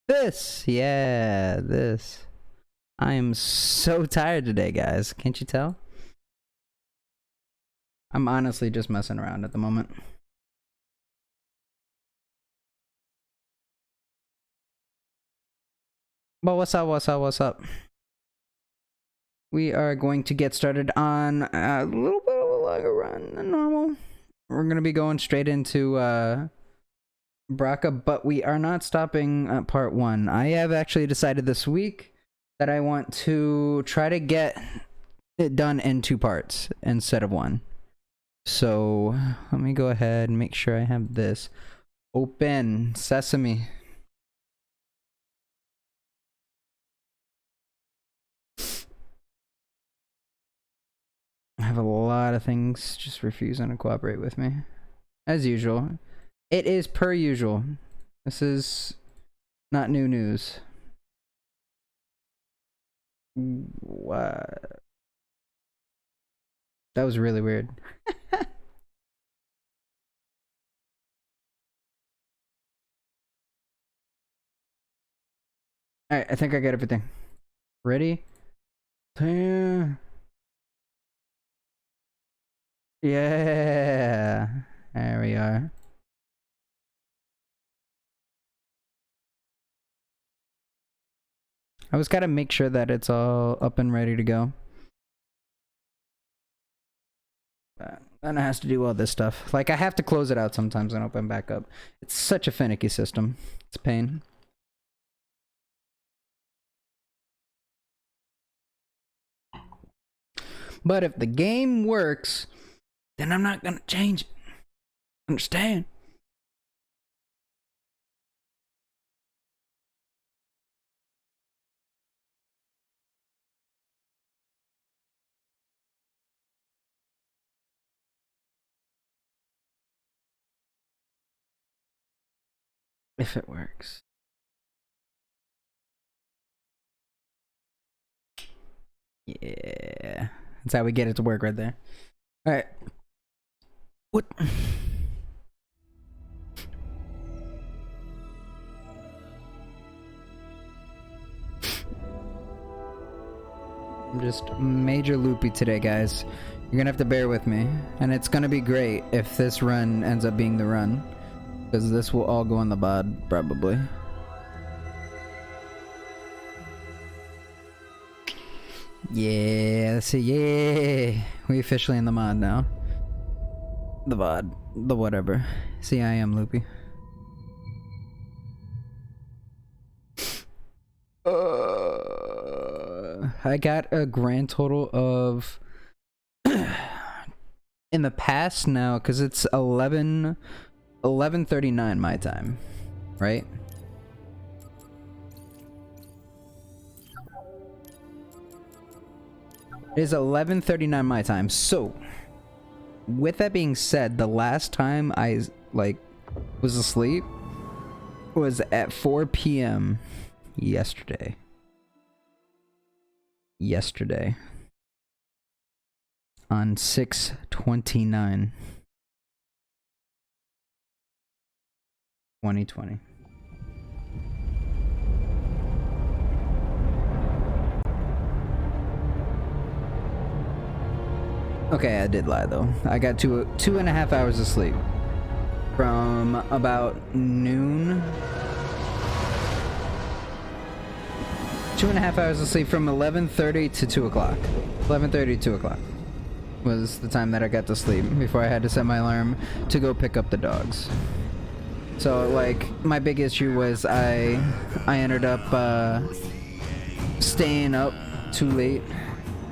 This, yeah, this. I am so tired today, guys. Can't you tell? I'm honestly just messing around at the moment. But what's up, what's up, what's up? We are going to get started on a little bit of a longer run than normal. We're going to be going straight into Bracca, but we are not stopping at part 1. I have actually decided this week that I want to try to get it done in 2 parts instead of 1. So let me go ahead and make sure I have this open. Sesame. I have a lot of things just refusing to cooperate with me. As usual. It is per usual. This is not new news. What? That was really weird. Alright, I think I got everything. Ready? Yeah. There we are. I just gotta make sure that it's all up and ready to go. Then it has to do all this stuff. Like, I have to close it out sometimes and open back up. It's such a finicky system. It's a pain. But if the game works, then I'm not gonna change it. Understand? If it works. Yeah. That's how we get it to work right there. Alright. What? I'm just major loopy today, guys. You're gonna have to bear with me. And it's gonna be great if this run ends up being the run. Because this will all go in the bod, probably. Yeah, let's see. Yeah, we officially in the mod now. The VOD, the whatever. See, I am loopy. I got a grand total of in the past now, because it's 11:39 my time, right? It is 11:39 my time. So, with that being said, the last time I was asleep was at 4 p.m. yesterday. On 6/29, 2020. Okay, I did lie though. I got 2.5 hours of sleep from about noon. 2.5 hours of sleep from 11:30 to 2 o'clock. 11:30 to 2 o'clock was the time that I got to sleep before I had to set my alarm to go pick up the dogs. So like my big issue was I ended up staying up too late,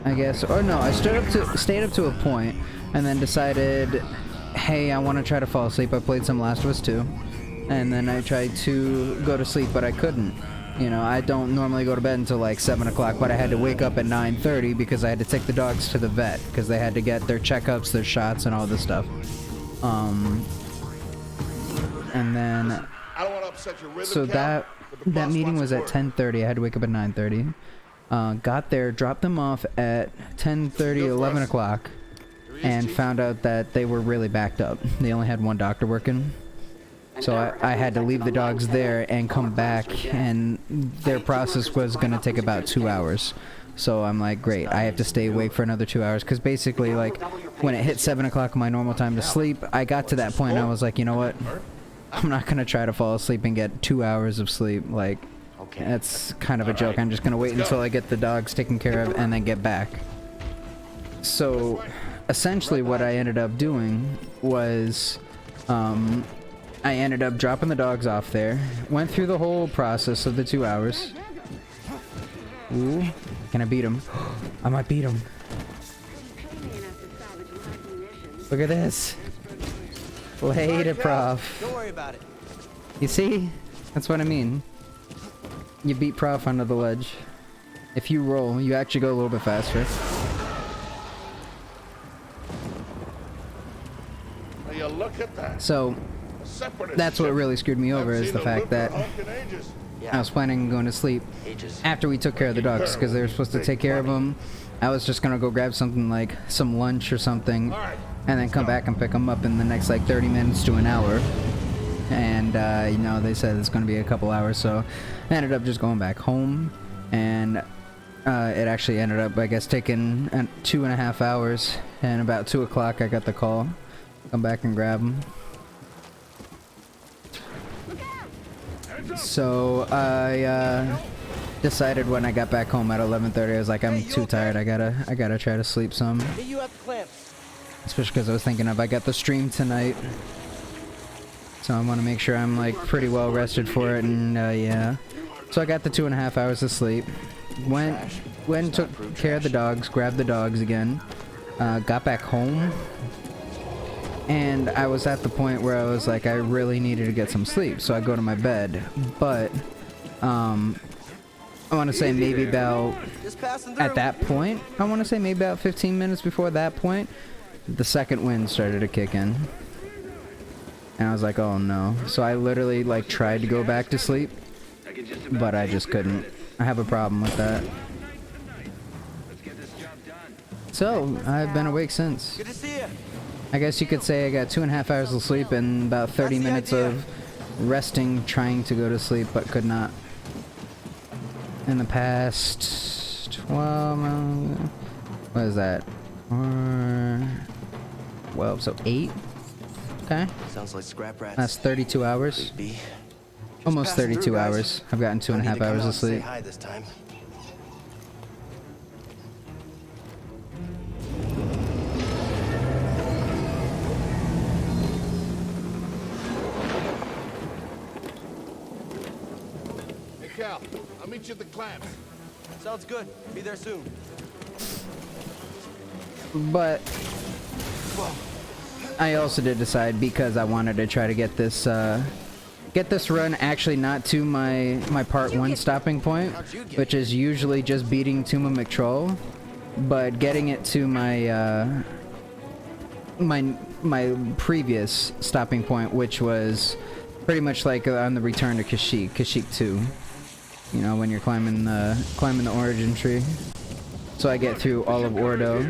I guess. Or no, I stayed up to a point and then decided, hey, I want to try to fall asleep. I played some Last of Us 2 and then I tried to go to sleep, but I couldn't. You know, I don't normally go to bed until like 7 o'clock, but I had to wake up at 9:30 because I had to take the dogs to the vet because they had to get their checkups, their shots, and all this stuff. And then, I don't want to upset your rhythm so count, that meeting was at 10:30. I had to wake up at 9:30. Got there, dropped them off at 10:30, 11 o'clock, and found out that they were really backed up. They only had one doctor working. So I had to leave the dogs there and come back, and their process was going to take about 2 hours. So I'm like, great, I have to stay awake for another 2 hours, because basically, like, when it hit 7 o'clock, my normal time to sleep, I got to that point, I was like, you know what, I'm not going to try to fall asleep and get 2 hours of sleep. Like, that's kind of a joke. I'm just going to wait until I get the dogs taken care of and then get back. So essentially what I ended up doing was, I ended up dropping the dogs off there, went through the whole process of the 2 hours. Ooh, can I beat him? I might beat him. Look at this. Later, Prof. Don't worry about it. You see? That's what I mean. You beat Prof under the ledge. If you roll, you actually go a little bit faster. You look at that. So, that's what really screwed me over, is the fact that I was planning on going to sleep after we took care of the dogs, because they were supposed to take care of them. I was just gonna go grab something like some lunch or something, and then come back and pick them up in the next like 30 minutes to an hour. And you know, they said it's gonna be a couple hours, so I ended up just going back home, and it actually ended up, I guess, taking 2.5 hours. And about 2 o'clock, I got the call. Come back and grab them. So I decided when I got back home at 11:30, I was like, I'm too tired. I gotta try to sleep some. Hey, you have the clamps. Especially because I was thinking of, I got the stream tonight, so I want to make sure I'm like pretty well rested for it. And yeah, so I got the 2.5 hours of sleep. Went took care of the dogs, grabbed the dogs again, got back home. And I was at the point where I was like, I really needed to get some sleep, so I go to my bed. But, I want to say maybe about, at that point, I want to say maybe about 15 minutes before that point, the second wind started to kick in. And I was like, oh no. So I literally, like, tried to go back to sleep, but I just couldn't. I have a problem with that. So, I've been awake since. Good to see you. I guess you could say I got 2.5 hours of sleep and about 30 minutes of resting, trying to go to sleep, but could not. In the past 12, what is that? 12, so 8? Okay. Sounds like scrap rats. That's 32 hours. Almost 32 hours. I've gotten 2.5 hours of sleep. Say hi this time. Cal, I'll meet you at the clamps. Sounds good. Be there soon. But I also did decide, because I wanted to try to get this run actually not to my part 1 stopping point, which is usually just beating Tuma McTroll, but getting it to my my previous stopping point, which was pretty much like on the return to Kashyyyk 2. You know, when you're climbing the origin tree. So I get through all of Ordo,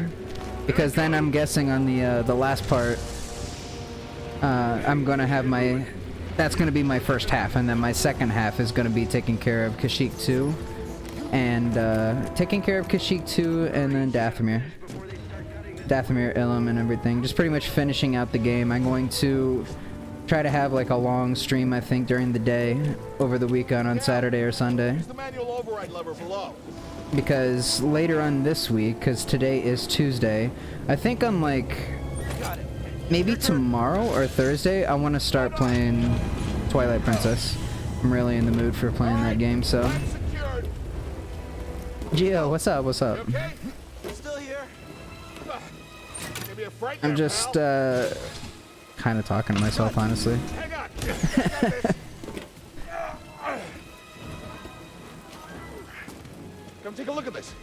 because then I'm guessing on the last part, I'm gonna have that's gonna be my first half, and then my second half is gonna be taking care of Kashyyyk 2, and taking care of Kashyyyk 2, and then Dathomir, Ilum, and everything. Just pretty much finishing out the game. I'm going to try to have like a long stream, I think, during the day over the weekend on Saturday or Sunday, Use the manual override lever below. because later on this week, because today is Tuesday, I think I'm like maybe tomorrow or Thursday I want to start playing Twilight Princess. I'm really in the mood for playing that game. So Gio, what's up? What's up? Okay? Still here. Give me a fright I'm there, just pal. kind of talking to myself, honestly. Hang on. I got this. Come take a look at this.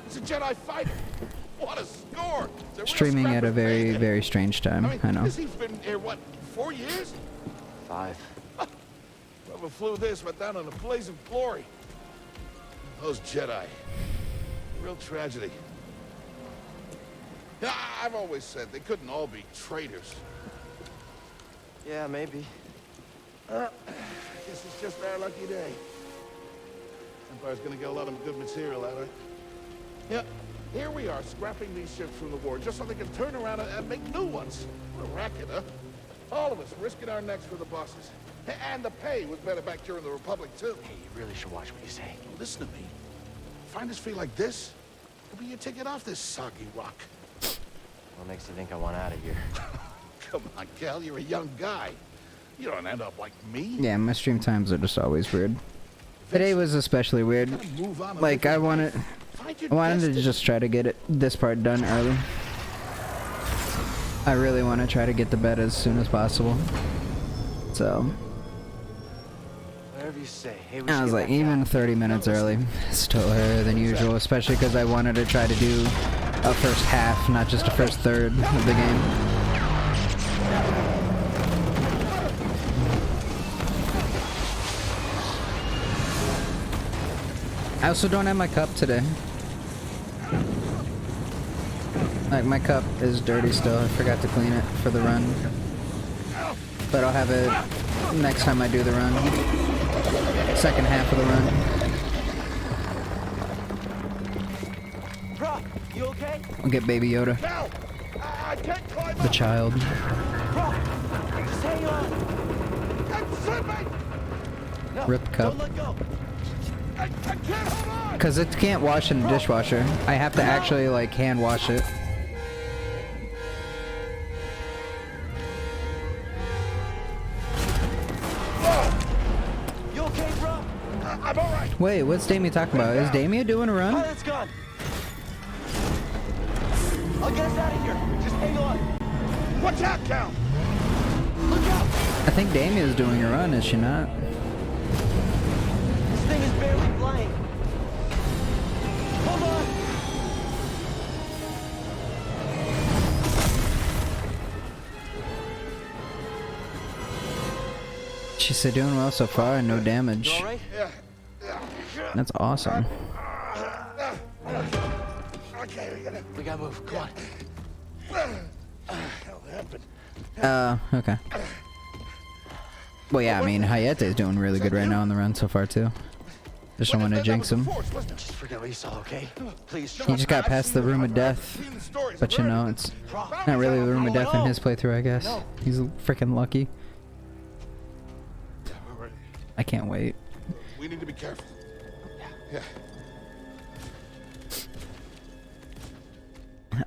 It's a Jedi fighter. What a score! It's a real Streaming at a scrapper very, thing. very strange time. I know. This thing's been here, what, 4 years? 5. Whoever flew this went down in a blaze of glory. Those Jedi. Real tragedy. Yeah, I've always said they couldn't all be traitors. Yeah, maybe. I guess it's just our lucky day. Empire's gonna get a lot of good material out of it. Yeah, here we are, scrapping these ships from the war, just so they can turn around and make new ones. What a racket, huh? All of us risking our necks for the bosses. And the pay was better back during the Republic, too. Hey, you really should watch what you say. Listen to me. Find us feel like this, it'll be your ticket off this soggy rock. What makes you think I want out of here? Come on, Cal, you're a young guy. You don't end up like me. Yeah, my stream times are just always weird. Today was especially weird. Move on a Like, I different wanted... Find your I wanted to destiny. just try to get this part done early. I really want to try to get to bed as soon as possible. So, Whatever you say. Hey, we I should was get like, back even out. 30 minutes early. Still earlier than usual, especially because I wanted to try to do a first half, not just a first third of the game. I also don't have my cup today. Like, my cup is dirty still. I forgot to clean it for the run. But I'll have it next time I do the run. Second half of the run. Bro, you okay? I'll get Baby Yoda. Cal, I can't climb The up. child. Bro, just hang on. I'm slipping. No, Rip cup. don't let go. I can't hold on. Because it can't wash in the dishwasher. I have to actually, like, hand wash it. You okay, bro? I'm all right. Wait, what's Damien talking about? Is Damien doing a run? Pilot's gone. I'll get us out of here. Just hang on. Watch out, Cal. Look out. I think Damien's doing a run, is she not? This thing is barely flying. Hold on. She said doing well so far and no You damage. all right? That's awesome. Okay, We gotta move. Come on. hell happened. Okay. Well, yeah, I mean, Hayete's doing really good right now on the run so far, too. Just don't want to jinx him. Just forget what you saw, okay? Please He trust just got past the room of death. But you know, it's not really the room of death in his playthrough, I guess. He's freaking lucky. I can't wait. We need to be careful. Yeah.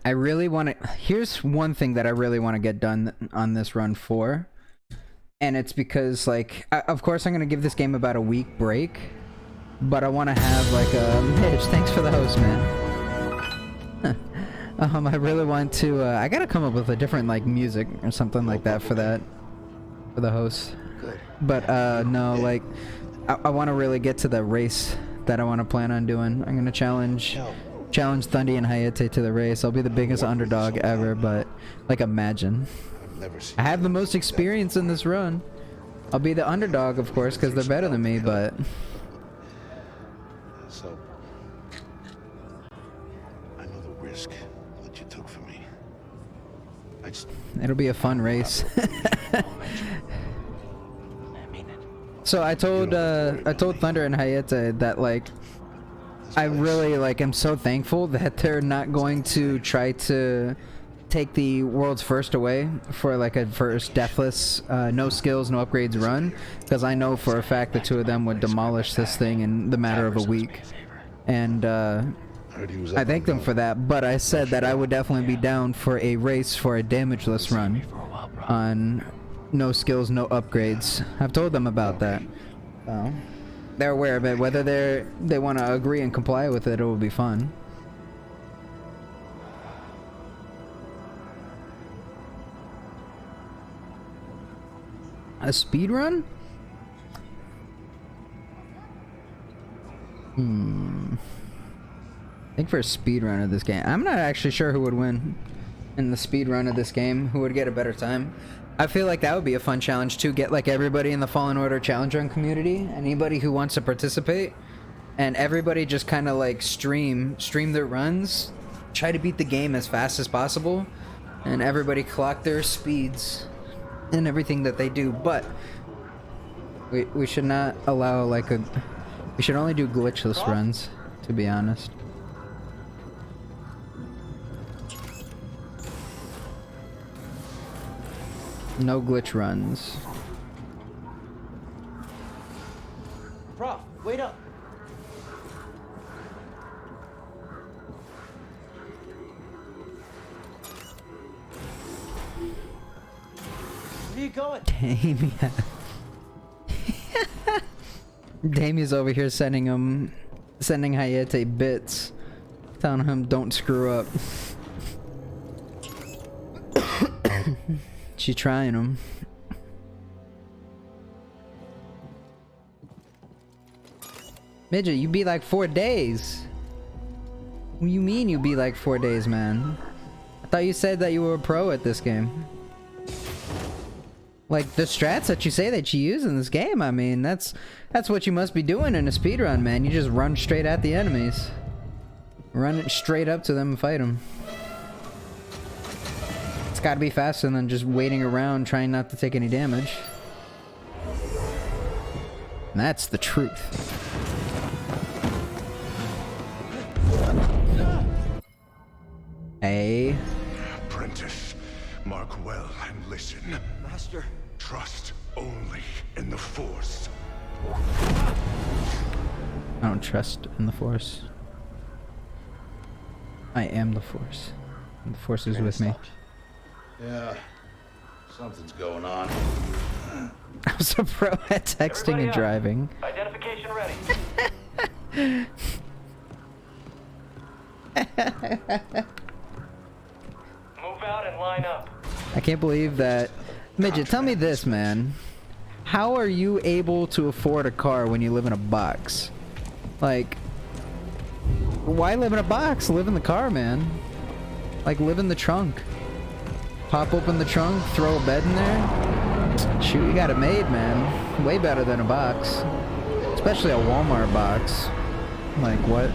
I really want to... Here's one thing that I really want to get done on this run for. And it's because, like... of course, I'm going to give this game about a week break. But I want to have, like, a... Mitch, thanks for the host, man. I really want to... I got to come up with a different, like, music or something like that for that. For the host. Good. But, no, like... I want to really get to the race that I want to plan on doing. I'm going to challenge Thundy and Hayate to the race. I'll be the biggest underdog ever, but, like, imagine. I've never seen I have the most experience in this run. I'll be the underdog, of course, because they're better than me, but... So, I know the risk that you took for me. I just It'll be a fun race. I mean it. So I told Thunder and Hayate that, like, I really, like, am so thankful that they're not going to try to take the world's first away for, like, a first deathless, no skills, no upgrades run, because I know for a fact the two of them would demolish this thing in the matter of a week. And heard he was I up thanked on them for that, but I said that I would definitely be down for a race for a damageless run on no skills, no upgrades. I've told them about that. They're aware of it. Whether they want to agree and comply with it, it will be fun. A speed run? I think for a speed run of this game, I'm not actually sure who would win in the speed run of this game. Who would get a better time? I feel like that would be a fun challenge to get, like, everybody in the Fallen Order challenge run community, anybody who wants to participate, and everybody just kind of like stream their runs, try to beat the game as fast as possible, and everybody clock their speeds. in everything that they do, but we should not allow like we should only do glitchless runs, to be honest. No glitch runs. Prof, wait up. Where are you going? Damien. Damien's over here sending Hayate bits, telling him don't screw up. She trying him. Midget, you be like 4 days. What do you mean you be like 4 days, man? I thought you said that you were a pro at this game. Like, the strats that you say that you use in this game, I mean, that's what you must be doing in a speedrun, man. You just run straight at the enemies. Run it straight up to them and fight them. It's gotta be faster than just waiting around trying not to take any damage. And that's the truth. Hey. Apprentice, mark well and listen. Master. Trust only in the Force. I don't trust in the Force. I am the Force. And the Force is with me. Yeah, something's going on. I was a pro at texting and driving. Identification ready. Move out and line up. I can't believe that. Midget, tell me this, man. How are you able to afford a car when you live in a box? Like, why live in a box? Live in the car, man. Like, live in the trunk. Pop open the trunk, throw a bed in there. Shoot, you got it made, man. Way better than a box. Especially a Walmart box. Like, what?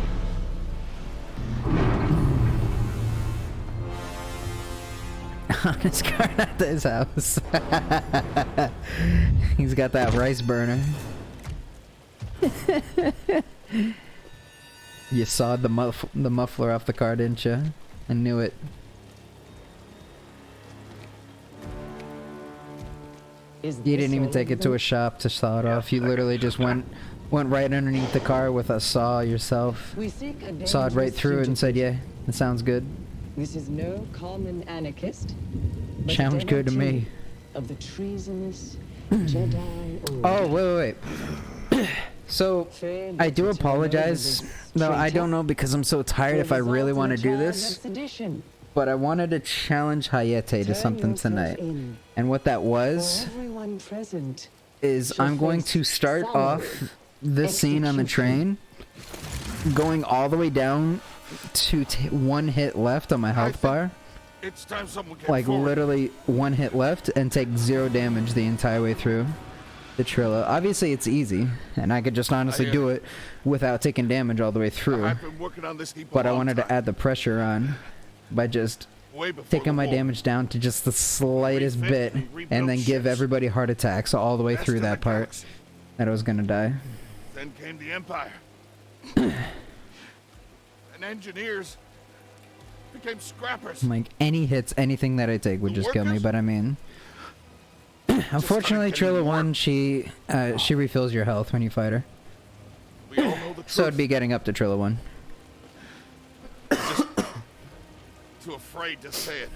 On his car, not to his house. He's got that rice burner. You sawed the muffler off the car, didn't you? I knew it. You didn't even take it to a shop to saw it off. You literally just went right underneath the car with a saw yourself. Sawed right through it and said, "Yeah, it sounds good." This is no common anarchist. but Sounds good to me. Of the treasonous Jedi. Oh, wait. So, I do apologize. No, I don't know because I'm so tired if I really want to do this. But I wanted to challenge Hayate to something tonight. And what that was is I'm going to start off this scene on the train, going all the way down to 1 hit left on my health bar. It's time someone came Like forward. literally 1 hit left and take 0 damage the entire way through the Trilla. Obviously it's easy and I could just honestly do it without taking damage all the way through. I've been working on this heap a But I long wanted to time. add the pressure on by just Way before taking the my war. damage down to just the slightest Refit bit and rebuild and then give ships. everybody heart attacks all the way Best through in that the part galaxy. that I was gonna die. Then came the Empire. And engineers became scrappers. Like any hits, anything that I take would just kill me, but I mean unfortunately getting Trilla more. 1 she refills your health when you fight her. We all know the truth. So it'd be getting up to Trilla 1. Too afraid to say it.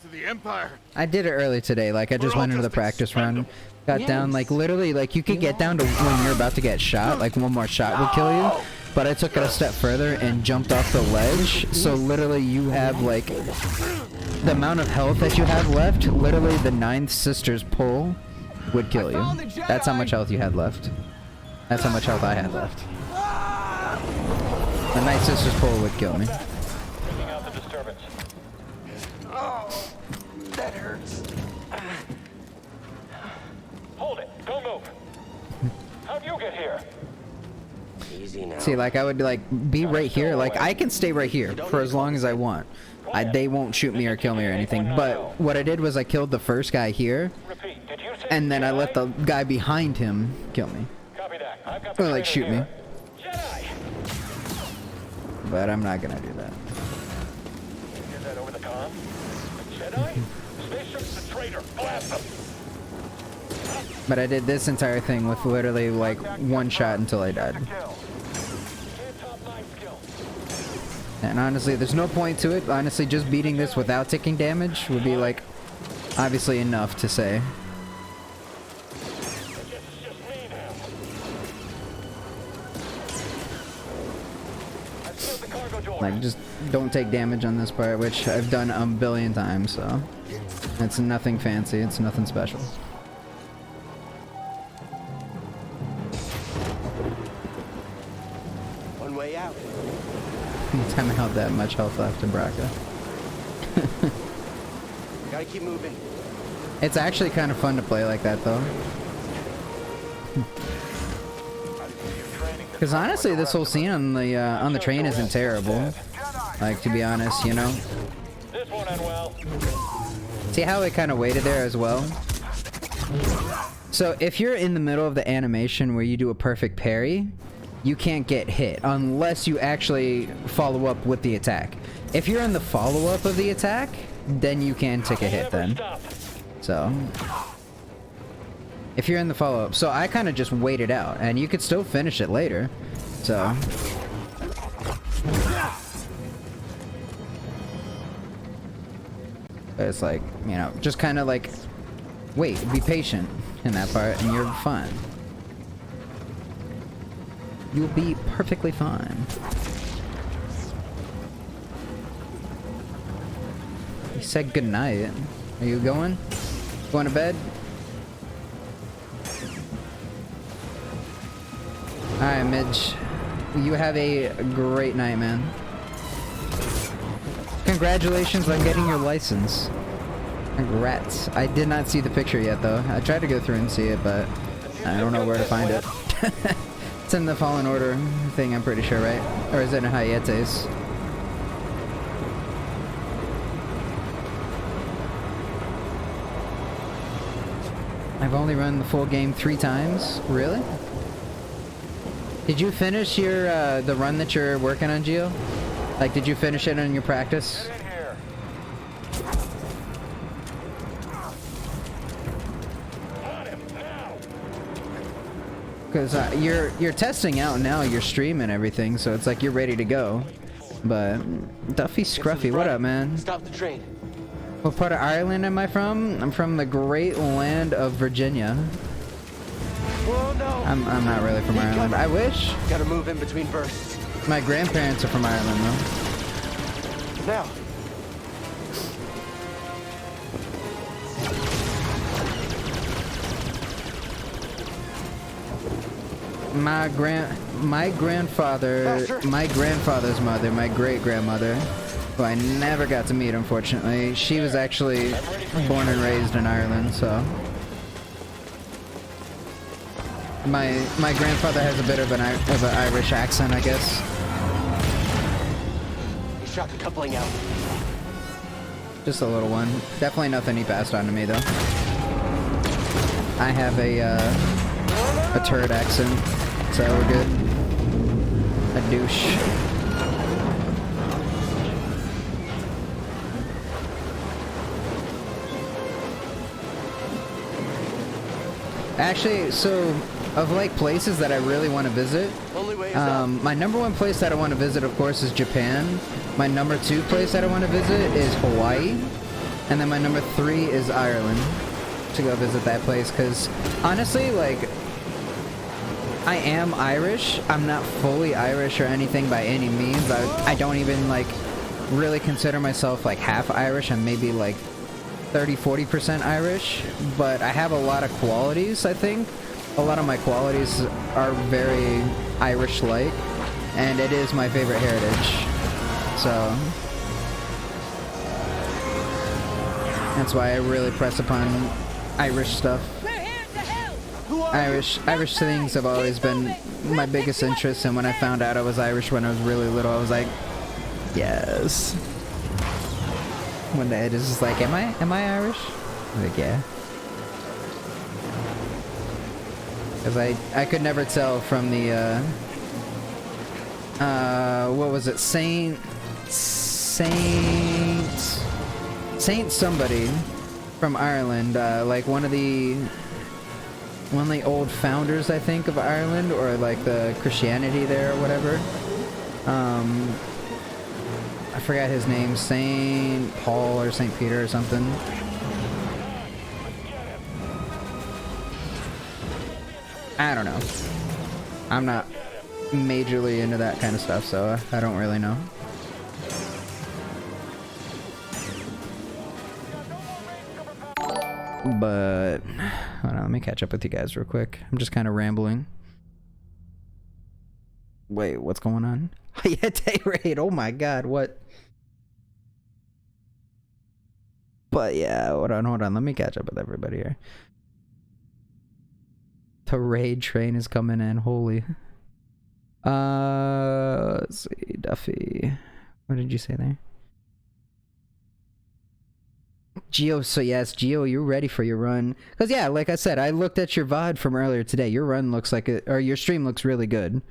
To the Empire. I did it early today, like I just We're all went into the just practice run. expendable. Got down like literally like you could get down to when you're about to get shot, like one more shot would kill you. But I took it a step further and jumped off the ledge. So literally you have like the amount of health that you have left, literally the 9th sister's pull would kill you. That's how much health you had left. That's how much health I had left. The 9th sister's pull would kill me. Taking out the disturbance. Oh, that hurts. Hold it. Don't move. How'd you get here? Easy now. See, like I would like be right here. Like I can stay right here for as long as I want. they won't shoot me or kill me or anything. But what I did was I killed the first guy here, and then I let the guy behind him kill me. Or like shoot me. But I'm not gonna do that. Get that over the comm. Jedi? Spaceship's the traitor. Blast him. But I did this entire thing with literally like one shot until I died. And honestly, there's no point to it. Honestly, just beating this without taking damage would be like obviously enough to say. Like, just don't take damage on this part, which I've done a billion times, so it's nothing fancy, it's nothing special. One way out. Time I held that much health left in Braca. Gotta keep moving. It's actually kind of fun to play like that, though. Because honestly, this whole scene on the train isn't terrible. Like, to be honest, you know. This one went well. See how it kind of waited there as well? So if you're in the middle of the animation where you do a perfect parry, you can't get hit unless you actually follow up with the attack. If you're in the follow-up of the attack, then you can take a hit then. So if you're in the follow-up. So I kind of just waited out, and you could still finish it later. So but it's like, you know, just kind of like wait, be patient in that part, and you're fine. You'll be perfectly fine. He said goodnight. Are you going? Going to bed? Alright, Midge. You have a great night, man. Congratulations on getting your license. Congrats. I did not see the picture yet, though. I tried to go through and see it, but I don't know where to find it. It's in the Fallen Order thing, I'm pretty sure, right? Or is it in Hiates? I've only run the full game 3 times. Really? Did you finish your the run that you're working on, Gio? Like, did you finish it on your practice? Because you're testing out now, you're streaming everything, so it's like you're ready to go. But Duffy Scruffy, what up, man? Stop the train. What part of Ireland am I from? I'm from the great land of Virginia. Oh no! I'm not really from Ireland. I wish. Gotta move in between bursts. My grandparents are from Ireland, though. Now. My grandfather's mother, my great-grandmother, who I never got to meet, unfortunately, she was actually born and raised in Ireland, so my grandfather has a bit of an Irish accent, I guess. You shot the coupling out. Just a little one. Definitely nothing he passed on to me, though. I have a turd accent, so we're good. A douche. Actually, so of like places that I really want to visit, Only way is up. my number 1 place that I want to visit, of course, is Japan. My number 2 place that I want to visit is Hawaii, and then my number 3 is Ireland, to go visit that place. Because honestly, like, I am Irish. I'm not fully Irish or anything by any means. I don't even like really consider myself like half Irish. I'm maybe like 30-40% Irish, but I have a lot of qualities. I think a lot of my qualities are very Irish-like, and it is my favorite heritage. So that's why I really press upon Irish stuff. Irish things have always been my biggest interest, and when I found out I was Irish when I was really little, I was like, yes. When Ed is just like, am I Irish? I'm like, yeah. Because I could never tell from the, what was it? Saint somebody from Ireland, like one of the old founders, I think, of Ireland, or like the Christianity there or whatever. I forgot his name, Saint Paul or Saint Peter or something. I don't know. I'm not majorly into that kind of stuff, so I don't really know. But hold on, let me catch up with you guys real quick. I'm just kind of rambling. Wait, what's going on? Yeah, day raid. Oh my god, what? But yeah, hold on. Let me catch up with everybody here. The raid train is coming in. Holy. Let's see, Duffy. What did you say there? Geo, so yes, Geo, you're ready for your run. Because yeah, like I said, I looked at your VOD from earlier today. Your run looks like it, or your stream looks really good,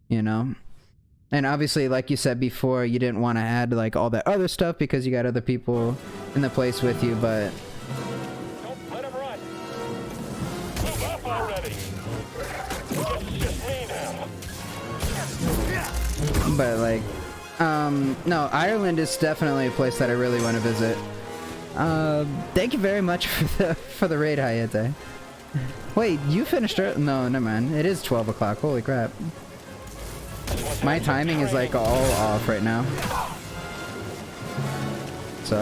you know? And obviously, like you said before, you didn't want to add like all that other stuff because you got other people in the place with you, but... Don't let him run. Move up already. It's just me now. But like, no, Ireland is definitely a place that I really want to visit. Thank you very much for the raid, Hayate. Wait, you finished it? No, never mind. It is 12 o'clock. Holy crap. My timing is like all off right now. So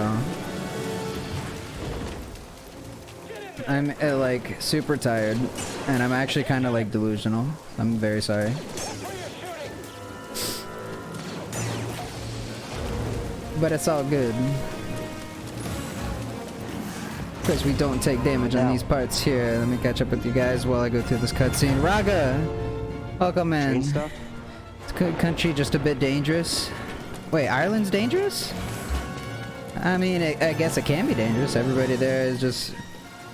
I'm like super tired, and I'm actually kind of like delusional. I'm very sorry. But it's all good. Because we don't take damage on these parts here. Let me catch up with you guys while I go through this cutscene. Raga! Welcome in. It's a good country, just a bit dangerous. Wait, Ireland's dangerous? I mean, I guess it can be dangerous. Everybody there is just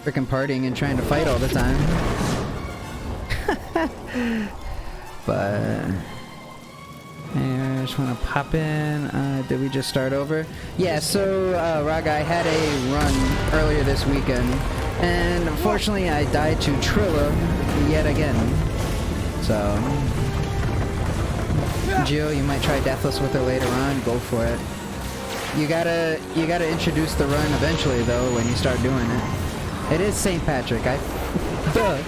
freaking partying and trying to fight all the time. But... I just want to pop in. Did we just start over? Yeah, so, Raga, I had a run earlier this weekend, and unfortunately I died to Trilla yet again. So, Gio, you might try Deathless with her later on. Go for it. You gotta introduce the run eventually, though, when you start doing it. It is St. Patrick. Duh.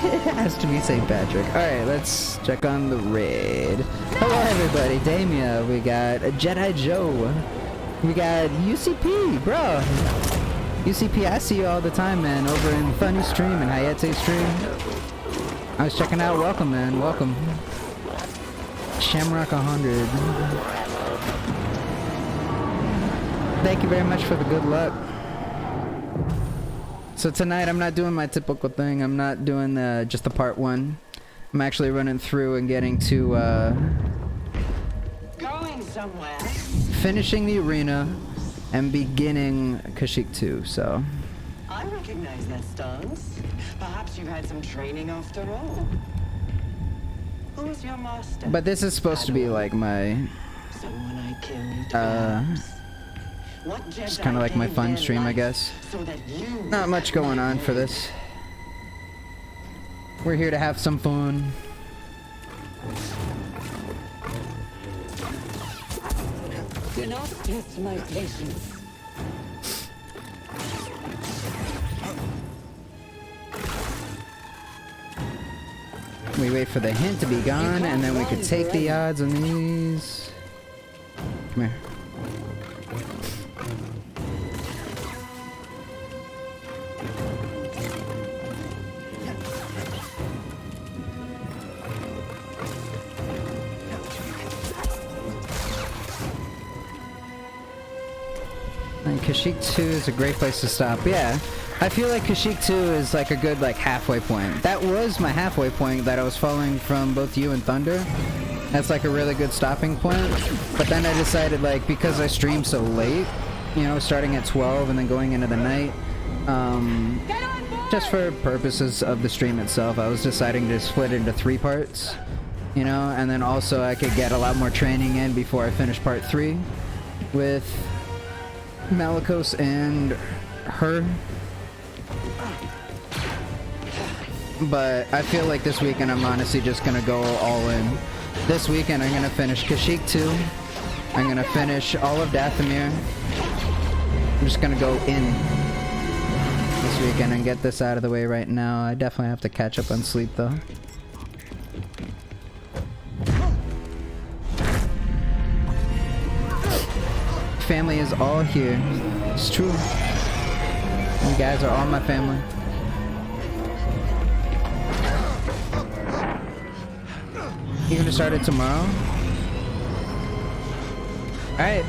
It has to be St. Patrick. Alright, let's check on the raid. Hello everybody, Damia, we got Jedi Joe, we got UCP, bro. UCP, I see you all the time, man, over in Funny Stream and Hayate Stream. I was checking out, welcome man, welcome. Shamrock 100. Thank you very much for the good luck. So tonight I'm not doing my typical thing. I'm not doing just the part 1. I'm actually running through and getting to Going somewhere. finishing the arena and beginning Kashyyyk 2. So I recognize that stance. Perhaps you've had some training after all. Who's your master? but this is supposed to be like my Someone I killed, perhaps. just kind of like my fun stream, I guess. Not much going on for this. We're here to have some fun. Do not test my patience. We wait for the hint to be gone, and then we could take the odds on these. Come here. And Kashyyyk 2 is a great place to stop. Yeah, I feel like Kashyyyk 2 is like a good like halfway point. That was my halfway point that I was following from both you and Thunder. That's like a really good stopping point. But then I decided, like, because I stream so late, you know, starting at 12 and then going into the night, just for purposes of the stream itself, I was deciding to split it into 3 parts, you know, and then also I could get a lot more training in before I finish part 3 with Malicos and her. But I feel like this weekend I'm honestly just gonna go all in. This weekend I'm gonna finish Kashyyyk 2. I'm gonna finish all of Dathomir. I'm just gonna go in this weekend and get this out of the way right now. I definitely have to catch up on sleep though. Family is all here. It's true. You guys are all my family. You gonna start it tomorrow? Alright.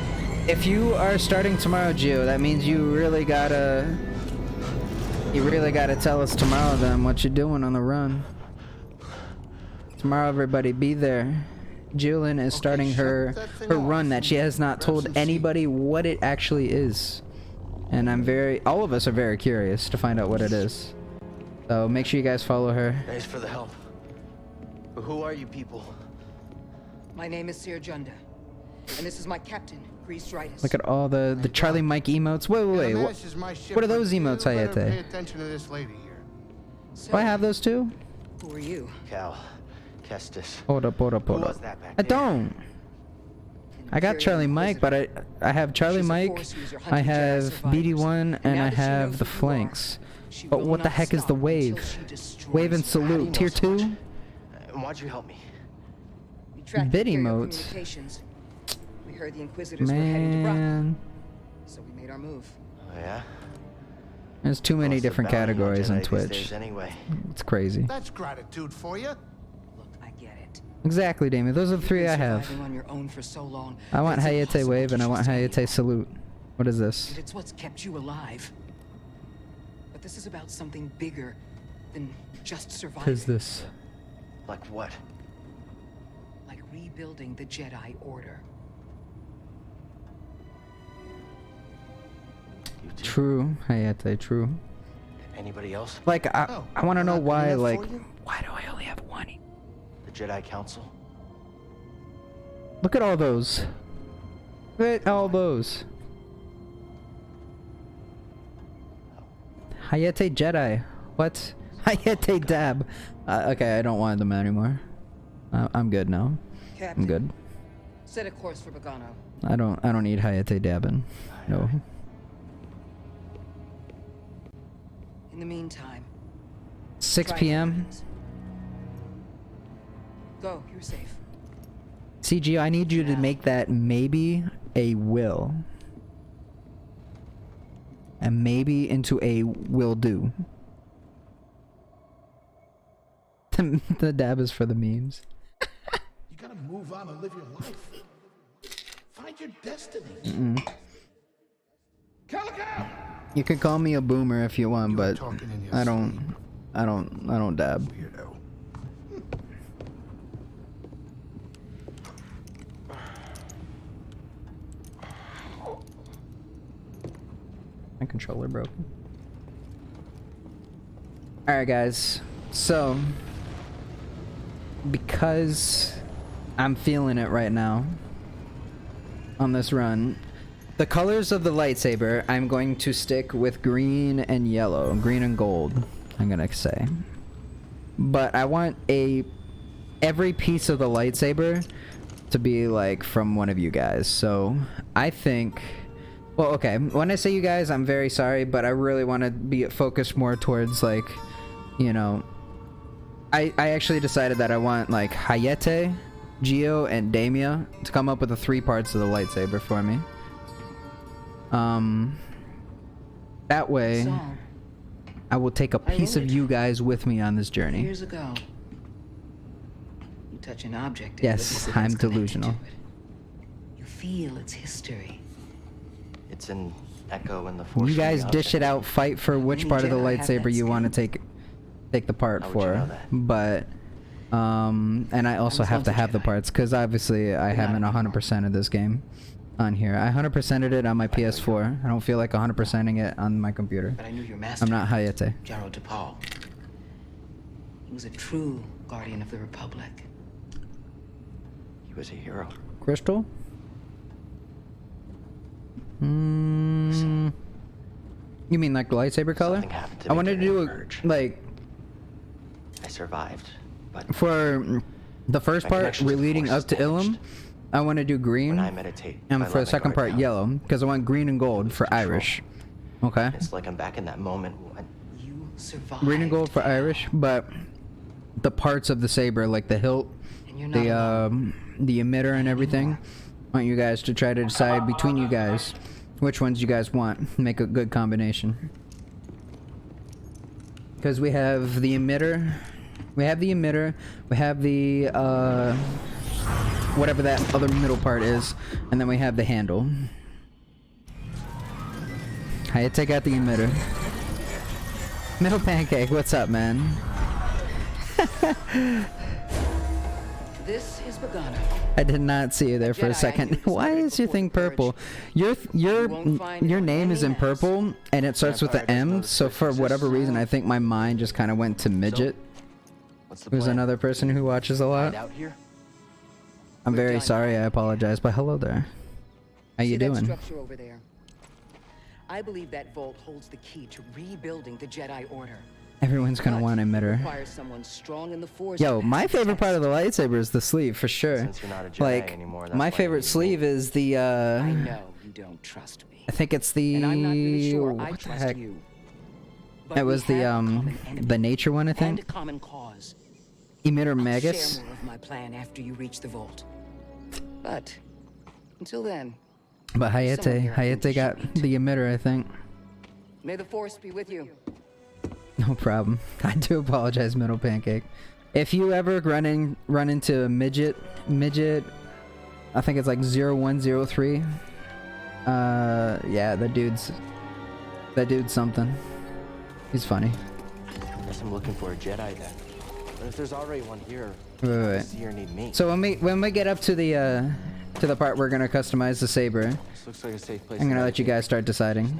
If you are starting tomorrow, Gio, that means you really gotta tell us tomorrow then what you're doing on the run. Tomorrow, everybody, be there. Julian is starting her run that she has not told anybody what it actually is. And all of us are very curious to find out what it is. So make sure you guys follow her. Thanks for the help. But who are you people? My name is Sir Junda, and this is my captain, Grease Ridus. Look at all the Charlie Mike emotes. Wait. What are those emotes, Hayate? Pay attention to this lady here. Do I have those too? Who are you? Cal. Kestis. Hold up. Who was that back I there? don't. I got Charlie Mike, but I have Charlie Mike, I have BD1, and I have the flanks. But what the heck is the wave? Wave and salute, tier 2? And why'd you help me? Bid emotes. We heard the Inquisitors were heading to Brock, Man, so we made our move. Oh yeah? there's too many What's the different bounty on categories on Jedi these Twitch. days Anyway. It's crazy. That's gratitude for you. Look, I get it. Exactly, Damien. Those are the You've 3 been I have. surviving on your own for so long, I want it's Hayate impossible Wave to and I want trust Hayate anyone. Salute. What is this? And it's what's kept you alive. But this is about something bigger than just What surviving. is this? Like what? Like rebuilding the Jedi Order. You two? True, Hayate, true. Anybody else? Like, I want to know not good why, enough like, for you? why do I only have 1? The Jedi Council? Look at all those. Look at all those. Hayate Jedi. What? Hayate Dab. Okay, I don't want them anymore. I'm good now. Captain, I'm good. set a course for Bogano. I don't need Hayate Dabbing. No. In the meantime, 6 try p.m. things. Go, you're safe. CG, I need you to make that maybe a will. And maybe into a will do. The dab is for the memes. You gotta move on and live your life. Find your destiny. Calico! You can call me a boomer if you want, but talking in your I don't dab. Weirdo. My controller broken. Alright guys, so because I'm feeling it right now on this run, the colors of the lightsaber I'm going to stick with green and yellow, green and gold, I'm gonna say. But I want every piece of the lightsaber to be like from one of you guys. So I think, well, okay, when I say you guys, I'm very sorry, but I really want to be focused more towards, like, you know, I actually decided that I want, like, Hayate, Gio, and Damia to come up with the 3 parts of the lightsaber for me. That way, So, I will take a piece of you guys with me on this journey. years ago, you touch an object. and Yes, the dissidents I'm connected delusional. to it. You feel its history. It's an echo in the force. You from the guys dish object. it out, fight for which Many part of the Jedi have lightsaber that you want to skill. take the part How would you for. know that? But And I also have to have the parts because obviously I haven't 100% of this game on here. I 100%ed it on my PS4. I don't feel like 100%ing it on my computer. But I knew your master. I'm not Hayate. Jaro Tapal. He was a true guardian of the Republic. He was a hero. Crystal? You mean like the lightsaber color? Something happened to I me wanted to during do the it purge. like I survived, but for the first My part connection to the leading Force up to is damaged. Ilum. I want to do green, when I meditate, and I for let the my second guard part down. yellow because I want green and gold for Control. Irish. Okay, It's like I'm back in that moment when You survived. green and gold for Irish, but the parts of the saber, like the hilt, And you're not alone. the emitter and everything, I want you guys to try to decide between you guys which ones you guys want. Make a good combination. Because we have the emitter, we have the whatever that other middle part is, and then we have the handle. I take out the emitter. Middle Pancake, what's up, man? This is Bogano. I did not see you there for a Jedi, second. you Why decided is your before thing the purge. purple? won't find Your on name any is in maps. purple and it starts with Vampire the doesn't know M, the so switch for whatever exists. reason I think my mind just kind of went to midget. what's the Who's plan? another person who watches a lot. Hide out here? I'm We're very done. sorry, I apologize, but hello there. How you See that doing? structure over there? I believe that vault holds the key to rebuilding the Jedi Order. Everyone's gonna But want an it emitter. requires someone strong in the Force. Yo, to my pass the favorite part test. of the lightsaber is the sleeve, for sure. Since you're not a Jedi Like, anymore, that's my why you favorite need me. sleeve is the, I know you don't trust me. I think it's the, And I'm not really sure I what the trust heck? you. But It we was the, have a common enemy the nature one, I and think. a common cause. Emitter I'll Magus. share more of my plan after you reach the vault. But until then, But Someone here I think Hayate we got should meet. the emitter, I think. may the Force be with you. No problem. I do apologize, Middle Pancake. If you ever run into a midget, I think it's like 0103. Yeah, that dude's something. He's funny. Guess I'm looking for a Jedi then. But if there's already one here, Wait. does he or need me? So when we get up to the part where we're gonna customize the saber, This looks like a safe place. I'm to gonna let you meditate. guys start deciding.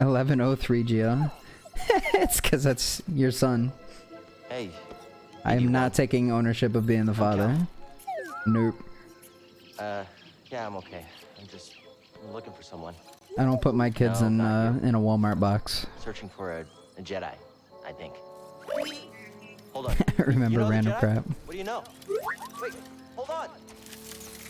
$11.03 Geo. It's because that's your son. Hey, I am not taking ownership of being the father. Nope. yeah, I'm okay. I'm looking for someone. I don't put my kids No, in not in a Walmart box. Searching for a Jedi, I think. Hold on. Remember You know the random Jedi? crap. What do you know? Wait, hold on.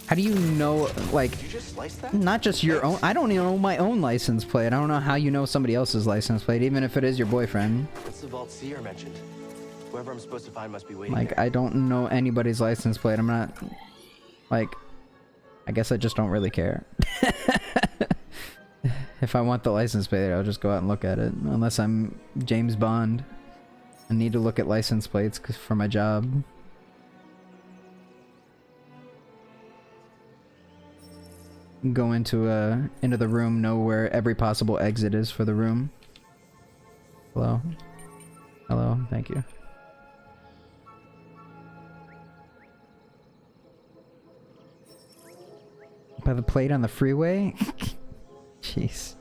How do you know, like, Did you just slice that? not just your own? I don't even know my own license plate. I don't know how you know somebody else's license plate, even if it is your boyfriend. What's the Vault Seer mentioned? Whoever I'm supposed to find must be waiting Like, there. I don't know anybody's license plate. I'm not, like, I guess I just don't really care. If I want the license plate, I'll just go out and look at it. Unless I'm James Bond. I need to look at license plates for my job. Go into the room, know where every possible exit is for the room. Hello? Hello, thank you. By the plate on the freeway? Jeez.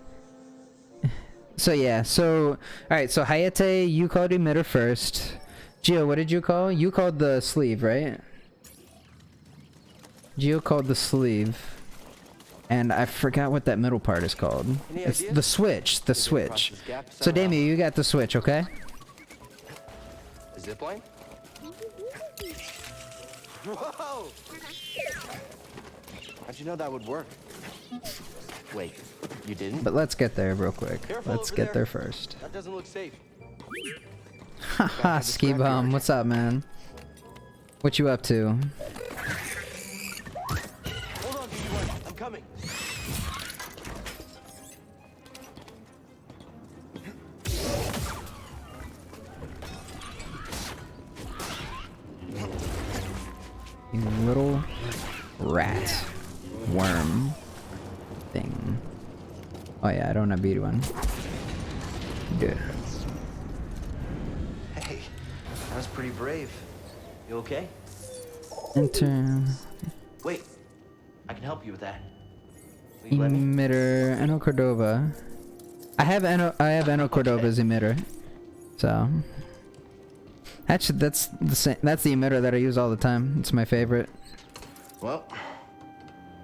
So yeah, alright, so Hayate, you called emitter first. Gio, what did you call? You called the sleeve, right? Gio called the sleeve. And I forgot what that middle part is called. Any It's ideas? the switch, the switch. Across this gap So somehow. Damien, you got the switch, okay? A zip line? Whoa! How'd you know that would work? Wait, you didn't? But let's get there real quick. Careful Let's over get there. there first. That doesn't look safe. Haha, Ski Bum, what's up, man? What you up to? Hold on, BB-1. I'm coming. You little rat worm thing. Oh yeah, I don't have BD1. Good. Hey, that was pretty brave. You okay? Enter Wait, I can help you with that. Will you let me? emitter Eno Cordova. I have Eno Cordova's emitter. So actually that's the same, that's the emitter that I use all the time. It's my favorite. Well,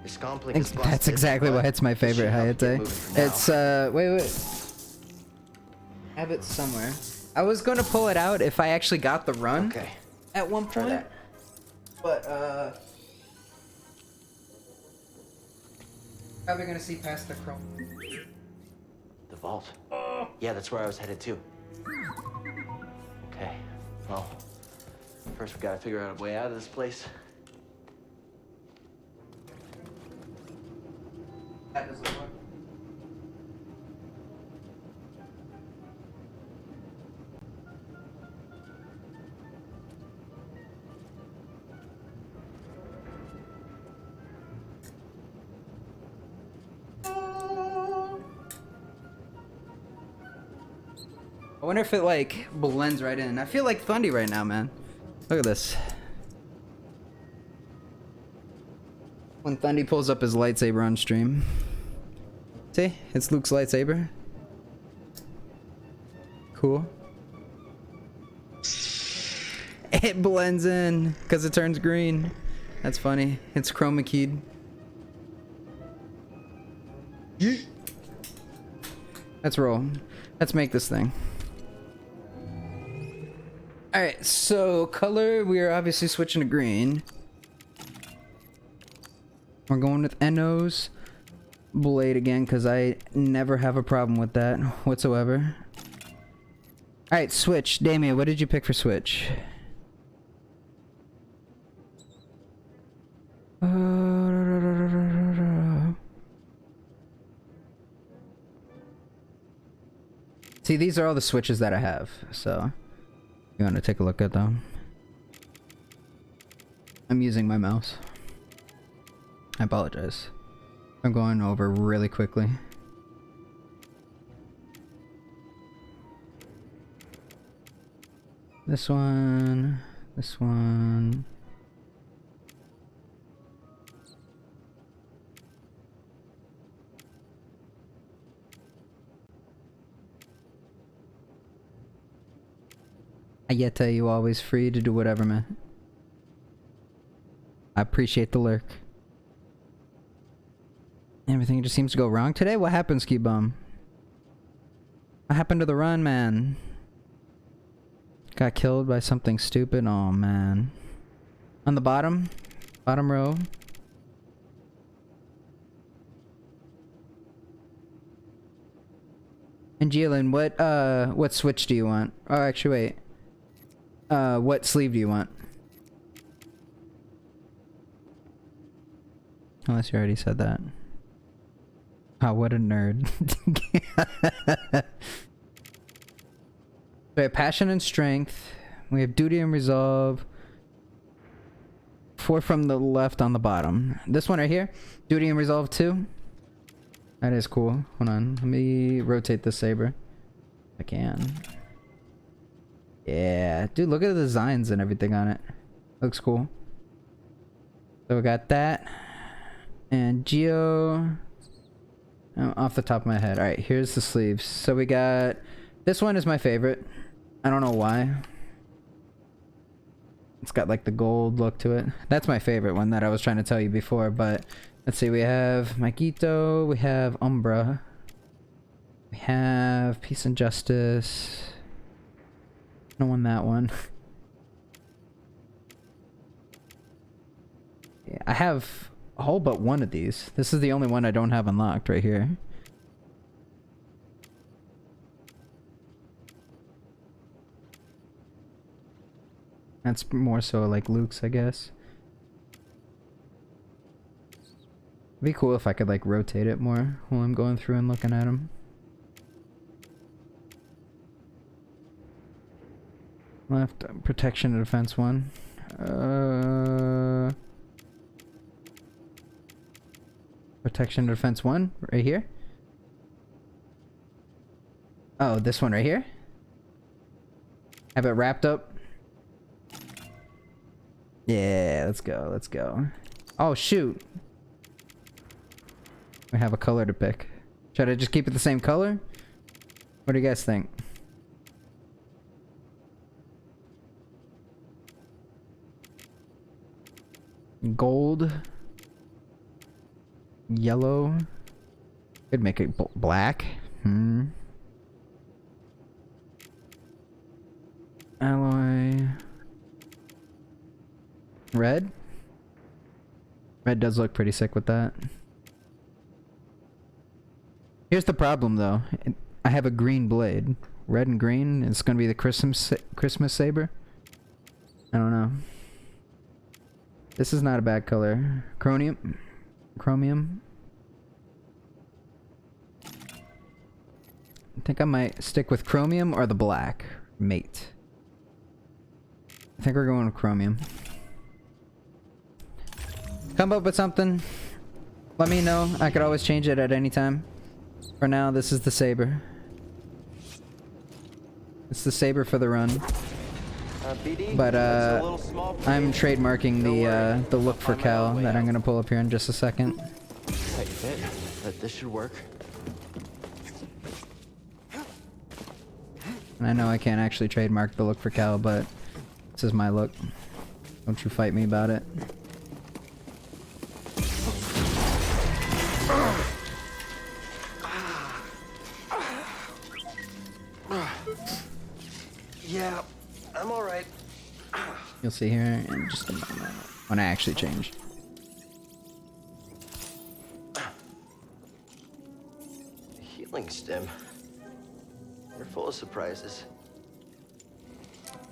this comp-link is busted, That's exactly but why it's my we should favorite, help you get Hayate. moving for now. It's wait. I have it somewhere. I was gonna pull it out if I actually got the run Okay. at one Try point. that. But probably gonna see past the chrome. The vault. Yeah, that's where I was headed to. Okay. Well, first we gotta figure out a way out of this place. That doesn't work. I wonder if it like blends right in. I feel like Thundy right now, man. Look at this. When Thundy pulls up his lightsaber on stream. See? It's Luke's lightsaber. Cool. It blends in because it turns green. That's funny. It's chroma keyed. Let's roll. Let's make this thing. Alright, so color, we are obviously switching to green. We're going with Eno's blade again because I never have a problem with that whatsoever. Alright, switch. Damien, what did you pick for switch? See, these are all the switches that I have, so you want to take a look at them. I'm using my mouse. I apologize. I'm going over really quickly. This one, this one. Ayeta, you always free to do whatever, man. I appreciate the lurk. Everything just seems to go wrong today? What happened, Ski Bum? What happened to the run, man? Got killed by something stupid? Oh, man. On the bottom? Bottom row? And Jalen, what switch do you want? Oh, actually, wait. What sleeve do you want? Unless you already said that. Oh, what a nerd. We have passion and strength. We have duty and resolve. 4 from the left on the bottom. This one right here. Duty and resolve 2. That is cool. Hold on. Let me rotate the saber. I can. Yeah. Dude, look at the designs and everything on it. Looks cool. So we got that. And Geo. Off the top of my head. Alright, here's the sleeves. So we got... This one is my favorite. I don't know why. It's got like the gold look to it. That's my favorite one that I was trying to tell you before, but... Let's see, we have Magito, we have Umbra. We have Peace and Justice. I don't want that one. Yeah, I have a whole but one of these. This is the only one I don't have unlocked right here. That's more so like Luke's, I guess. It'd be cool if I could like rotate it more while I'm going through and looking at them. Left, protection and defense 1. Protection defense 1, right here. Oh, this one right here. Have it wrapped up. Yeah, let's go, let's go. Oh shoot. We have a color to pick. Should I just keep it the same color? What do you guys think? Gold. Yellow. Could make it black. Alloy. Red? Red does look pretty sick with that. Here's the problem though. I have a green blade. Red and green. It's gonna be the Christmas saber. I don't know. This is not a bad color. Chromium. I think I might stick with chromium or the black. Mate. I think we're going with chromium. Come up with something. Let me know. I could always change it at any time. For now, this is the saber. It's the saber for the run. BD, But that's a little small for I'm me. trademarking Don't worry, the look I'll for find my Cal own way that I'm out. gonna pull up here in just a second. Tight fit, but this should work. And I know I can't actually trademark the look for Cal, but this is my look. Don't you fight me about it. Yeah, I'm all right. You'll see here in just a moment when I actually change. Healing stem. You're full of surprises.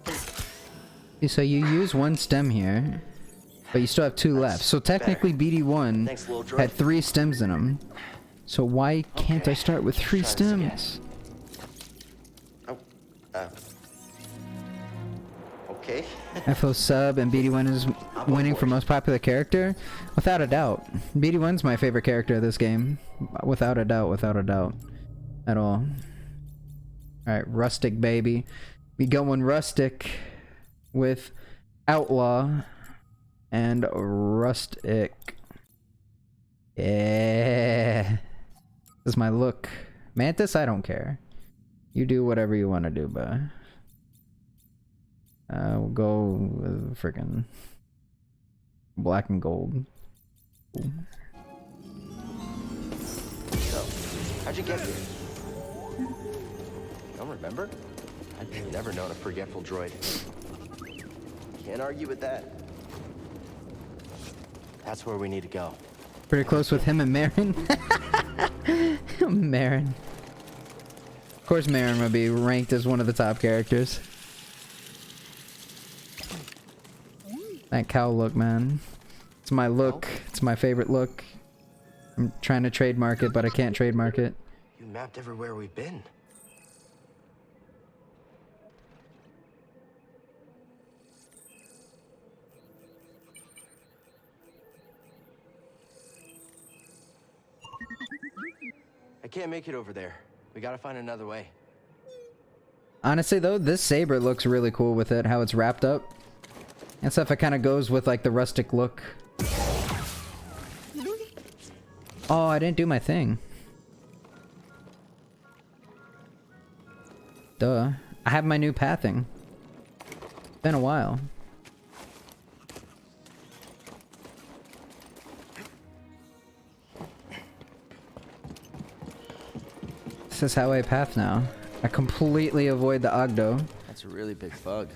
Okay, so you use one stem here, but you still have 2 left. So technically BD1 Thanks, little droid. had 3 stems in them. So why can't I start with 3 Let's try this again. stems? Oh, okay. FO sub and BD1 is winning for most popular character? Without a doubt. BD1's my favorite character of this game. Without a doubt, without a doubt. At all. Alright, rustic baby. We going rustic with outlaw and rustic. Yeah. This is my look. Mantis, I don't care. You do whatever you want to do, but we'll go with freaking black and gold. Cool. So, how'd you get here? Don't remember? I've never known a forgetful droid. Can't argue with that. That's where we need to go. Pretty close with him and Marin. Marin. Of course Marin would be ranked as one of the top characters. That cow look, man. It's my look. It's my favorite look. I'm trying to trademark it, but I can't trademark it. You mapped everywhere we've been. I can't make it over there. We gotta find another way. Honestly though, this saber looks really cool with it, how it's wrapped up. And stuff, it kind of goes with like the rustic look. Oh, I didn't do my thing. Duh. I have my new pathing. Been a while. This is how I path now. I completely avoid the Ogdo. That's a really big bug.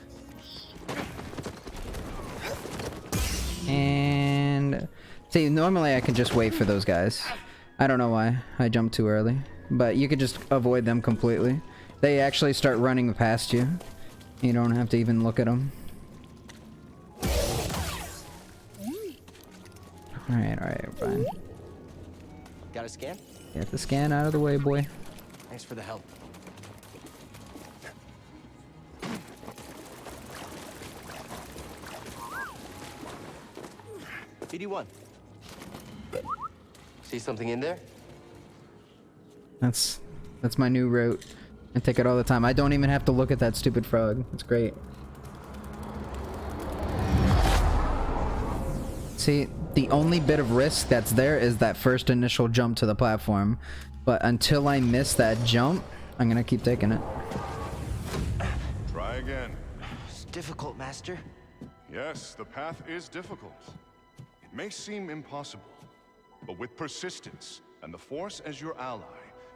And see, normally I can just wait for those guys. I don't know why I jumped too early, but you could just avoid them completely. They actually start running past you. You don't have to even look at them. Alright, fine. Got a scan? Get the scan out of the way, boy. Thanks for the help. BD1. See something in there? That's my new route. I take it all the time. I don't even have to look at that stupid frog. It's great. See, the only bit of risk that's there is that first initial jump to the platform. But until I miss that jump, I'm gonna keep taking it. Try again. It's difficult, Master. Yes, the path is difficult. It may seem impossible, but with persistence and the Force as your ally,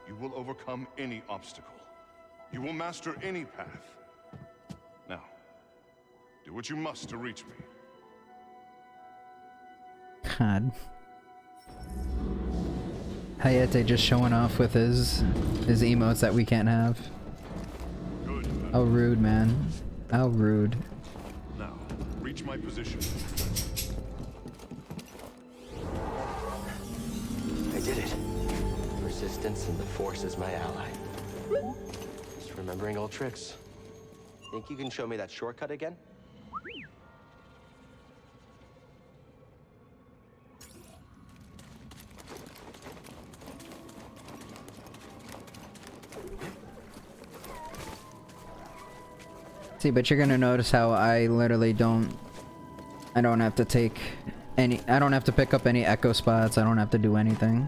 you will overcome any obstacle. You will master any path. Now, do what you must to reach me. God. Hayate just showing off with his emotes that we can't have. Good. How rude, man. How rude. Now, reach my position. I did it. Persistence and the Force is my ally. Just remembering old tricks. Think you can show me that shortcut again? See, but you're gonna notice how I literally don't have to take any, I don't have to pick up any echo spots, I don't have to do anything.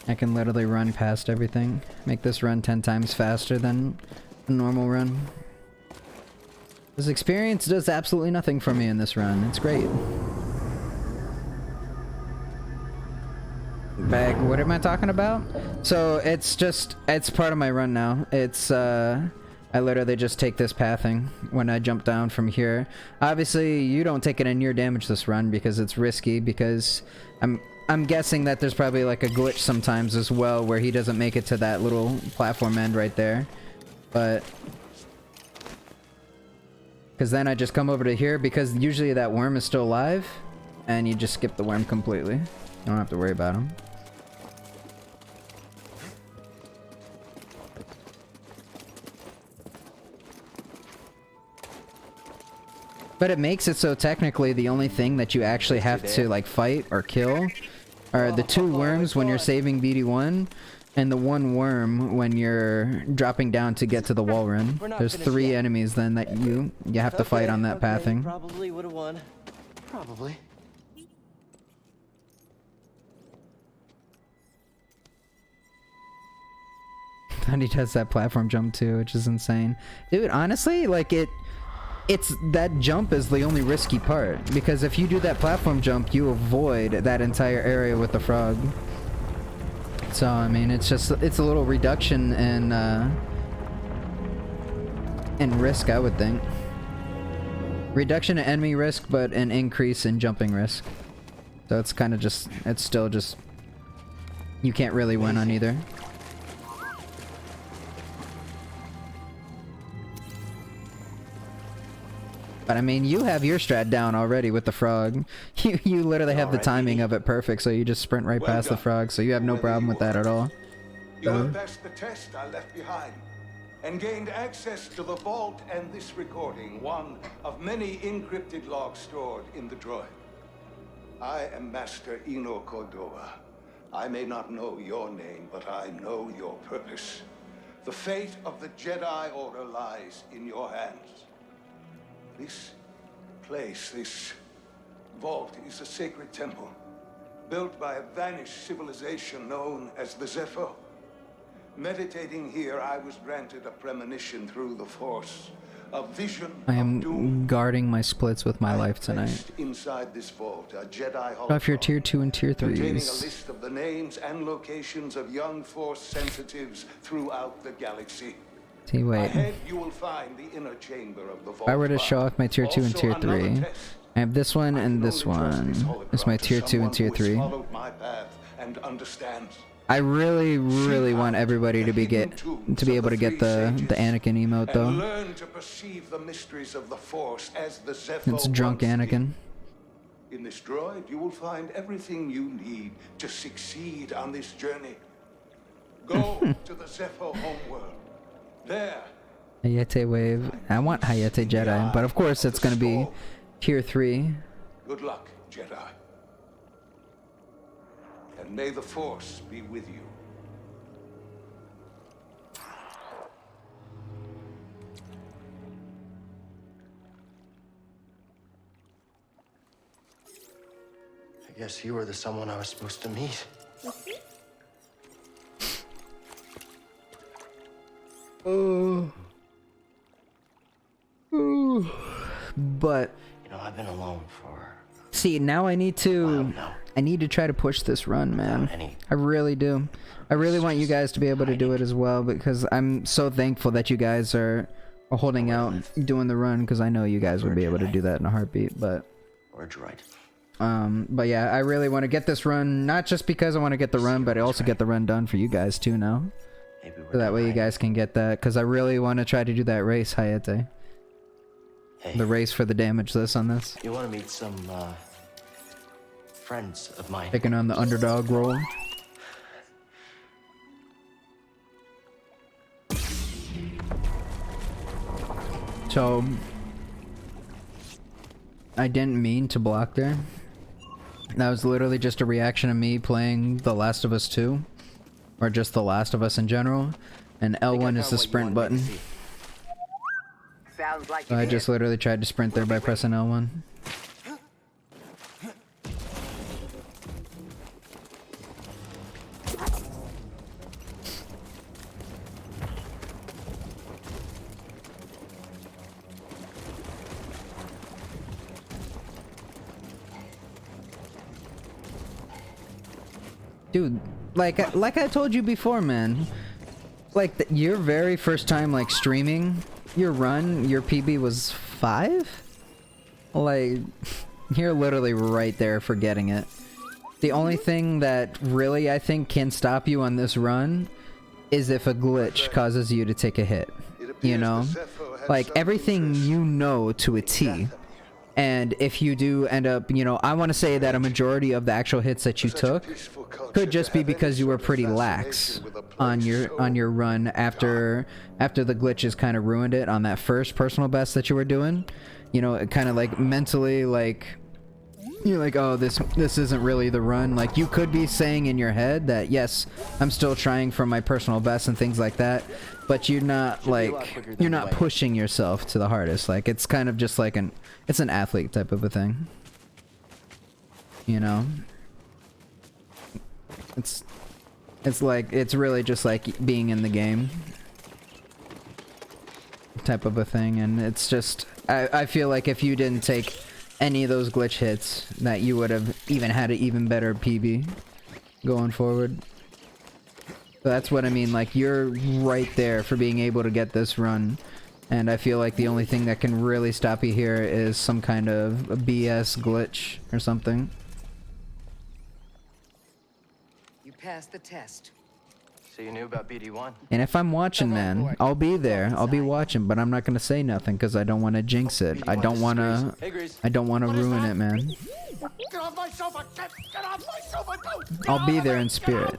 I can literally run past everything. Make this run 10 times faster than a normal run. This experience does absolutely nothing for me in this run. It's great. Bag, what am I talking about? So it's part of my run now. It's I literally just take this pathing when I jump down from here. Obviously you don't take any near damage this run because it's risky, because I'm guessing that there's probably like a glitch sometimes as well where he doesn't make it to that little platform end right there. But because then I just come over to here, because usually that worm is still alive and you just skip the worm completely. You don't have to worry about him. But it makes it so technically the only thing that you actually have to like fight or kill are the 2 worms when you're saving BD1 and the 1 worm when you're dropping down to get to the wall run. There's 3 enemies then that you have to fight on that pathing. Probably would have won. Probably. And he does that platform jump too, which is insane. Dude, honestly, like it's that jump is the only risky part, because if you do that platform jump, you avoid that entire area with the frog. So I mean, it's a little reduction in risk, I would think. Reduction in enemy risk, but an increase in jumping risk. So it's kind of it's still just, you can't really win on either. But I mean, you have your strat down already with the frog. You literally have the timing of it perfect, so you just sprint right past the frog, so you have no problem with that at all. You have passed the test I left behind, and gained access to the vault and this recording, one of many encrypted logs stored in the droid. I am Master Eno Cordova. I may not know your name, but I know your purpose. The fate of the Jedi Order lies in your hands. This place, this vault, is a sacred temple, built by a vanished civilization known as the Zepho. Meditating here, I was granted a premonition through the Force, a vision I am of doom. guarding my splits with my life tonight. Inside this vault, a Jedi Off your tier 2 and tier 3s. containing a list of the names and locations of young Force sensitives throughout the galaxy. See, wait. Ahead, you will find the inner chamber of the vault. If I were to show off my tier 2 and tier 3, I have this one and this one. It's my tier 2 and tier 3. And understands. I really want everybody to be able to get the Anakin emote though. Learn to perceive the mysteries of the Force as the Zepho It's drunk once did. Anakin. In this droid, you will find everything you need to succeed on this journey. Go to the Zepho homeworld. There. Hayate wave. I want Hayate Jedi, but of course it's gonna be tier 3. Good luck. Jedi. And may the Force be with you. I guess you were the someone I was supposed to meet. But You know, I've been alone for see, now I need to now. I need to try to push this run, man. any I really do. I really want you guys to be able to do it as well, because I'm so thankful that you guys are holding out, doing the run, because I know you guys would be able to do that in a heartbeat. But or a droid. but yeah, I really want to get this run, not just because I want to get the run, but I also get the run done for you guys too now. Maybe we're So that way you guys can get that, because I really want to try to do that race, Hayate. Hey, The race for the damage list on this. you want to meet some friends of mine? Taking on the underdog role. So, I didn't mean to block there. That was literally just a reaction of me playing The Last of Us 2. Or just The Last of Us in general. And L1 is the sprint button. Sounds like So I just literally tried to sprint there by pressing L1. Dude, like I told you before, man. Like your very first time like streaming your run, your PB was 5? Like you're literally right there for getting it. The only thing that really I think can stop you on this run is if a glitch causes you to take a hit. You know? Like everything you know to a T. And if you do end up, you know, I want to say that a majority of the actual hits that you took could just be because you were pretty lax on your run after the glitches kind of ruined it on that first personal best that you were doing. You know, it kind of like mentally like you're like, oh, this isn't really the run. Like you could be saying in your head that yes, I'm still trying for my personal best and things like that, but you're not like you're not pushing yourself to the hardest. Like it's kind of just like it's an athlete type of a thing. You know? It's like it's really just like being in the game type of a thing, and it's just I feel like if you didn't take any of those glitch hits that you would have even had an even better PB going forward. So that's what I mean, like you're right there for being able to get this run, and I feel like the only thing that can really stop you here is some kind of a BS glitch or something. You passed the test. So you knew about BD1? And if I'm watching, man, I'll be there. I'll be watching, but I'm not gonna say nothing because I don't want to jinx it. I don't want to ruin it, man. Get off my sofa! Get off my sofa! Don't! I'll be there in spirit.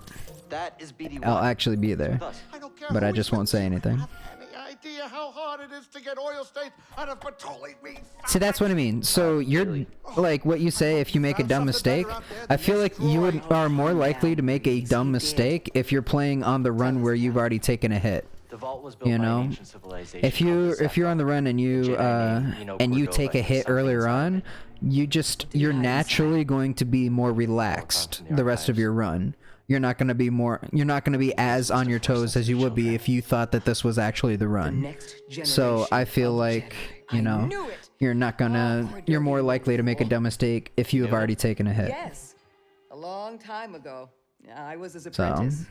That is BD1. I'll actually be there, I don't care but who I just is won't say anything. Any idea how hard it is to get oil stains out of petroleum meat? See, that's what I mean. So you're like what you say if you make a dumb mistake. I feel like you are more likely to make a dumb mistake if you're playing on the run where you've already taken a hit. The vault was built You by an know, ancient civilization if you're on the run and you Cordova take a hit earlier on, you're naturally going to be more relaxed the rest of your run. You're not going to be as on your toes as you would be if you thought that this was actually the run. So I feel like, you know, you're more likely to make a dumb mistake if you have already taken a hit. Yes, a long time ago. I was his apprentice.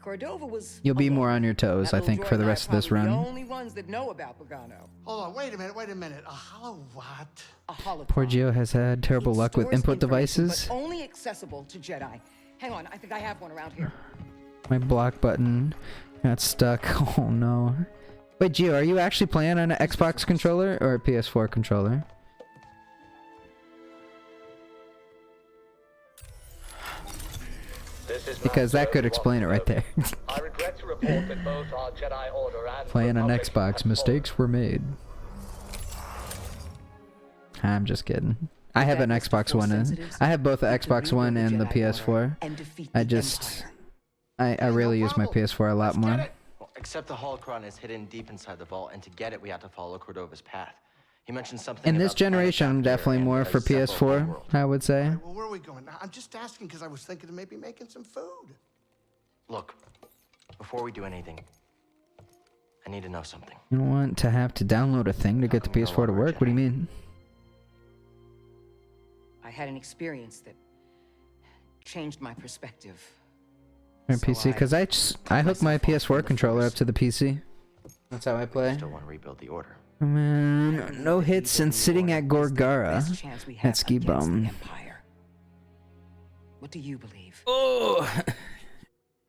Cordova was. You'll be alone. more on your toes, That I little think, droid for the and I rest of this are probably run. The only ones that know about Pagano. Hold on, wait a minute. A hollow what? A holocron. Poor Geo has had terrible It luck with stores input information, devices. but only accessible to Jedi. Hang on, I think I have one around here. My block button got stuck. Oh no. Wait, Gio, are you actually playing on an Xbox controller or a PS4 controller? Because that could explain it right there. I regret to report that both our Jedi Order and Playing on Republic Xbox, have mistakes were made. I'm just kidding. I have an That was Xbox before One. sensitives. I have both the You can Xbox One rebuild and the Jedi PS4. Order and defeat I the just, Empire. I really use my PS4 a lot more. Well, except the holocron is hidden deep inside the vault, and to get it, we have to follow Cordova's path. He mentioned something In this about planets generation, out I'm here definitely and more a for separate PS4, world. I would say. All right, well, where are we going? I'm just asking because I was thinking of maybe making some food. Look, before we do anything, I need to know something. You don't want to have to download a thing to get the PS4 to work? What do you mean? I had an experience that changed my perspective. My So PC, because I hook my PS4 controller up to the PC. That's how I play. Still want to rebuild the order. Man, no hits and sitting at Gorgara Best chance we have at Ski against the Bum. Empire. What do you believe? Oh,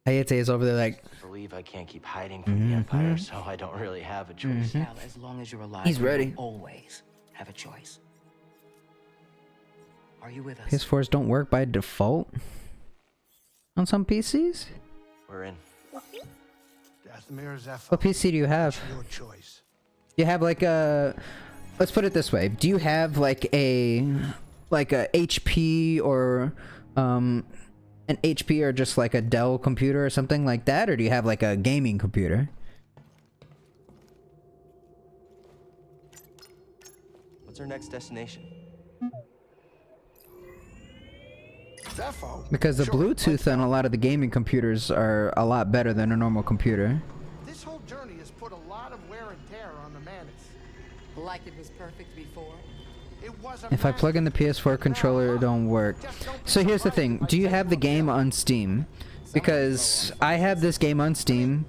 Hayate is over there like, I believe I can't keep hiding from the Empire, so I don't really have a choice. Well, as long as you're alive, He's you will ready. always have a choice. Are you with us? PS4s don't work by default on some PCs. We're in. Dathomir Zephyr. What PC do you have? Your choice. You have like a, let's put it this way. Do you have like a HP or an HP or just like a Dell computer or something like that, or do you have like a gaming computer? What's our next destination? Zepho? Because the Sure, Bluetooth on a lot of the gaming computers are a lot better than a normal computer. This whole journey has put a lot of wear and tear on the Mantis. Like it was perfect before? It was a If I plug in the PS4 controller, it don't work. So here's the thing. Do you have the game on Steam? Because I have this game on Steam,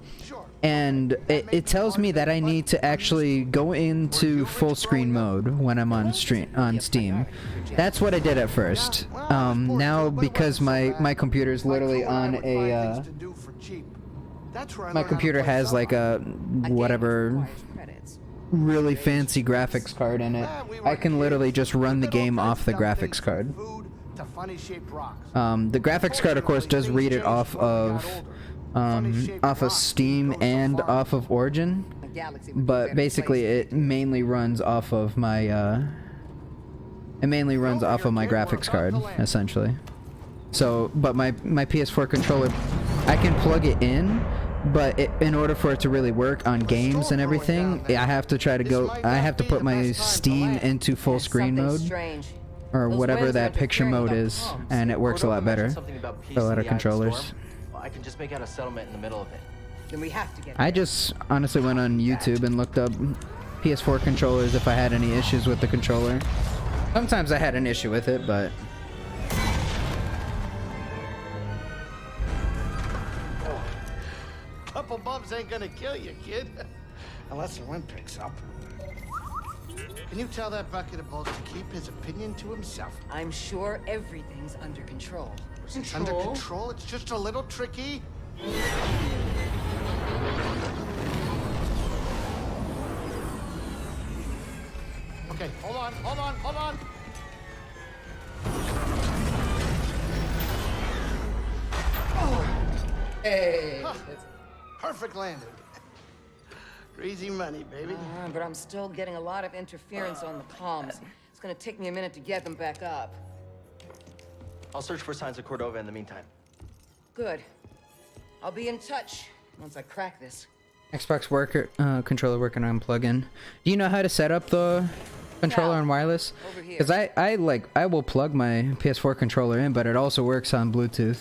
and it tells me that I need to actually go into full screen mode when I'm on Steam. That's what I did at first. Now because my computer is literally on a my computer has like a whatever really fancy graphics card in it. I can literally just run the game off the graphics card. The graphics card, of course, does read it off of Steam and off of Origin, but basically it mainly runs off of my graphics card, essentially. So, but my PS4 controller, I can plug it in, but in order for it to really work on games and everything, I have to put my Steam into full screen mode, or whatever that picture mode is, and it works a lot better for a lot of controllers. Well, I can just make out a settlement in the middle of it. Then we have to get I just honestly went on YouTube and looked up PS4 controllers if I had any issues with the controller. Sometimes I had an issue with it, but Couple bumps ain't gonna kill you, kid. Unless the wind picks up. Can you tell that bucket of balls to keep his opinion to himself? I'm sure everything's under control. Under control? It's just a little tricky. Okay, hold on. Hey! Perfect landing. Easy money, baby. But I'm still getting a lot of interference on the comms. It's gonna take me a minute to get them back up. I'll search for signs of Cordova in the meantime. Good. I'll be in touch once I crack this. Xbox controller working on plug-in. Do you know how to set up the controller on wireless? Because I will plug my PS4 controller in, but it also works on Bluetooth.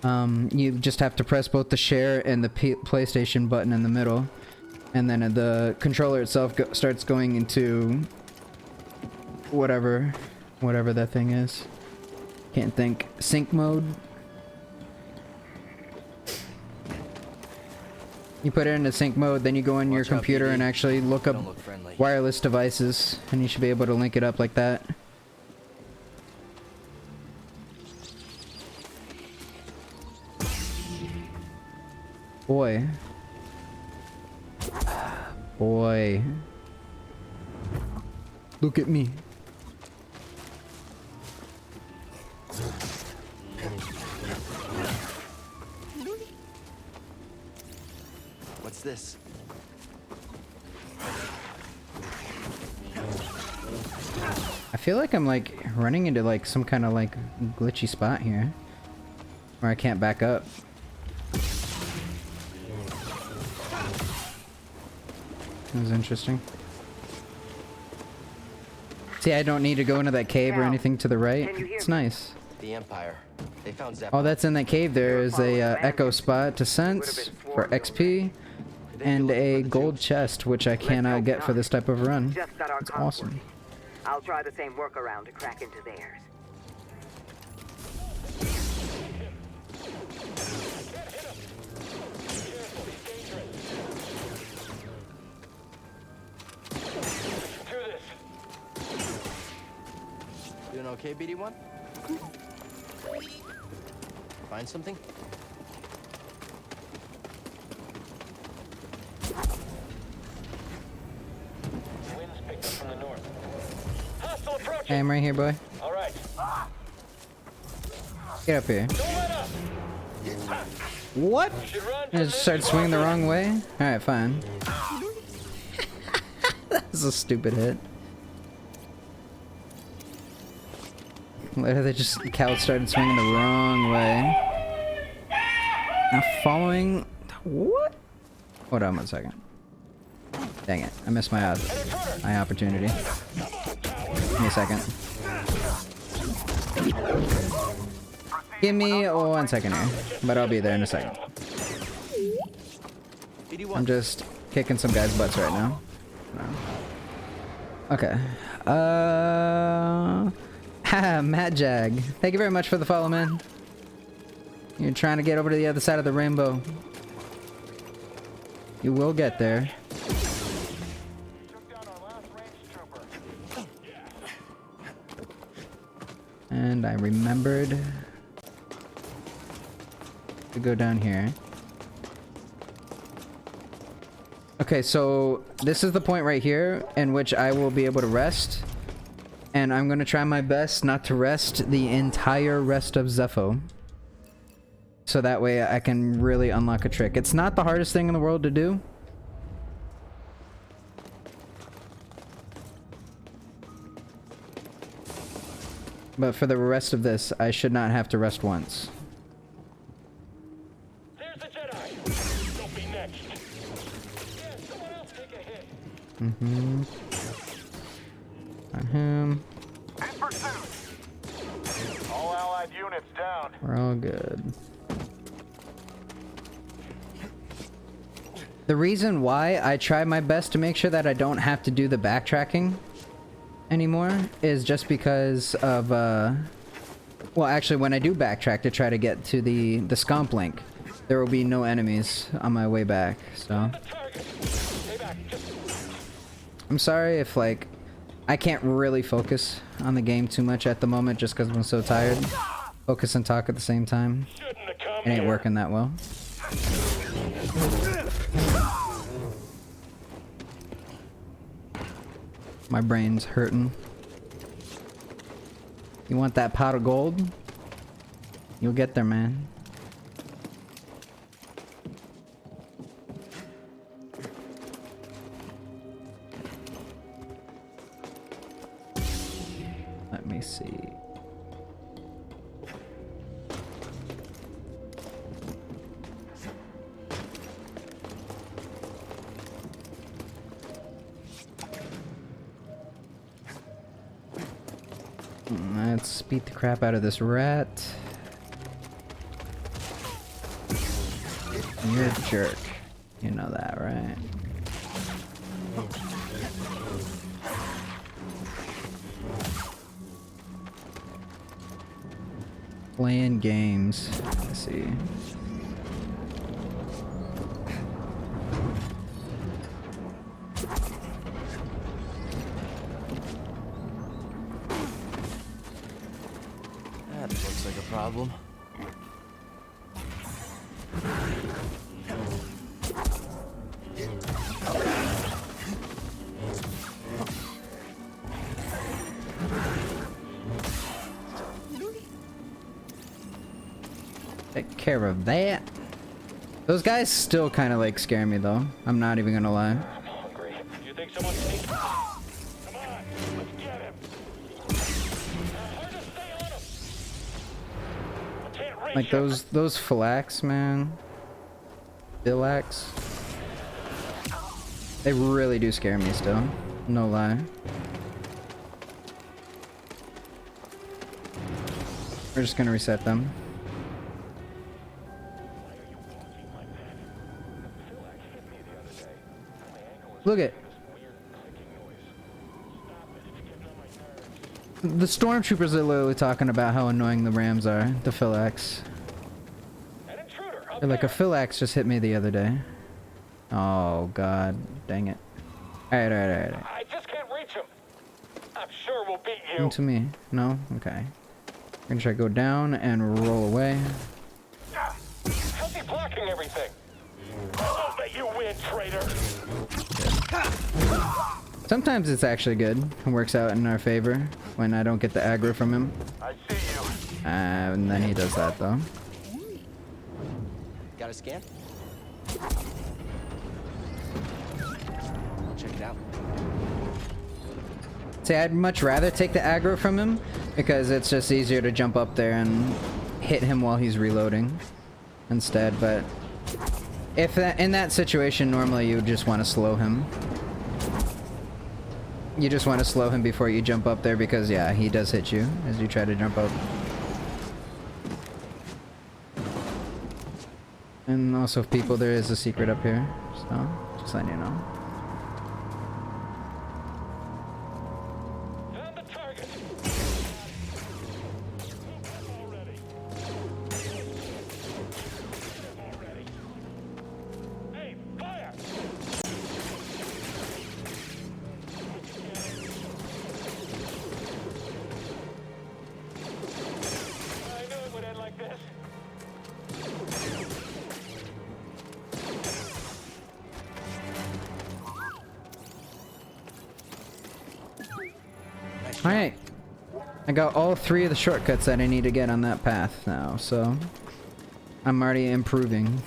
You just have to press both the share and the PlayStation button in the middle, and then the controller itself starts going into whatever that thing is. Can't think. Sync mode. You put it into sync mode, then you go in your computer and actually look up wireless devices, and you should be able to link it up like that. Boy. Boy. Look at me. What's this? I feel like I'm like running into like some kind of like glitchy spot here where I can't back up. That was interesting. See, I don't need to go into that cave or anything to the right. It's nice. The Empire. They found Zephyr. Oh, that's in that cave. There is a echo spot to sense for XP and a gold chest, which I cannot get for this type of run. It's awesome. I'll try the same workaround to crack into theirs. Doing okay, BD1? Find something? Winds picked up from the north. Hostile approaching. Hey, I'm right here, boy. All right. Get up here. Don't let up. What? I just started swinging the wrong way? Alright, fine. That's a stupid hit. Literally just the cow started swinging the wrong way. Now following... What? Hold on 1 second. Dang it. I missed my opportunity. Give me a second. Give me 1 second here. But I'll be there in a second. I'm just kicking some guys' butts right now. Okay. Matt Jag. Thank you very much for the follow, man. You're trying to get over to the other side of the rainbow. You will get there. And I remembered to go down here. Okay, so this is the point right here in which I will be able to rest. And I'm going to try my best not to rest the entire rest of Zepho. So that way I can really unlock a trick. It's not the hardest thing in the world to do. But for the rest of this, I should not have to rest once. There's the Jedi. Don't be next. Yeah, someone else take a hit. Mm-hmm. On him. In pursuit. All allied units down. We're all good. The reason why I try my best to make sure that I don't have to do the backtracking anymore is just because of, well, actually, when I do backtrack to try to get to the Scomp Link, there will be no enemies on my way back, so... I'm sorry if, like, I can't really focus on the game too much at the moment just because I'm so tired. Focus and talk at the same time. It ain't working that well. My brain's hurting. You want that pot of gold? You'll get there, man. Let me see. Let's beat the crap out of this rat. You're a jerk. You know that, right? Playing games. Let's see. That looks like a problem. Take care of that. Those guys still kind of like scare me though. I'm not even gonna lie. I'm hungry. Do you think someone sneaked? Come on, let's get him. Like those Philax, man. Philax. They really do scare me still. No lie. We're just gonna reset them. Look at the stormtroopers are literally talking about how annoying the Rams are. The Philax. They're like, a Philax just hit me the other day. Oh god, dang it! All right. I just can't reach him. I'm sure we'll beat you. Come to me. No, okay. We're gonna try to go down and roll away. How's he blocking everything? I won't let you win, traitor. Sometimes it's actually good. It works out in our favor when I don't get the aggro from him. I see you. And then he does that though. Got a scan? I'll check it out. See, I'd much rather take the aggro from him because it's just easier to jump up there and hit him while he's reloading instead. But if in that situation, normally you would just want to slow him. You just want to slow him before you jump up there because, yeah, he does hit you as you try to jump up. And also, people, there is a secret up here, so just letting you know. Found the target. Hey, fire! I knew it would end like this. Alright. I got all 3 of the shortcuts that I need to get on that path now, so I'm already improving.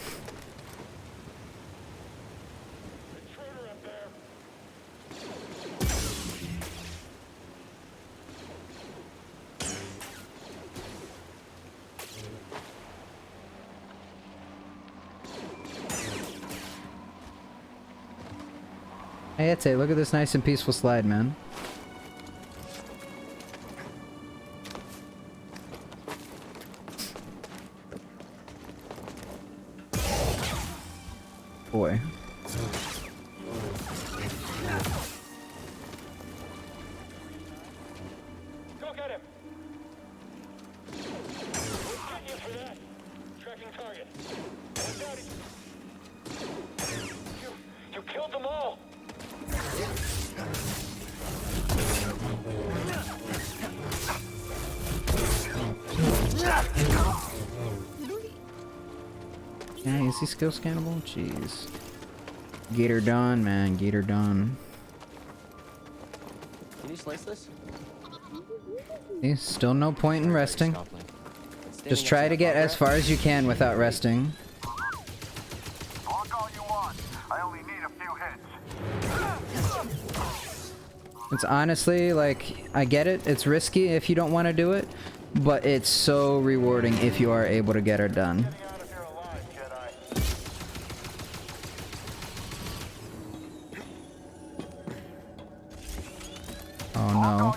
Hey, Ete, look at this nice and peaceful slide, man. Boy. Go get him. Get you for that. Tracking target. You killed them all. Yeah, is he skill scannable? Jeez. Get her done, man. Get her done. Can you slice this? See, still no point in resting. Just try to get as far as you can without resting. It's honestly, like, I get it. It's risky if you don't want to do it, but it's so rewarding if you are able to get her done. Oh no.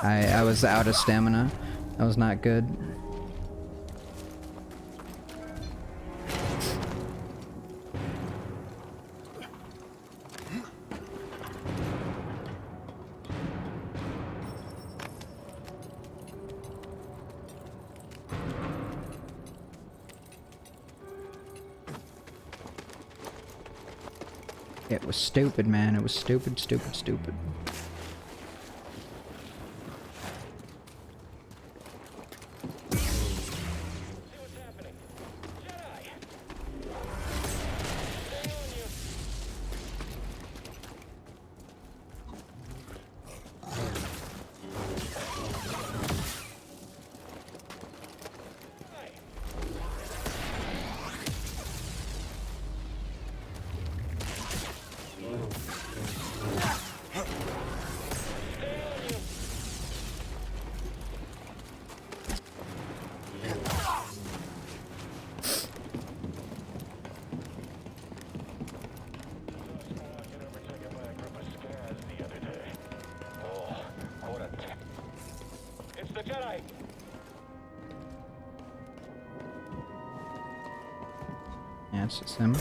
I was out of stamina. That was not good. It was stupid, man. It was stupid, stupid, stupid. a Jedi. Yeah, it's just him.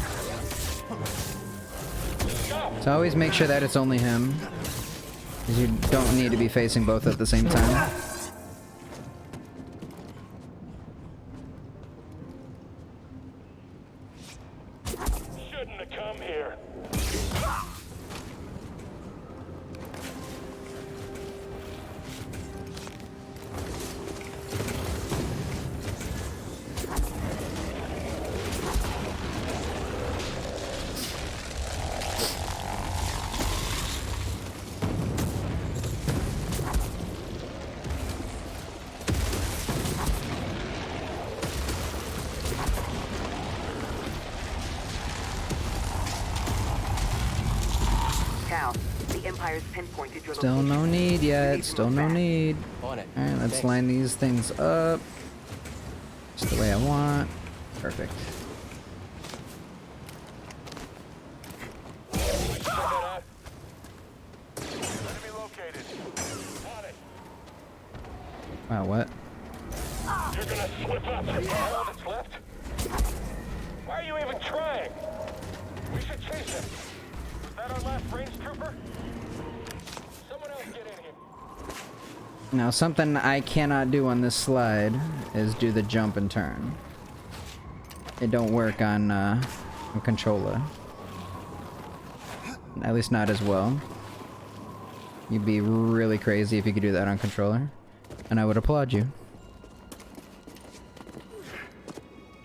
So always make sure that it's only him. Because you don't need to be facing both at the same time. Shouldn't have come here. Cal, the Empire's pinpointed your Still no location. need You yet. need to Still move no fast. need. On it. Alright, let's Thanks. line these things up. Just the way I want. Perfect. Check that out. Enemy located. On it. Wow, what? You're gonna slip up the hell that's left? Why are you even trying? We should chase him. Was that our last range trooper? Someone else get in here. Now, something I cannot do on this slide is do the jump and turn. It don't work on controller. At least not as well. You'd be really crazy if you could do that on controller. And I would applaud you.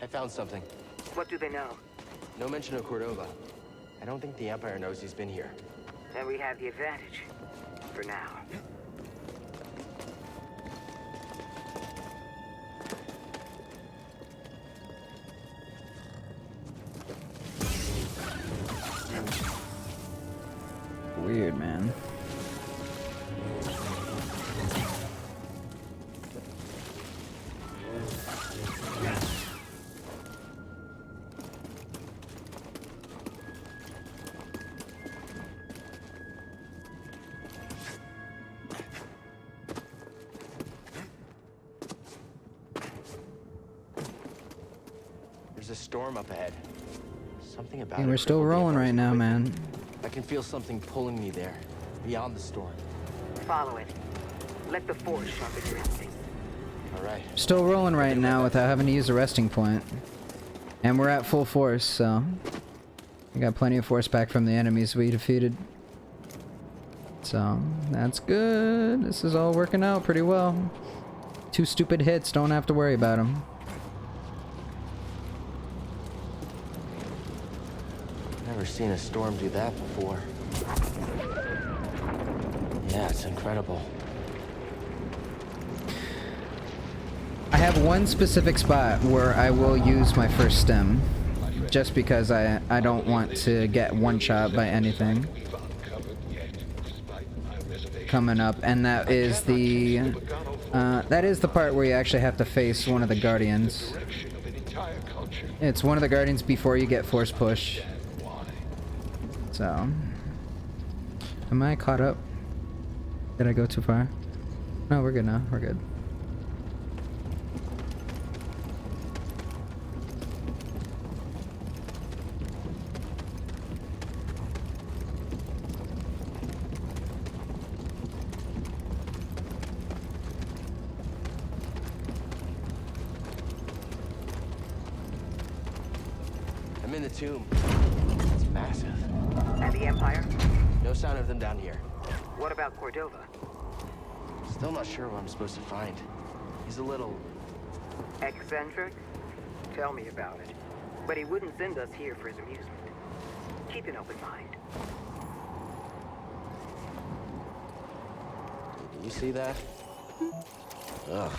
I found something. What do they know? No mention of Cordova. I don't think the Empire knows he's been here. Then we have the advantage. For now. Weird, man. There's a storm up ahead. Something about Hey, it we're still crippled the rolling Empire's right now, equipment. man. I can feel something pulling me there, beyond the storm. Follow it. Let the Force sharpen your instinct. All right. Still rolling right now without having to use a resting point. And we're at full force, so... we got plenty of force back from the enemies we defeated. So, that's good. This is all working out pretty well. 2 stupid hits, don't have to worry about them. Never seen a storm do that before. Yeah, it's incredible. I have one specific spot where I will use my first stem. Just because I don't want to get one shot by anything coming up, and that is the part where you actually have to face one of the Guardians. It's one of the Guardians before you get force push. So, am I caught up? Did I go too far? No, we're good now. We're good. I'm in the tomb. It's massive. And the Empire? No sign of them down here. What about Cordova? Still not sure what I'm supposed to find. He's a little... Eccentric? Tell me about it. But he wouldn't send us here for his amusement. Keep an open mind. You see that? Ugh.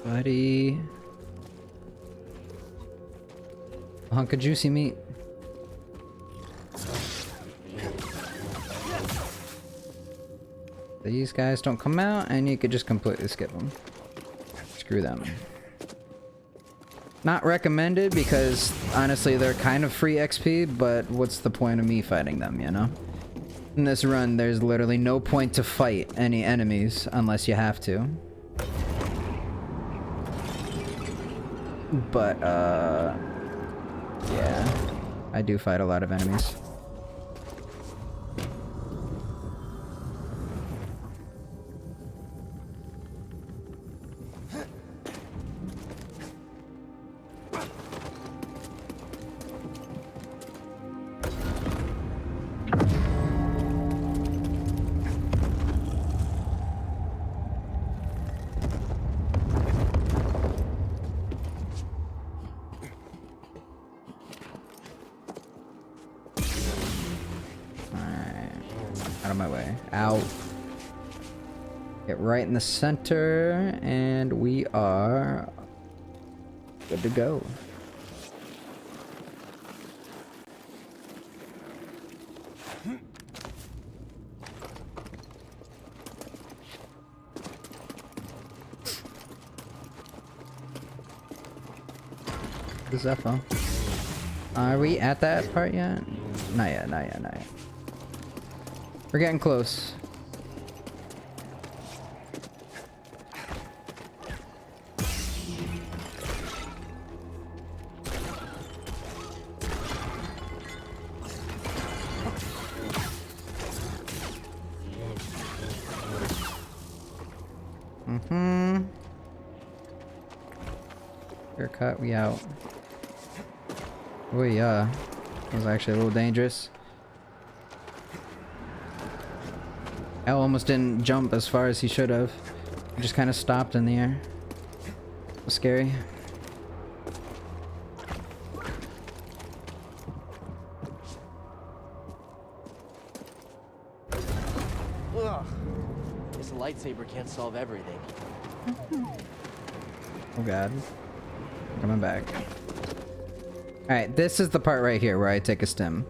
Buddy. A hunk of juicy meat. These guys don't come out, and you could just completely skip them. Screw them. Not recommended because honestly they're kind of free XP, but what's the point of me fighting them, you know? In this run, there's literally no point to fight any enemies unless you have to. But, yeah. I do fight a lot of enemies. Out of my way. Ow. Get right in the center, and we are good to go. The Zephyr. Are we at that part yet? Not yet, not yet, not yet. We're getting close. Haircut, we out. Oh yeah. That was actually a little dangerous. Al almost didn't jump as far as he should have. He just kind of stopped in the air. It was scary. Ugh. This lightsaber can't solve everything. Oh god. Coming back. Alright, this is the part right here where I take a stim.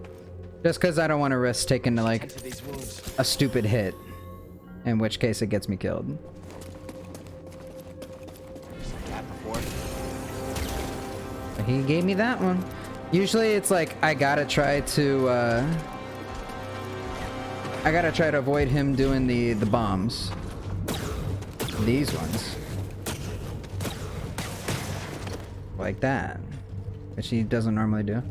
Just because I don't want to risk taking like a stupid hit. In which case it gets me killed. He gave me that one. Usually it's like I gotta try to avoid him doing the bombs. These ones. Like that. Which he doesn't normally do.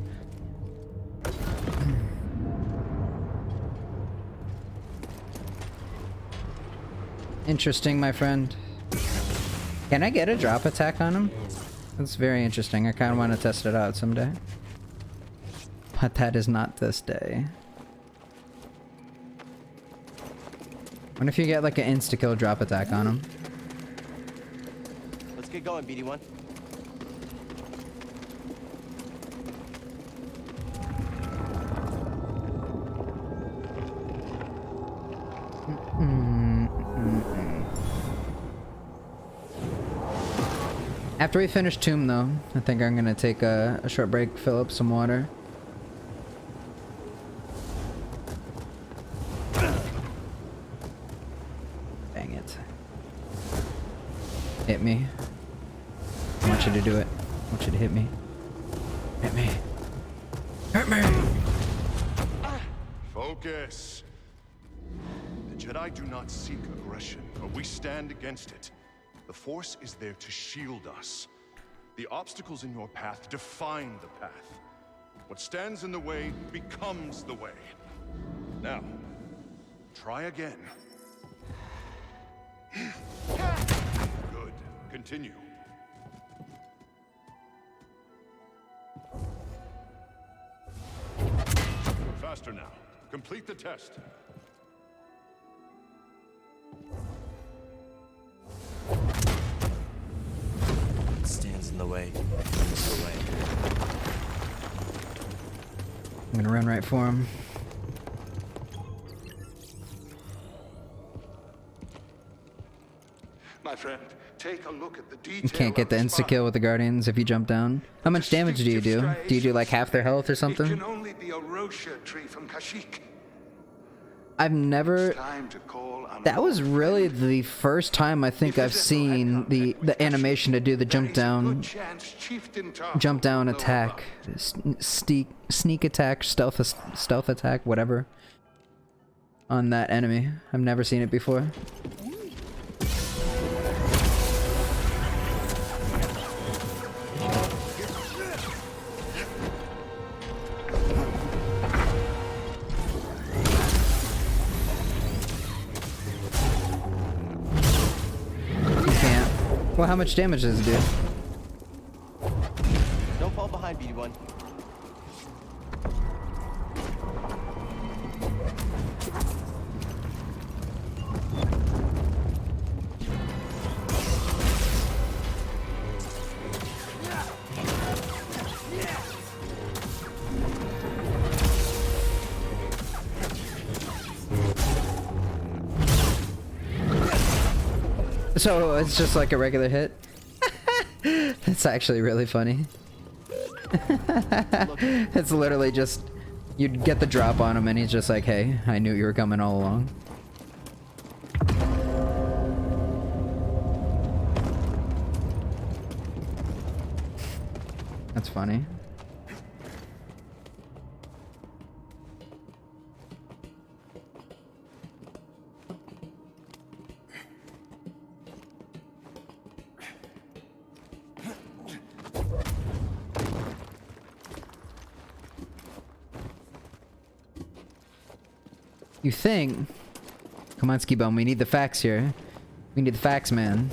Interesting, my friend. Can I get a drop attack on him? That's very interesting. I kind of want to test it out someday. But that is not this day. What if you get like an insta-kill drop attack on him? Let's get going, BD1. After we finish Tomb, though, I think I'm gonna take a short break, fill up some water. Dang it. Hit me. I want you to do it. I want you to hit me. Hit me. Hit me! Focus. The Jedi do not seek aggression, but we stand against it. The Force is there to shield us. The obstacles in your path define the path. What stands in the way becomes the way. Now, try again. Good. Continue. Faster now. Complete the test. Stands in the way. It's the way. I'm gonna run right for him. My friend, take a look at the detail. You can't get the insta kill with the Guardians if you jump down. How much damage do you do? Do you do like half their health or It something? can only be a Rosia tree from Kashyyyk. I've never. Time to call on That was really the first time I think I've seen the animation to do the jump down attack, sneak attack, stealth attack, whatever, on that enemy. I've never seen it before. Well, how much damage does it do? Don't fall behind, BD1. So it's just like a regular hit? That's actually really funny. It's literally just, you'd get the drop on him and he's just like, hey, I knew you were coming all along. That's funny. You think? Come on, Ski Bum, we need the facts here. We need the facts, man.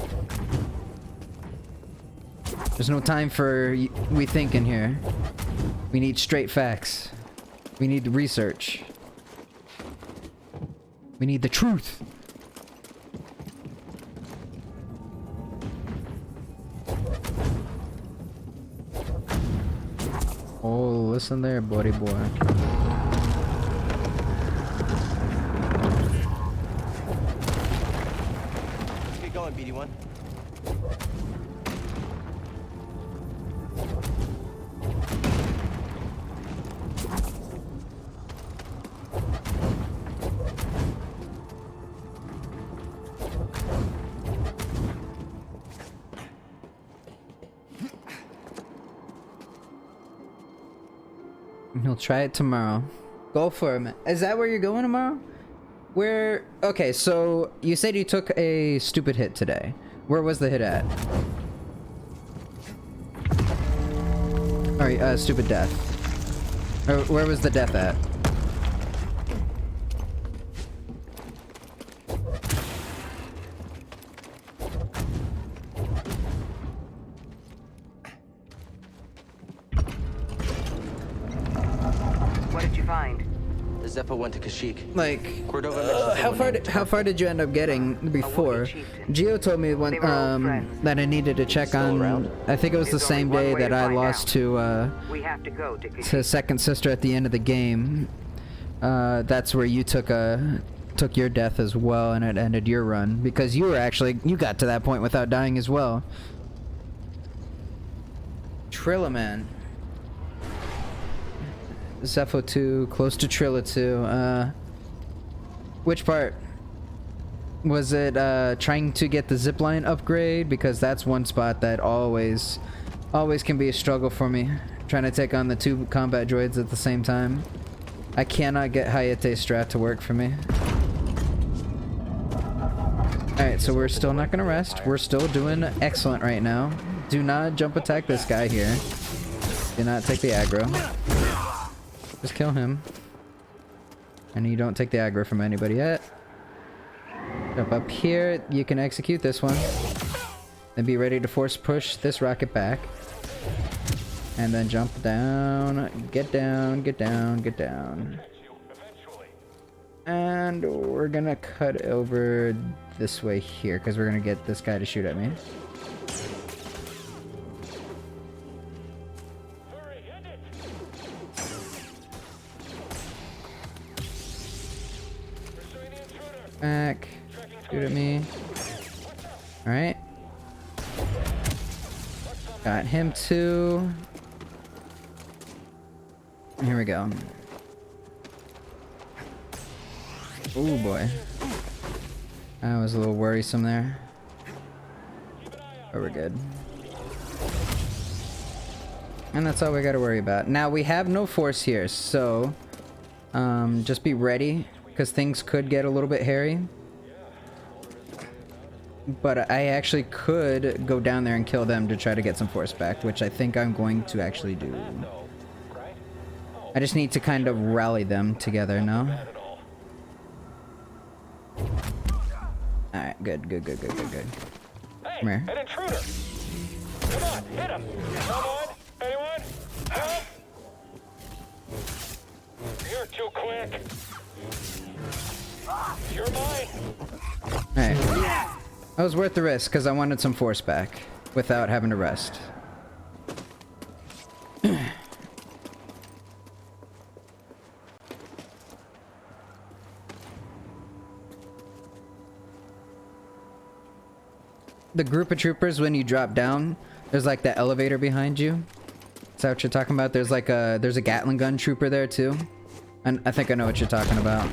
There's no time for we thinking here. We need straight facts. We need the research. We need the truth. Oh, listen there, buddy boy. BD1. He'll try it tomorrow. Go for it, man. Is that where you're going tomorrow? Where? Okay, so you said you took a stupid hit today. Where was the hit at? Alright, stupid death. Or where was the death at? What did you find? Zeppo went to Kashyyyk. Like, Cordova how far did you end up getting before? Geo told me when that I needed to check on. I think it was the same day that I lost to Second Sister at the end of the game. That's where you took your death as well, and it ended your run because you got to that point without dying as well. Trillaman. Zepho 2, close to Trilla 2. Which part? Was it trying to get the zipline upgrade? Because that's one spot that always can be a struggle for me. Trying to take on the 2 combat droids at the same time. I cannot get Hayate strat to work for me. Alright, so we're still not gonna rest. We're still doing excellent right now. Do not jump attack this guy here. Do not take the aggro. Just kill him. And you don't take the aggro from anybody yet. Jump up here. You can execute this one. Then be ready to force push this rocket back. And then jump down. Get down, get down, get down. And we're gonna cut over this way here because we're gonna get this guy to shoot at me. Back. Shoot at me. Alright. Got him too. Here we go. Oh boy. That was a little worrisome there. But we're good. And that's all we gotta worry about. Now we have no force here, so just be ready, because things could get a little bit hairy. But I actually could go down there and kill them to try to get some force back, which I think I'm going to actually do. I just need to kind of rally them together, no? Alright, good. Hey, Come here. an intruder! Come on, hit him! Someone? Anyone? Help! You're too quick. You're mine. Alright. That was worth the risk, because I wanted some force back without having to rest. The group of troopers, when you drop down, there's like that elevator behind you. Is that what you're talking about? There's like there's a Gatling gun trooper there too. And I think I know what you're talking about.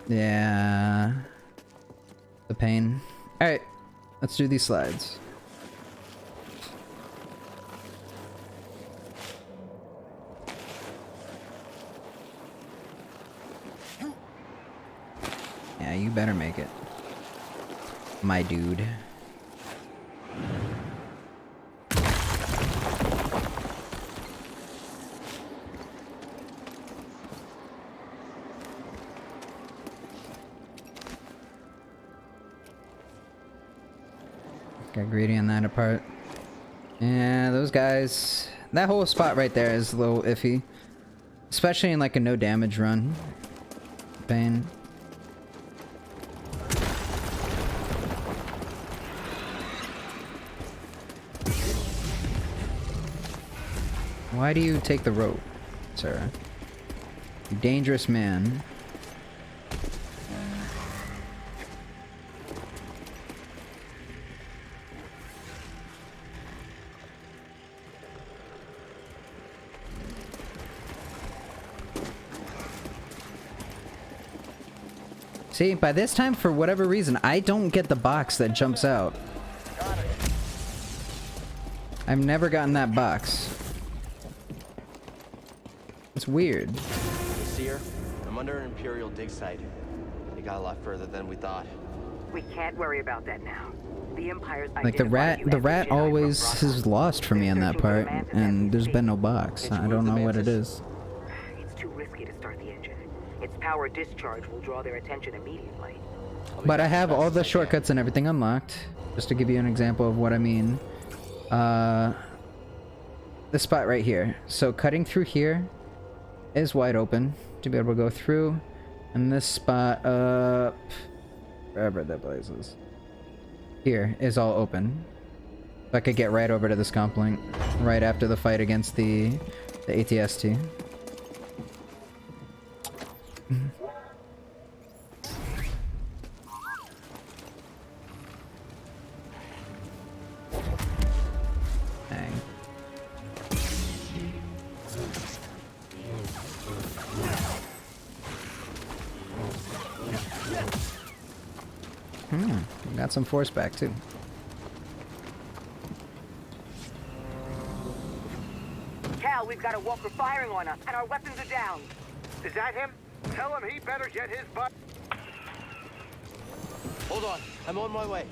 Yeah. The pain. Alright. Let's do these slides. Yeah, you better make it. My dude. Got greedy on that part. Yeah, those guys. That whole spot right there is a little iffy. Especially in like a no damage run. Pain. Why do you take the rope, sir? You dangerous man. See, by this time, for whatever reason, I don't get the box that jumps out. I've never gotten that box. It's weird. Seer, I'm under an Imperial dig site. They got a lot further than we thought. We can't worry about that now. The Empire's Like the rat always is lost for me on that part, and there's been no box. I don't know what it is. It's too risky to start the engine. Its power discharge will draw their attention immediately. But I have all the shortcuts and everything unlocked. Just to give you an example of what I mean. This spot right here. So cutting through here is wide open to be able to go through. And this spot up... wherever that place is. Here is all open. So I could get right over to this comp link right after the fight against the ATST. Dang. Got some force back too. Cal, we've got a walker firing on us, and our weapons are down. Is that him? Tell him he better get his butt. Hold on, I'm on my way.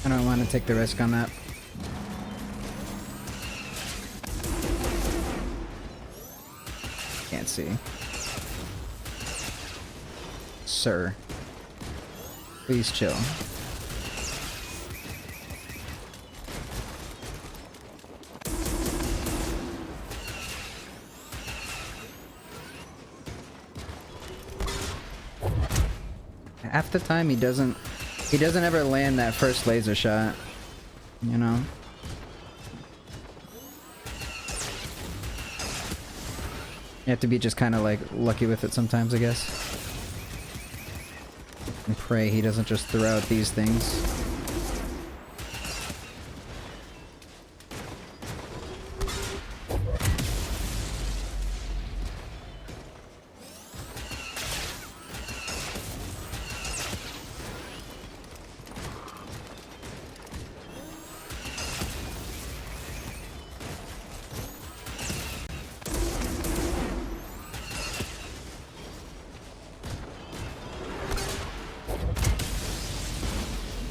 I don't want to take the risk on that. Yeah, can't see. Sir. Please chill. Half the time he doesn't ever land that first laser shot, you know? You have to be just kind of like lucky with it sometimes, I guess. And pray he doesn't just throw out these things.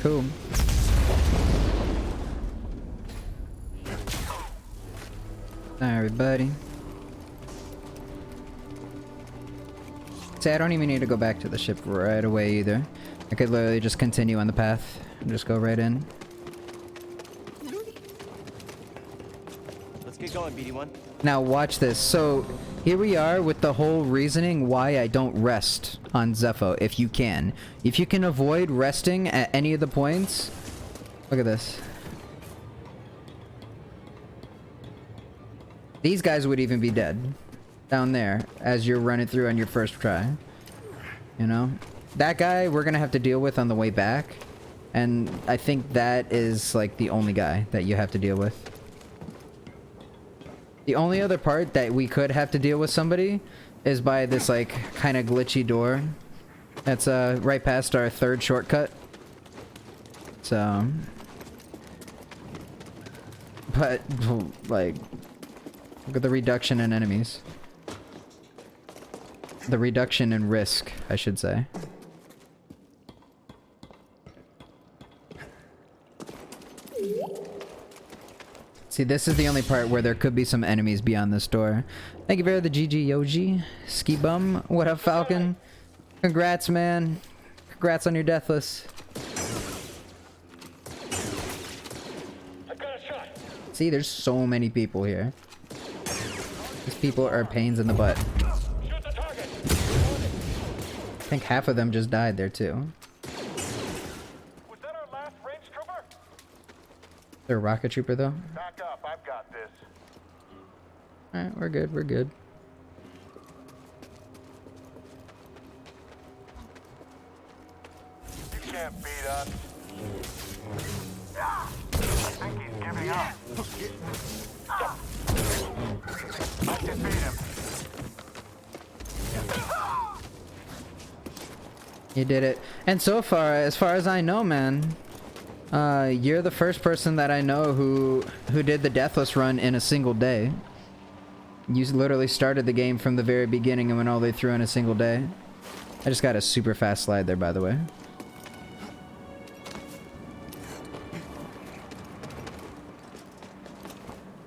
Cool. Hi, everybody. See, I don't even need to go back to the ship right away either. I could literally just continue on the path and just go right in. Let's get going, BD1. Now watch this. So here we are with the whole reasoning why I don't rest on Zepho if you can. If you can avoid resting at any of the points. Look at this. These guys would even be dead down there as you're running through on your first try. You know? That guy we're gonna have to deal with on the way back. And I think that is like the only guy that you have to deal with. The only other part that we could have to deal with somebody is by this like kind of glitchy door. That's right past our third shortcut. So, but like, look at the reduction in enemies. The reduction in risk, I should say. See, this is the only part where there could be some enemies beyond this door. Thank you for the GG Yoji. Ski Bum. What up, Falcon? Congrats, man. Congrats on your Deathless. See, there's so many people here. These people are pains in the butt. I think half of them just died there, too. Was that our last range trooper? They're a rocket trooper, though. Back up, I've got this. Alright, we're good, we're good. You can't beat us. I think he's giving up. I can beat him. You did it. And so far, as far as I know, man, you're the first person that I know who did the Deathless run in a single day. You literally started the game from the very beginning and went all the way through in a single day. I just got a super fast slide there, by the way.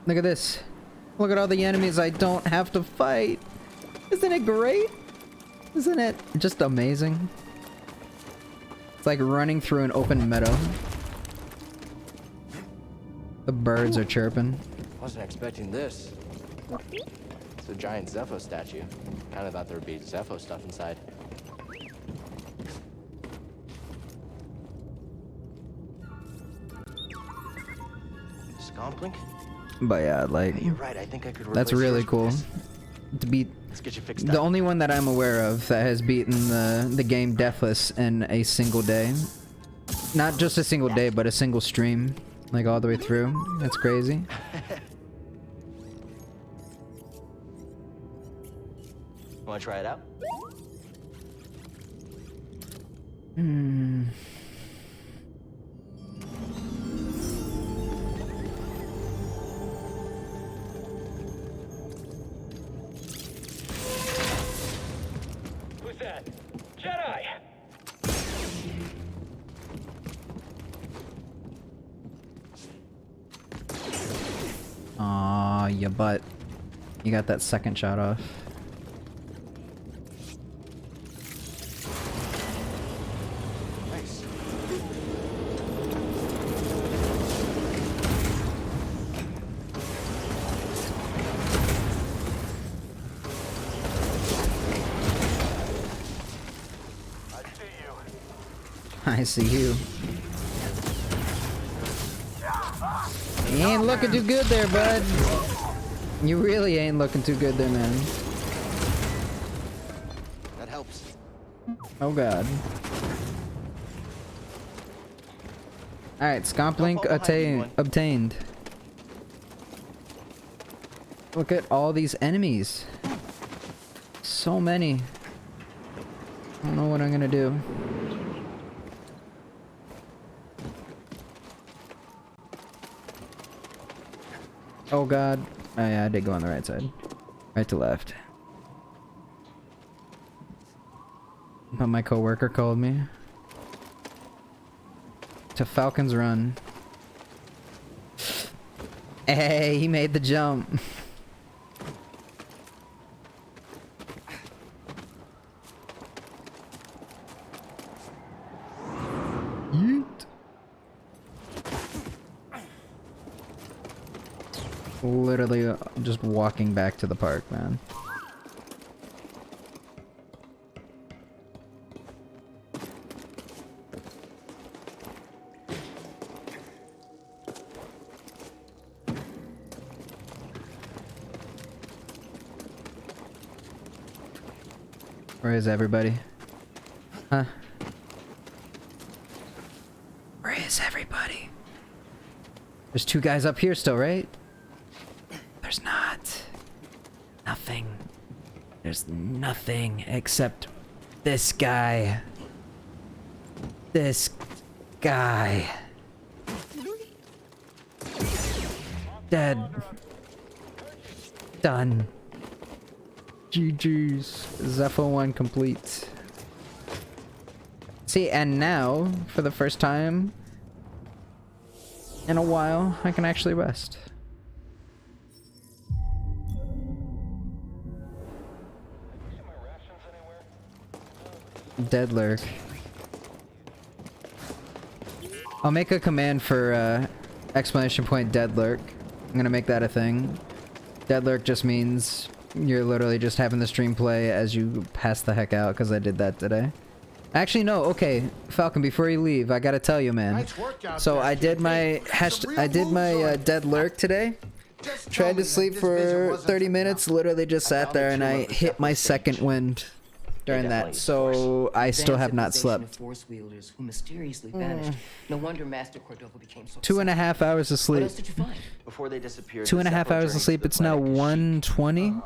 Look at this. Look at all the enemies I don't have to fight. Isn't it great? Isn't it just amazing? It's like running through an open meadow. The birds are chirping. Wasn't expecting this. It's a giant Zepho statue. Kinda thought there would be Zepho stuff inside. Scomplink? But yeah, like, You're right, I think I could that's replace really yours cool. with this. To beat Let's get you fixed the up. only one that I'm aware of that has beaten the game Deathless in a single day. Not just a single day, but a single stream. Like all the way through. That's crazy. Wanna try it out? Hmm. Who's that? Jedi! Aw, ya butt. You got that second shot off. I see you. You ain't looking too good there, bud. You really ain't looking too good there, man. That helps. Oh god. Alright, Scomp Link obtained. Look at all these enemies. So many. I don't know what I'm gonna do. Oh god. Oh yeah, I did go on the right side. Right to left. But my coworker called me. To Falcon's Run. Hey, he made the jump. Yeet. Literally just walking back to the park, man. Where is everybody? Huh? Where is everybody? There's two guys up here still, right? There's not. Nothing. There's nothing except this guy. This guy. Dead. Done. GG's. Zepho 1 complete. See, and now, for the first time in a while, I can actually rest. Dead lurk. I'll make a command for exclamation point dead lurk. I'm gonna make that a thing. Dead lurk just means you're literally just having the stream play as you pass the heck out, because I did that today. Actually, no. Okay, Falcon. Before you leave, I gotta tell you, man. Nice work out So there, I did my dead lurk today. Tried to sleep for 30 minutes. Literally just sat there and I hit my second wind during that. So I still have not slept. Force wielders who mysteriously vanished. No wonder Master Cordova became so 2.5 hours of What sleep. else did you find? Before they disappeared, 2.5 hours of sleep. It's now 1:20.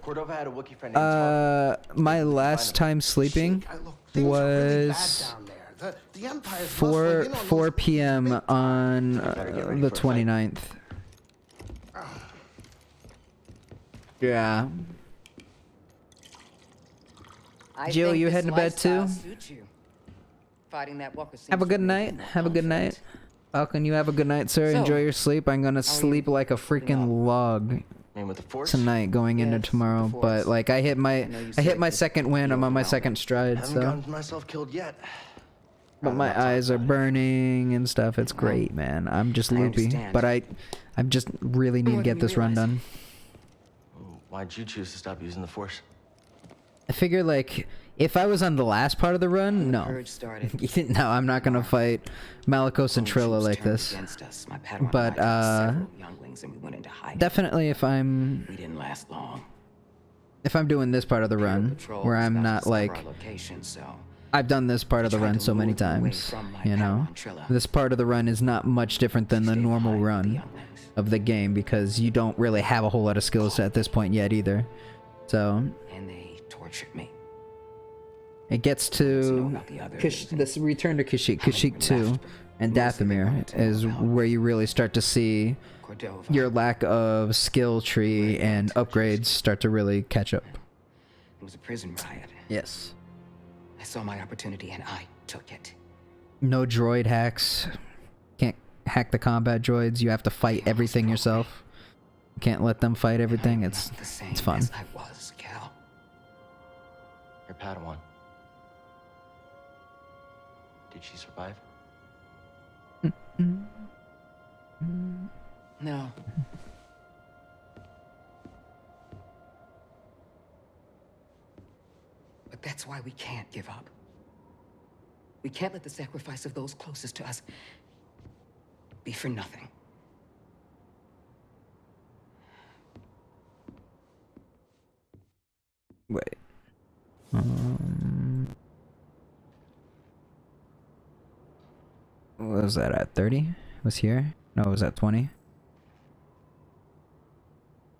Cordova had a Wookiee friend named My last time sleeping was The Empire's 4 p.m. on the 29th. Yeah. Jill, you heading to bed too? Have a good night. Have a good night. Falcon, you have a good night, sir. So, Enjoy your sleep. I'm gonna sleep like a freaking log tonight going into tomorrow. But like I hit my second win. I'm on my second stride. Haven't So. gotten myself killed yet. But my eyes are burning and stuff. It's great, man. I'm just loopy. But I just really need to get this run done. Why'd you choose to stop using the Force? I figure like if I was on the last part of the run, no. No, I'm not gonna fight Malicos and Trilla like this. But definitely if I'm doing this part of the run where I'm not like I've done this part of the run so many times, you know. This part of the run is not much different than the normal run of the game because you don't really have a whole lot of skills at this point yet either. So And they tortured me. it gets to this return to Kashyyyk 2 and Dathomir is where you really start to see your lack of skill tree and upgrades start to really catch up. It was a prison riot. Yes. I saw my opportunity and I took it. No droid hacks. Can't hack the combat droids. You have to fight everything yourself. You can't let them fight everything. It's fun. I was, Cal. Your Padawan. Did she survive? No. But that's why we can't give up. We can't let the sacrifice of those closest to us be for nothing. Wait. What was that at 30? It was here? No, it was at 20.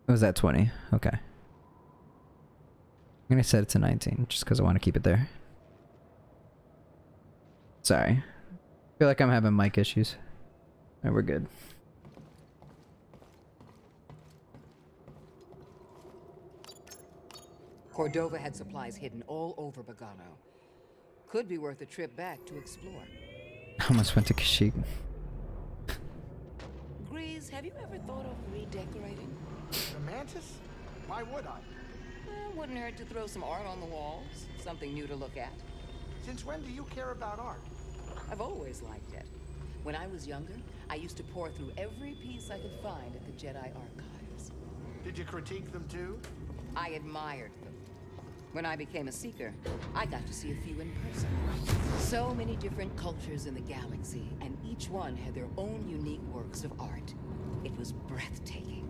It was at 20. Okay. I'm gonna set it to 19 just because I want to keep it there. Sorry. I feel like I'm having mic issues. Alright, we're good. Cordova had supplies hidden all over Bogano. Could be worth a trip back to explore. I almost went to Kashyyyk. Grease, have you ever thought of redecorating? The Mantis? Why would I? Wouldn't hurt to throw some art on the walls. Something new to look at. Since when do you care about art? I've always liked it. When I was younger, I used to pour through every piece I could find at the Jedi Archives. Did you critique them too? I admired them. When I became a Seeker, I got to see a few in person. So many different cultures in the galaxy, and each one had their own unique works of art. It was breathtaking.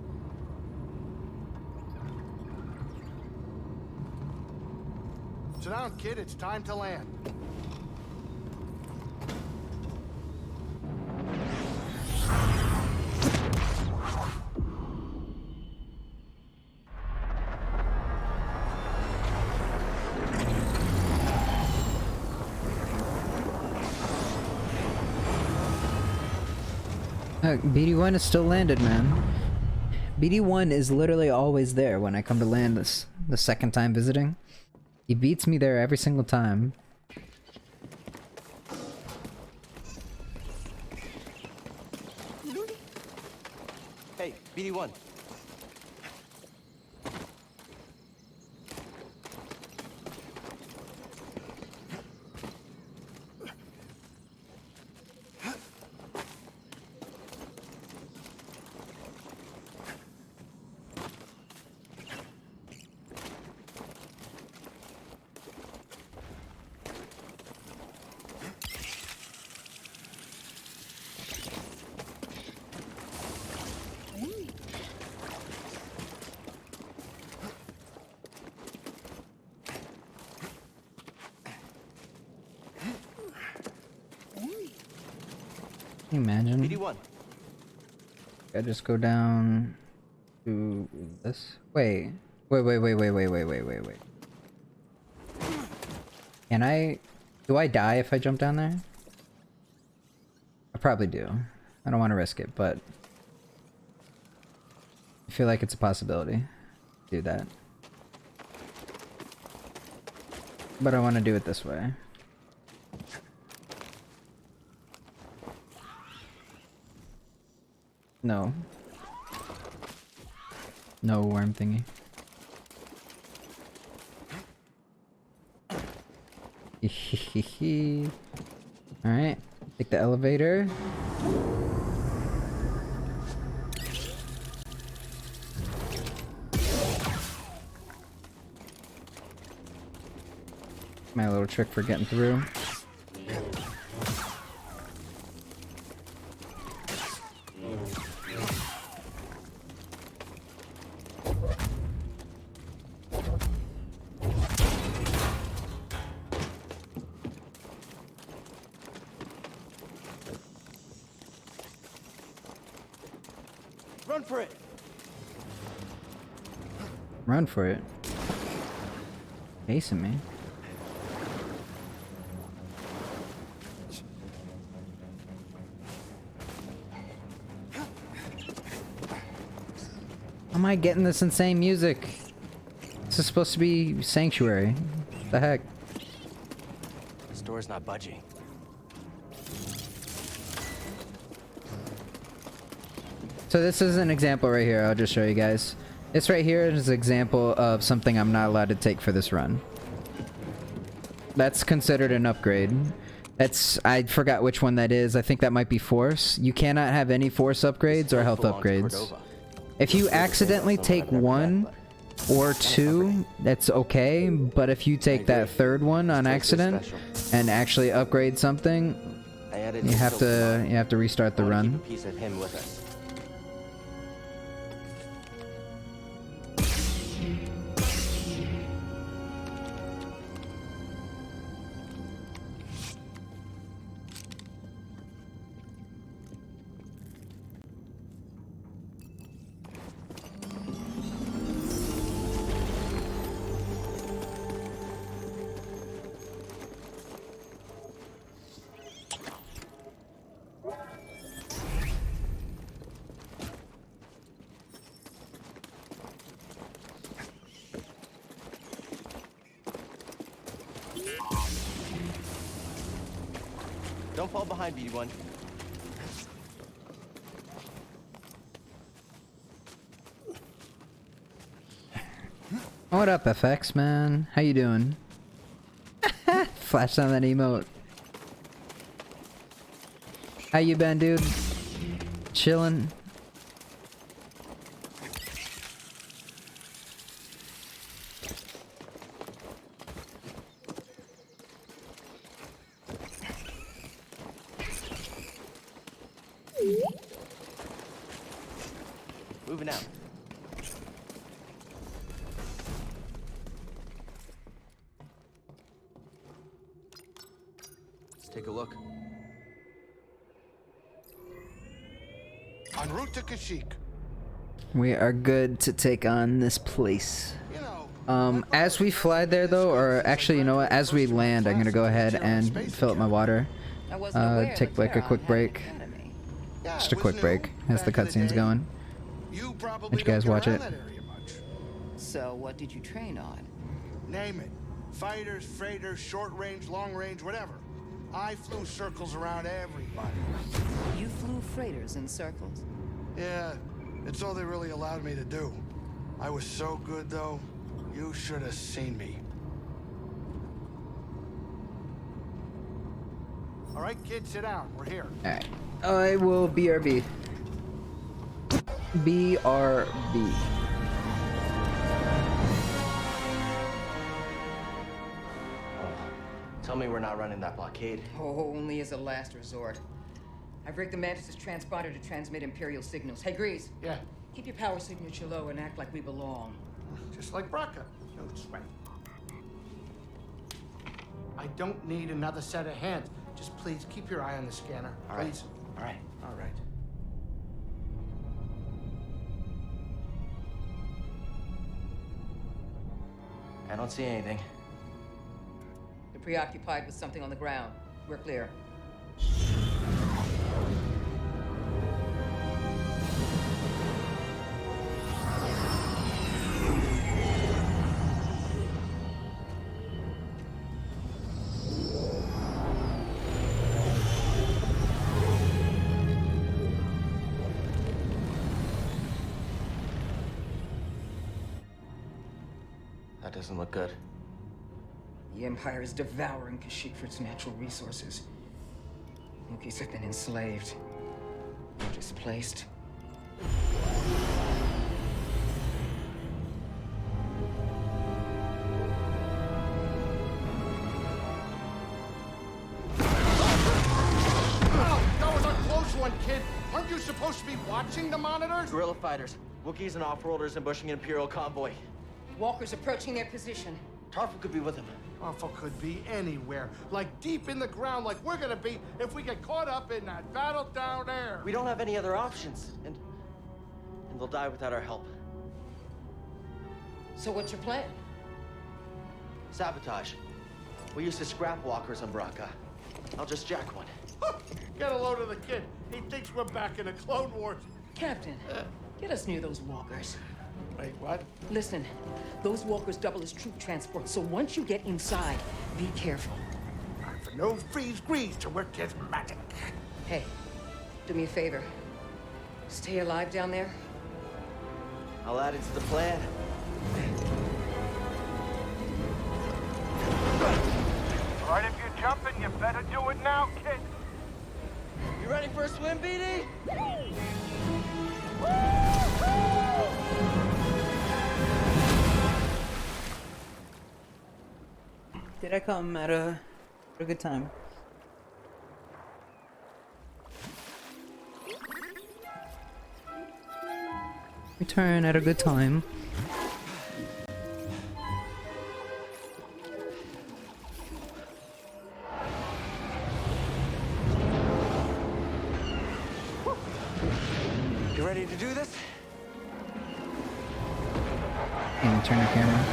Sit down, kid. It's time to land. BD1 is still landed, man. BD1 is literally always there when I come to land this the second time visiting. He beats me there every single time. Hey, BD1. Can you imagine? BD1. I just go down to this. Wait. Can I? Do I die if I jump down there? I probably do. I don't want to risk it, but I feel like it's a possibility to do that. But I want to do it this way. No. No worm thingy. Alright. Take the elevator. My little trick for getting through. Run for it. Run for it. Chasing me. How am I getting this insane music? This is supposed to be Sanctuary. What the heck? This door's not budging. So this is an example right here. I'll just show you guys. This right here is an example of something I'm not allowed to take for this run. That's considered an upgrade. I forgot which one that is. I think that might be Force. You cannot have any Force upgrades or health upgrades. If you accidentally take one or two, that's okay. But if you take that third one on accident, and actually upgrade something, I added you have to restart the Keep a run. piece of him with us. Don't fall behind, BD1. What up, FX man? How you doing? Flash on that emote. How you been, dude? Chilling. Moving out. Let's take a look. En route to Kashyyyk. We are good to take on this place. As we fly there though, or actually, you know what? As we land, I'm gonna go ahead and fill up my water. Take like a quick break. Just a quick break as the cutscene's going. Let you guys watch it. So, what did you train on? Name it. Fighters, freighters, short range, long range, whatever. I flew circles around everybody. You flew freighters in circles? Yeah, it's all they really allowed me to do. I was so good, though. You should have seen me. All right, kids, sit down. We're here. Alright. I will BRB. BRB. Tell me we're not running that blockade. Oh, only as a last resort. I've rigged the Mantis' transponder to transmit Imperial signals. Hey, Grease. Yeah. Keep your power signature low and act like we belong. Just like Braca. No sweat. I don't need another set of hands. Just please keep your eye on the scanner. All right. Please. All right. All right. I don't see anything. You're preoccupied with something on the ground. We're clear. That doesn't look good. The Empire is devouring Kashyyyk for its natural resources. Wookiees have been enslaved. Displaced. That was a close one, kid. Aren't you supposed to be watching the monitors? Guerrilla fighters. Wookiees and off-worlders ambushing an Imperial convoy. Walkers approaching their position. Tarfful could be with them. Tarfful could be anywhere. Like deep in the ground, like we're gonna be if we get caught up in that battle down there. We don't have any other options, and they'll die without our help. So what's your plan? Sabotage. We used to scrap walkers on Braca. I'll just jack one. Get a load of the kid. He thinks we're back in the Clone Wars. Captain, get us near those walkers. Wait, what? Listen, those walkers double as troop transport, so once you get inside, be careful. For no freeze grease to work his magic. Hey, do me a favor. Stay alive down there. I'll add it to the plan. Right, if you're jumping, you better do it now, kid. You ready for a swim, BD? Did I come at a a good time. Return at a good time. You ready to do this? Can you turn the camera?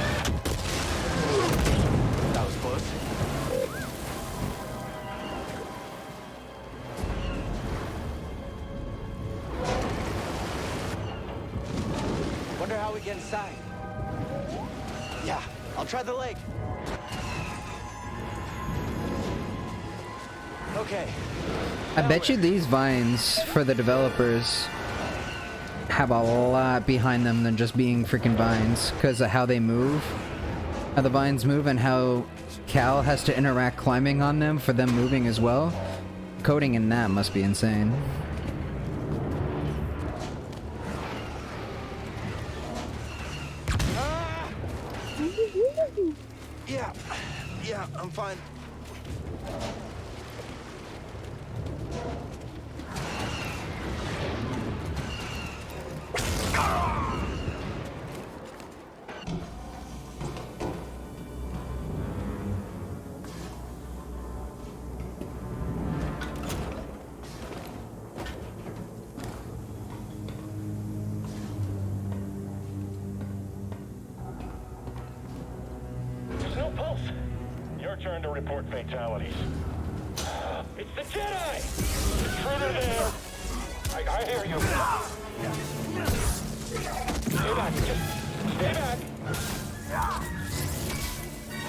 That was close. Wonder how we get inside. Yeah, I'll try the leg. Okay. I bet you these vines for the developers have a lot behind them than just being freaking vines, because of how they move, how the vines move, and how Cal has to interact climbing on them for them moving as well. Coding in that must be insane. Yeah, I'm fine. There's no pulse. Your turn to report fatalities. It's the Jedi! Intruder there! I hear you. Stay back. Just stay back.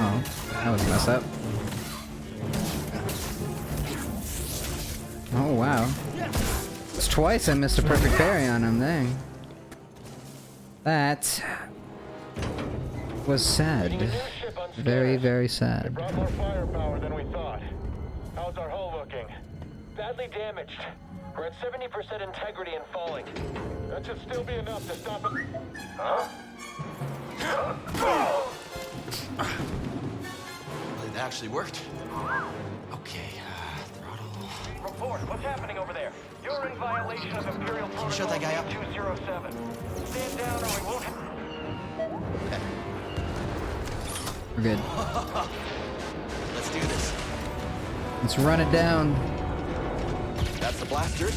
Oh, that was messed up. Oh wow. It's twice I missed a perfect parry on him, dang. That was sad. Very, very sad. Brought more firepower than we thought. How's our hull looking? Badly damaged. We're at 70% integrity and falling. That should still be enough to stop it. Huh? Well, it actually worked. Okay, throttle. Report, what's happening over there? You're in violation of Imperial Protocol Shut that guy up. 207. Stand down or we won't... We're good. Let's do this. Let's run it down. That's the blasters.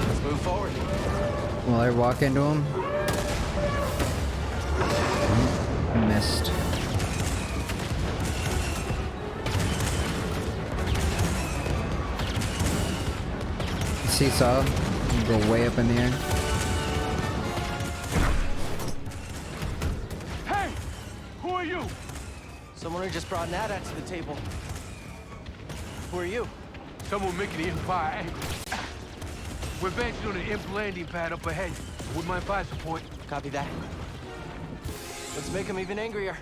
Let's move forward. Will I walk into him? Missed. Seesaw. Go way up in the air. Hey! Who are you? Someone who just brought Nada to the table. Who are you? Someone making the Empire angry. We're based on an imp landing pad up ahead. With my fire support. Copy that. Let's make him even angrier.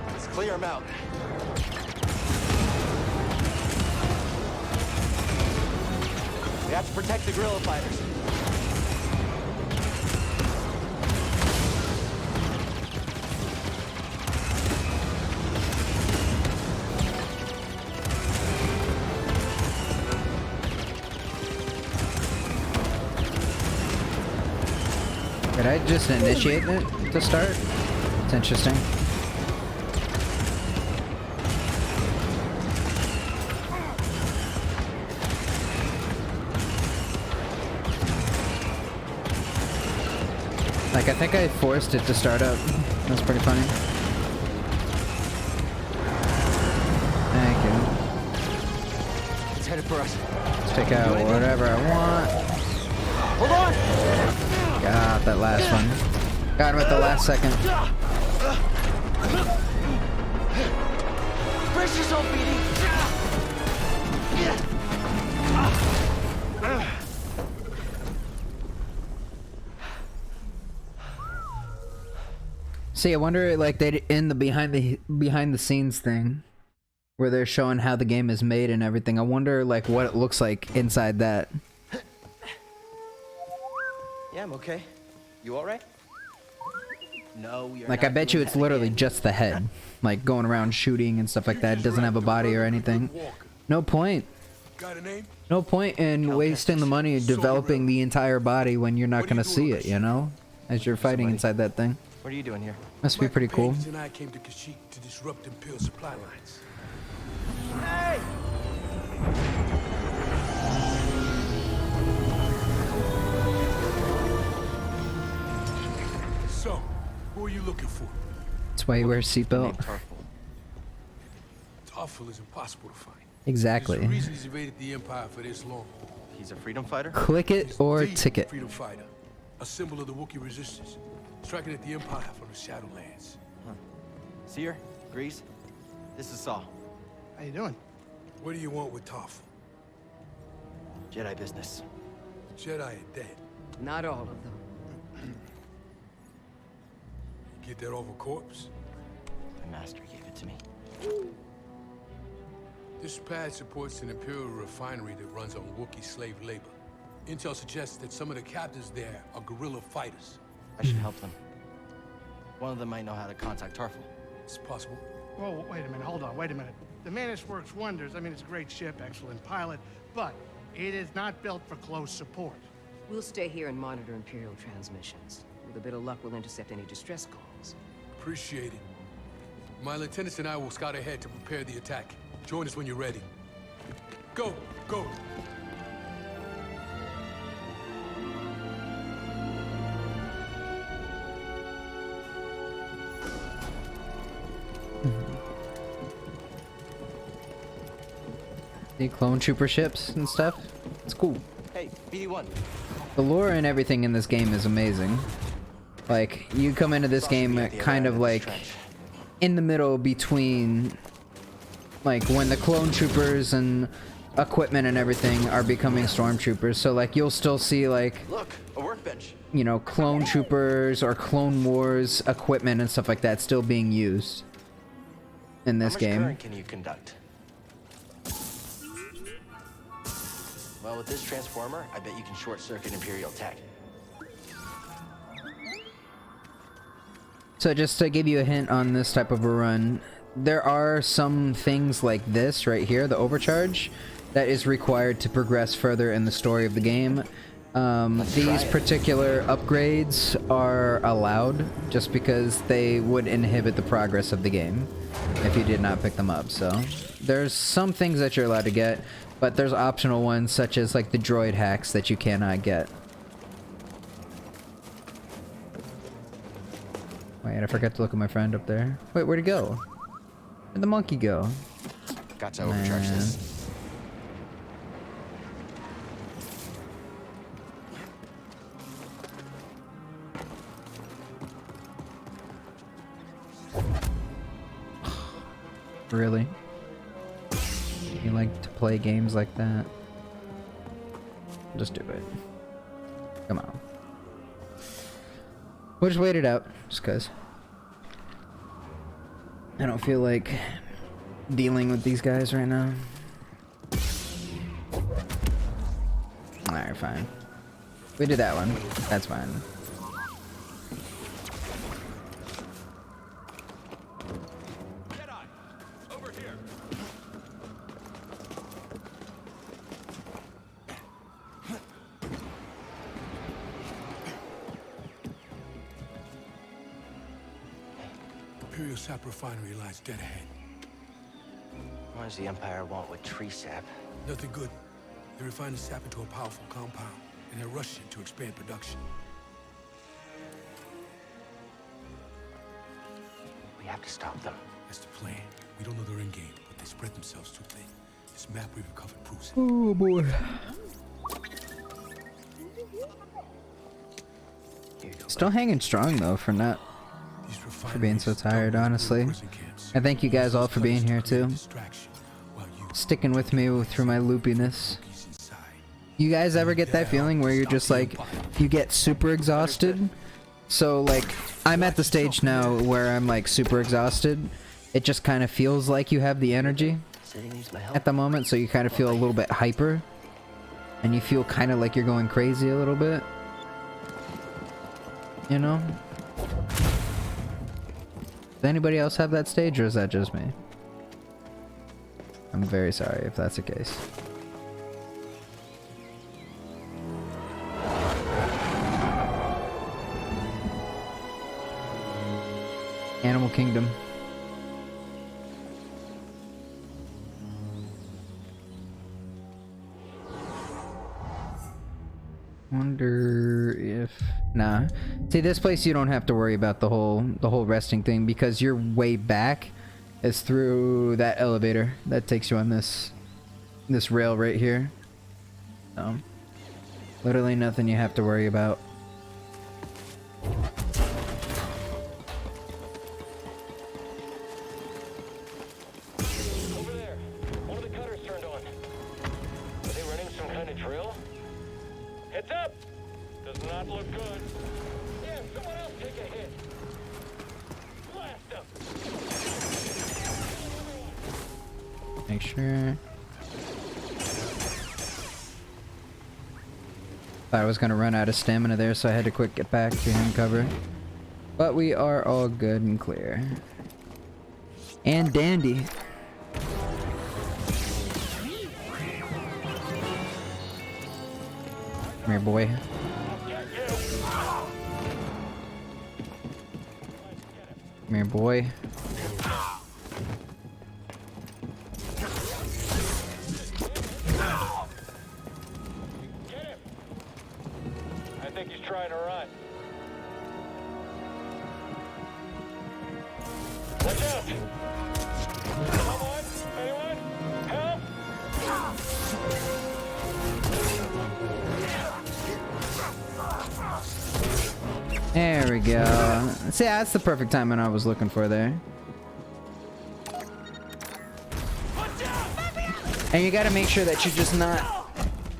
Let's clear him out. We have to protect the guerrilla fighters. Did I just initiate it to start? It's interesting. Like, I think I forced it to start up. That's pretty funny. Thank you. It's headed for us. Let's take out whatever I want. Hold on! Got that last one. Got him at the last second. Brace yourself, BD! See, I wonder, like, they in the behind the scenes thing, where they're showing how the game is made and everything. I wonder, like, what it looks like inside that. Yeah, I'm okay. You all right? No, we are Like, I not bet you doing it's that literally again. just the head, like going around shooting and stuff like that. It doesn't have a body or anything. No point. Got a name? No point in wasting the money developing the entire body when you're not gonna see it, you know? As you're fighting inside that thing. What are you doing here? Must be pretty cool. Page and I came to Kashyyyk to disrupt Imperial supply lines. Hey! So, who are you looking for? That's why you wear a seatbelt. Tarful is impossible to find. Exactly. There's a reason he's evaded the Empire for this long. He's a freedom fighter? Click it or The ticket. freedom fighter. A symbol of the Wookiee resistance. Striking at the Empire from the Shadowlands. Seer? Grease? This is Saul. How you doing? What do you want with Tarful? Jedi business. Jedi are dead. Not all of them. Get that off a corpse? My master gave it to me. This pad supports an Imperial refinery that runs on Wookiee slave labor. Intel suggests that some of the captives there are guerrilla fighters. I should help them. One of them might know how to contact Tarful. It's possible. Whoa, wait a minute, hold on, wait a minute. The Mantis works wonders. I mean, it's a great ship, excellent pilot, but it is not built for close support. We'll stay here and monitor Imperial transmissions. With a bit of luck, we'll intercept any distress calls. Appreciate it. My lieutenants and I will scout ahead to prepare the attack. Join us when you're ready. Go! Go! The clone trooper ships and stuff. It's cool. Hey, BD-1. The lore and everything in this game is amazing. Like, you come into this game kind of like in the middle between like when the clone troopers and equipment and everything are becoming stormtroopers. So like you'll still see like, Look, a workbench. you know, clone troopers or Clone Wars equipment and stuff like that still being used in this How much game. current can you conduct? Well, with this transformer, I bet you can short-circuit Imperial tech. So just to give you a hint on this type of a run, there are some things like this right here, the overcharge, that is required to progress further in the story of the game. These particular upgrades are allowed just because they would inhibit the progress of the game if you did not pick them up. So there's some things that you're allowed to get, but there's optional ones such as like the droid hacks that you cannot get. Wait, I forgot to look at my friend up there. Wait, where'd he go? Where'd the monkey go? Got to overcharge this. Really? You like to play games like that? Just do it. Come on. We'll just wait it out, just cause I don't feel like dealing with these guys right now. Alright, fine. We did that one. That's fine. Imperial sap refinery lies dead ahead. What does the Empire want with tree sap? Nothing good. They refine the sap into a powerful compound, and they're rushing to expand production. We have to stop them. That's the plan. We don't know their endgame, but they spread themselves too thin. This map we've recovered proves it. Oh boy. Still hanging strong though for not for being so tired, honestly. I thank you guys all for being here too. Sticking with me through my loopiness. You guys ever get that feeling where you're just like, you get super exhausted So like, I'm at the stage now where I'm like super exhausted. It just kind of feels like you have the energy at the moment, so you kind of feel a little bit hyper. And you feel kind of like you're going crazy a little bit. You know? Does anybody else have that stage, or is that just me? I'm very sorry if that's the case. Animal Kingdom. Wonder if... Nah. See, this place you don't have to worry about the whole resting thing, because your way back is through that elevator that takes you on this rail right here. So, literally nothing you have to worry about. Over there. One of the cutters turned on. Are they running some kind of drill? Heads up! Does not look good. Yeah, someone else take a hit. Blast them! Make sure. Thought I was gonna run out of stamina there, so I had to quick get back behind cover. But we are all good and clear. And dandy. Come here, boy. Come here, boy. I think he's trying to run. Watch out! Someone? Anyone? Help! There we go. See, that's the perfect timing I was looking for there. And you gotta make sure that you're just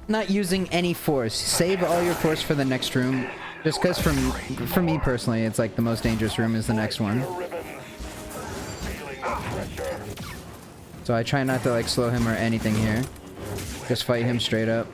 not using any force. Save all your force for the next room. Just because for me personally, it's like the most dangerous room is the next one. So I try not to like slow him or anything here. Just fight him straight up.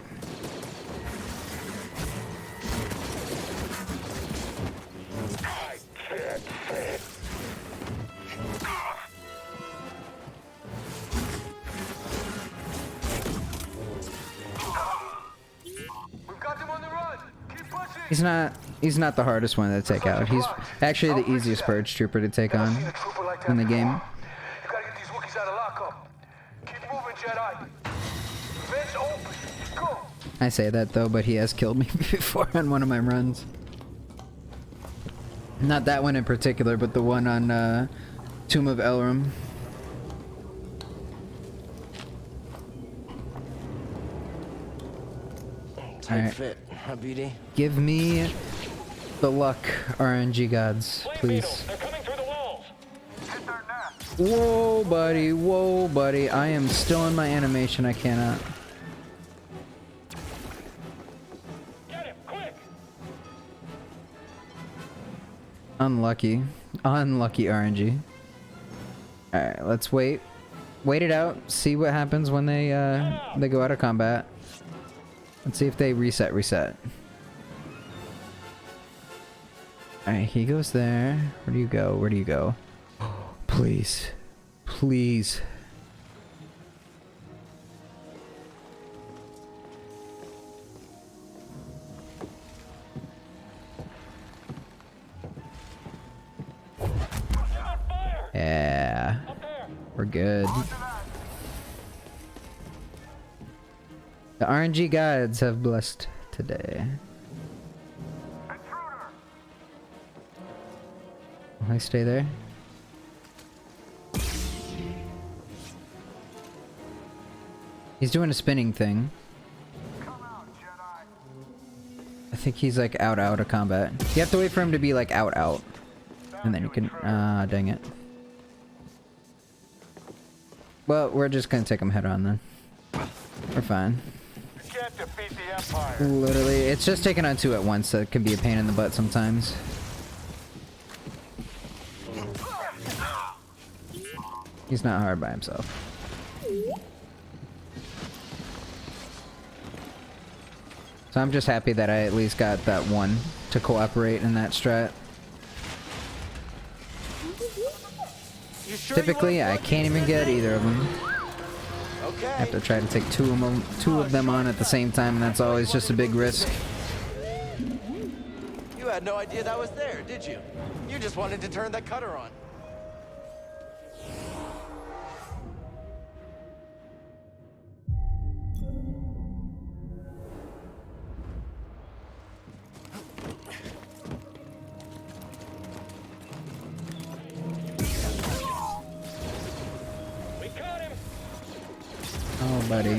He's not the hardest one to take out. He's actually the easiest purge trooper to take on in the game. You gotta get these Wookiees out of lockup. Keep moving, Jedi. Vents open. Go. I say that though, but he has killed me before on one of my runs. Not that one in particular, but the one on Tomb of Elrum. Tight fit, huh, BD? Give me the luck, RNG gods, please. They're coming through the walls. Whoa, buddy. Whoa, buddy. I am still in my animation. I cannot. Get him, quick! Unlucky. Unlucky RNG. Alright, let's wait. Wait it out. See what happens when they go out of combat. Let's see if they reset. Alright, he goes there. Where do you go? Where do you go? Please. Please. Yeah. We're good. The RNG gods have blessed today. Will I stay there? He's doing a spinning thing. I think he's like out of combat. You have to wait for him to be like out. And then you can, dang it. Well, we're just gonna take him head on then. We're fine. You can't defeat the Empire. Literally, it's just taking on two at once that can be a pain in the butt sometimes. He's not hard by himself. So I'm just happy that I at least got that one to cooperate in that strat. Typically, I can't even get either of them. Okay. I have to try to take two of them on at the same time, and that's always just a big risk. You had no idea that was there, did you? You just wanted to turn that cutter on. Oh, buddy.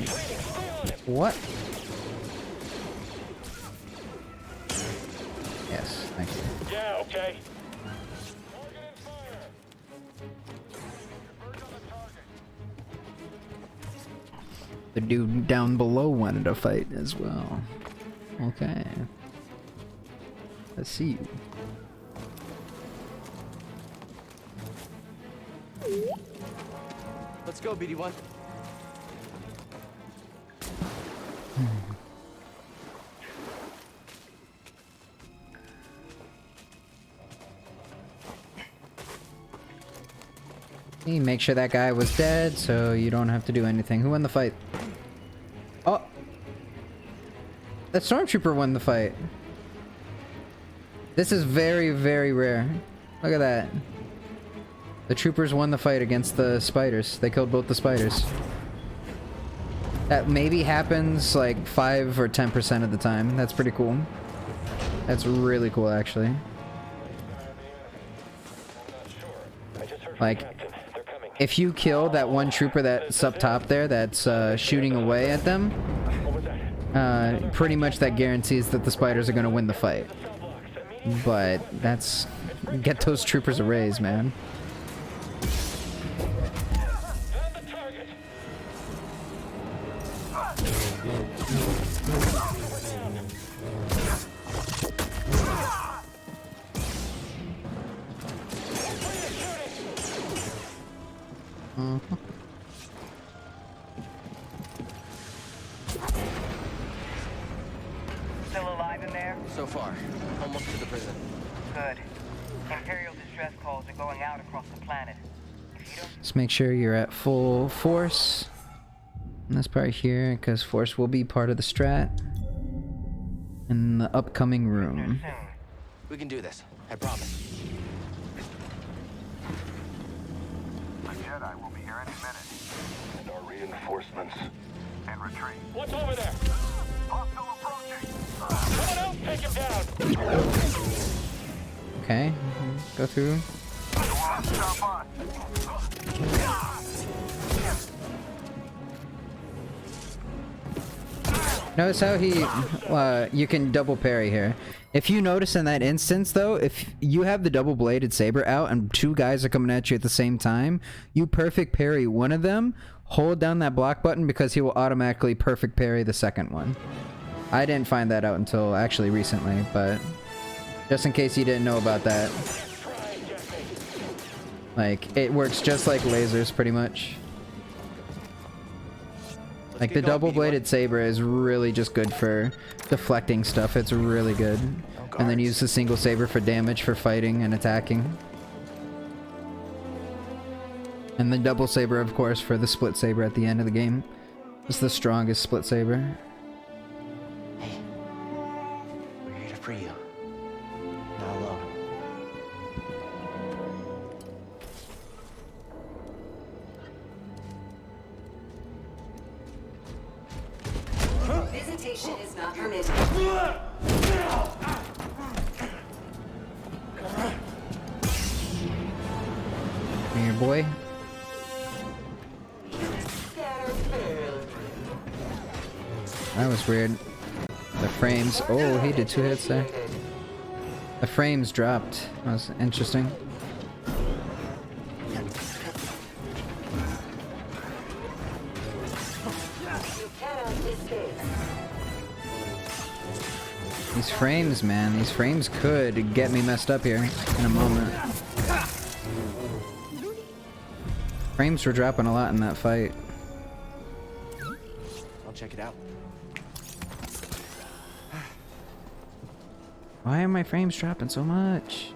What? Yes, thank you. Yeah, okay. The dude down below wanted to fight as well. Okay. Let's see you. Let's go, BD1. You make sure that guy was dead so you don't have to do anything. Who won the fight? Oh! The stormtrooper won the fight. This is very, very rare. Look at that. The troopers won the fight against the spiders. They killed both the spiders. That maybe happens like 5 or 10% of the time. That's pretty cool. That's really cool, actually. Like, if you kill that one trooper that's up top there that's shooting away at them, pretty much that guarantees that the spiders are going to win the fight. But that's... Get those troopers a raise, man. Still alive in there? So far, almost to the prison. Good. Imperial distress calls are going out across the planet. If you don't... Just make sure you're at full force in this part here, because force will be part of the strat in the upcoming room. We can do this. I promise. The Jedi will be here any minute. And our reinforcements. And retreat. What's over there? Hostile approaching. Someone else take him down. Okay, go through. Notice how he, you can double parry here. If you notice in that instance though, if you have the double bladed saber out and two guys are coming at you at the same time, you perfect parry one of them, hold down that block button because he will automatically perfect parry the second one. I didn't find that out until actually recently, but just in case you didn't know about that. Like, it works just like lasers pretty much. Like, the double-bladed saber is really just good for deflecting stuff. It's really good. And then use the single saber for damage for fighting and attacking. And the double saber, of course, for the split saber at the end of the game. It's the strongest split saber. Hey, we're here to free you. Not alone. Visitation is not permitted. Here, boy. That was weird. The frames. Oh, he did 2 hits there. The frames dropped. That was interesting. These frames, man. These frames could get me messed up here in a moment. Frames were dropping a lot in that fight. I'll check it out. Why are my frames dropping so much?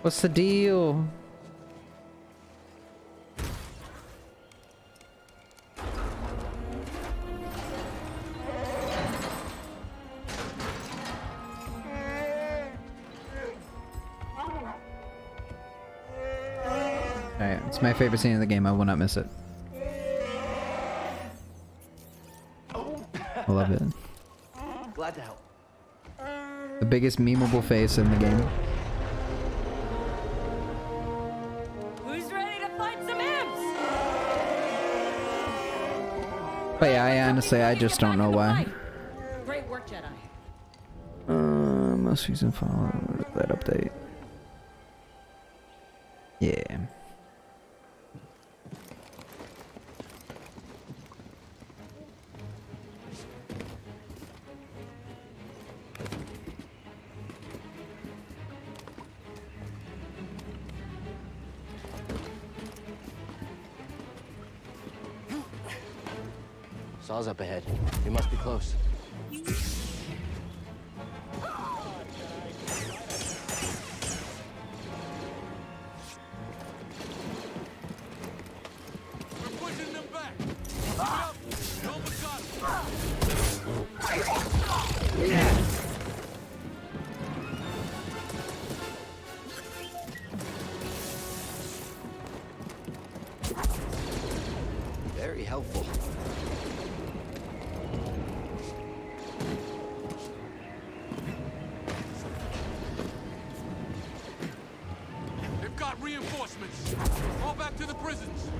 What's the deal? Alright, it's my favorite scene in the game. I will not miss it. I love it. Glad to help. The biggest memeable face in the game. Who's ready to fight some imps? But yeah, I honestly, I just don't know why. Great work, Jedi. Most recent follow that update. Yeah. Saw's up ahead. We must be close. We're pushing them back. Keep it up. You almost got Very helpful. They've got reinforcements. All back to the prisons.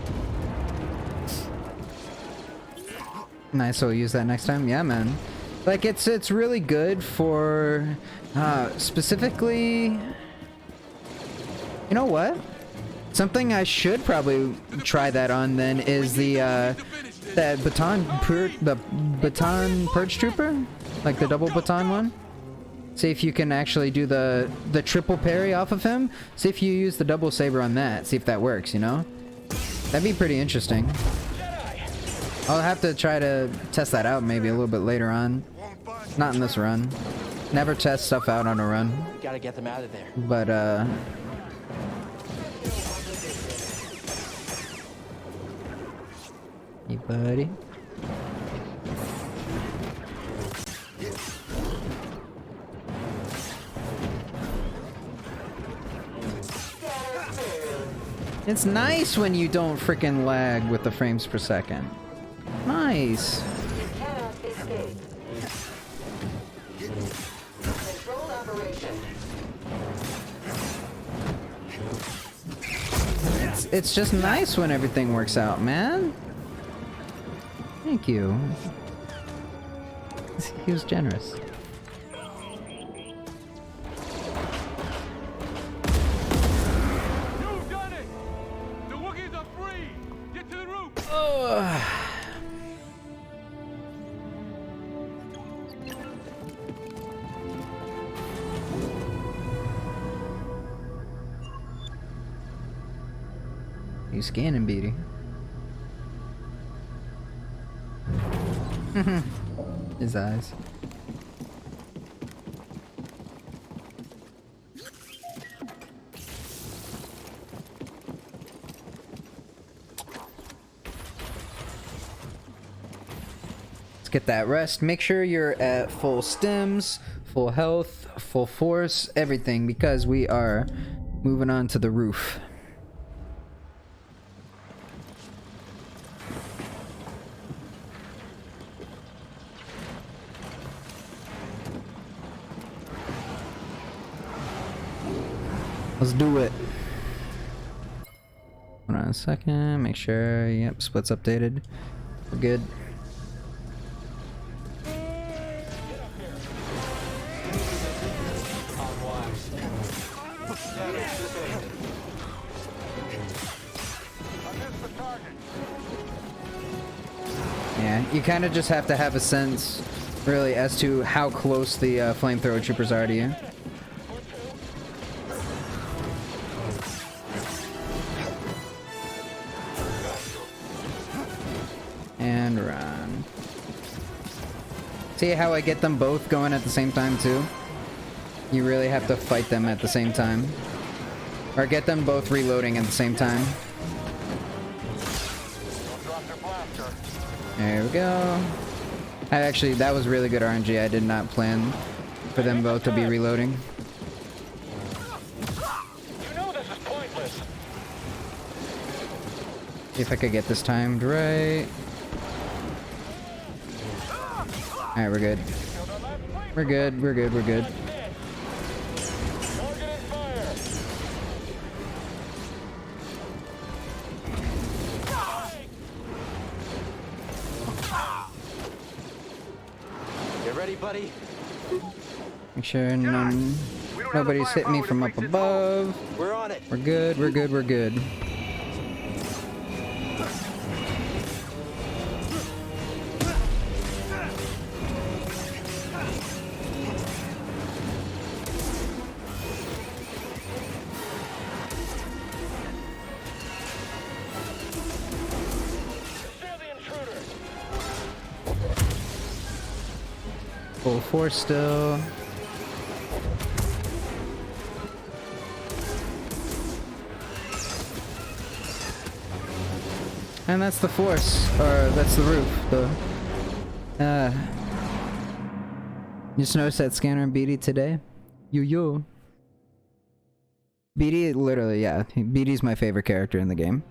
Nice, so we'll use that next time. Yeah, man. Like it's really good for specifically. You know what? Something I should probably try that on then is the that baton purge trooper, like the double baton one. See if you can actually do the triple parry off of him. See if you use the double saber on that. See if that works. You know, that'd be pretty interesting. I'll have to try to test that out maybe a little bit later on. Not in this run. Never test stuff out on a run. We gotta get them out of there. But hey buddy. It's nice when you don't freaking lag with the frames per second. Nice. You cannot escape. Controlled operation. It's just nice when everything works out, man. Thank you. He was generous. You've done it! The Wookiees are free! Get to the roof! You scanning, Beatty? His eyes. Let's get that rest. Make sure you're at full stims, full health, full force, everything, because we are moving on to the roof. Let's do it. Hold on a second, make sure, yep, split's updated. We're good. Yeah, you kind of just have to have a sense, really, as to how close the flamethrower troopers are to you. around. See how I get them both going at the same time too? You really have to fight them at the same time. Or get them both reloading at the same time. There we go. Actually, that was really good RNG. I did not plan for them both to be reloading. You know this is pointless. See if I could get this timed right. Alright, we're good. We're good, we're good, we're good. You ready, buddy? Make sure nobody's hitting me from up above. We're on it. We're good, we're good, we're good. Full force still. And that's the force, or that's the roof. You just noticed that scanner in BD today? Yo. BD, literally, yeah. BD's my favorite character in the game.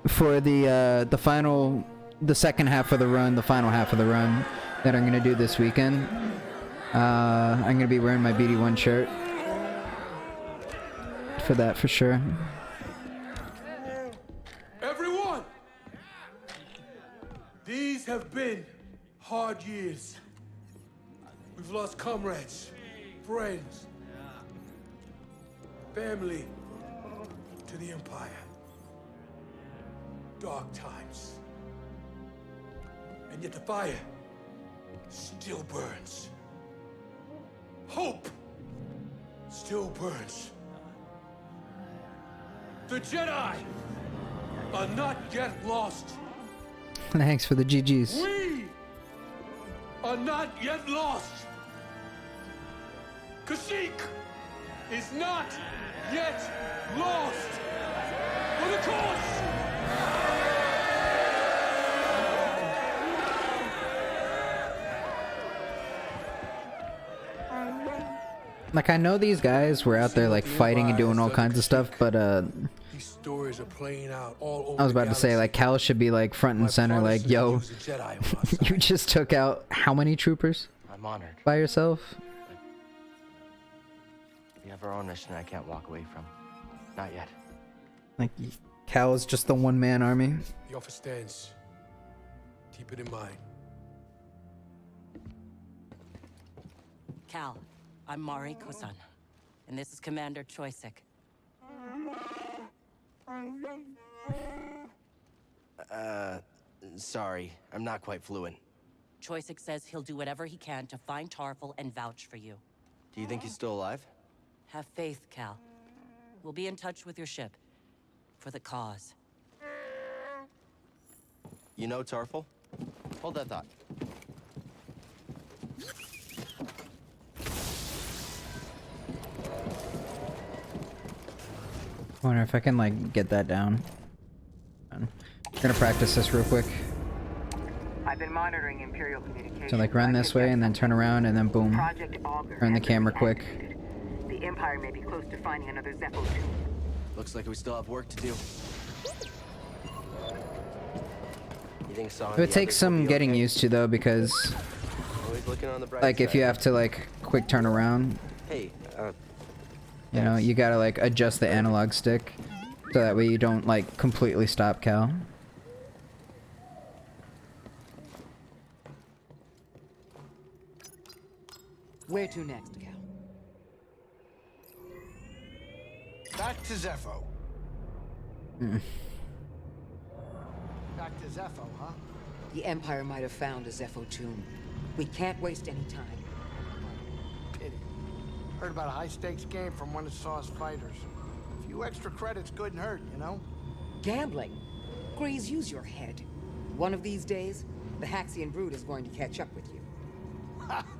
For the second half of the run, the final half of the run that I'm gonna do this weekend, I'm gonna be wearing my BD1 shirt. For that, for sure. Everyone! These have been hard years. We've lost comrades, friends, family to the Empire. Dark times. And yet the fire still burns. Hope still burns. The Jedi are not yet lost. Thanks for the GGs. We are not yet lost. Kashyyyk is not yet lost. For the cause! Like, I know these guys were out there like fighting and doing all kinds of stuff, but These stories are playing out all over I was the about to say, like, Cal should be like front and center, like, yo, you just took out how many troopers I'm honored. by yourself? We have our own mission I can't walk away from. Not yet. Like, Cal is just the one-man army. The offer stands. Keep it in mind. Cal, I'm Mari Kosan, and this is Commander Choisik. Sorry, I'm not quite fluent. Choisik says he'll do whatever he can to find Tarful and vouch for you. Do you think he's still alive? Have faith, Cal. We'll be in touch with your ship. For the cause. You know Tarful? Hold that thought. I wonder if I can, like, get that down. I'm gonna practice this real quick. I've been monitoring Imperial communications. So, like, run this way and then turn around and then boom. Project Augur Turn the has camera been quick. activated. The Empire may be close to finding another Zeffo tomb. Looks like we still have work to do. You think Saw It would take some getting used to, though, because, Always looking on the bright like, if side. you have to, like, quick turn around, Hey, you know, you gotta, like, adjust the analog stick so that way you don't, like, completely stop Cal. Where to next, Cal? Back to Zeffo. Back to Zeffo, huh? The Empire might have found a Zeffo tomb. We can't waste any time. Pity. Heard about a high-stakes game from one of Saw's fighters. A few extra credits couldn't hurt, you know? Gambling? Grease, use your head. One of these days, the Haxian brood is going to catch up with you.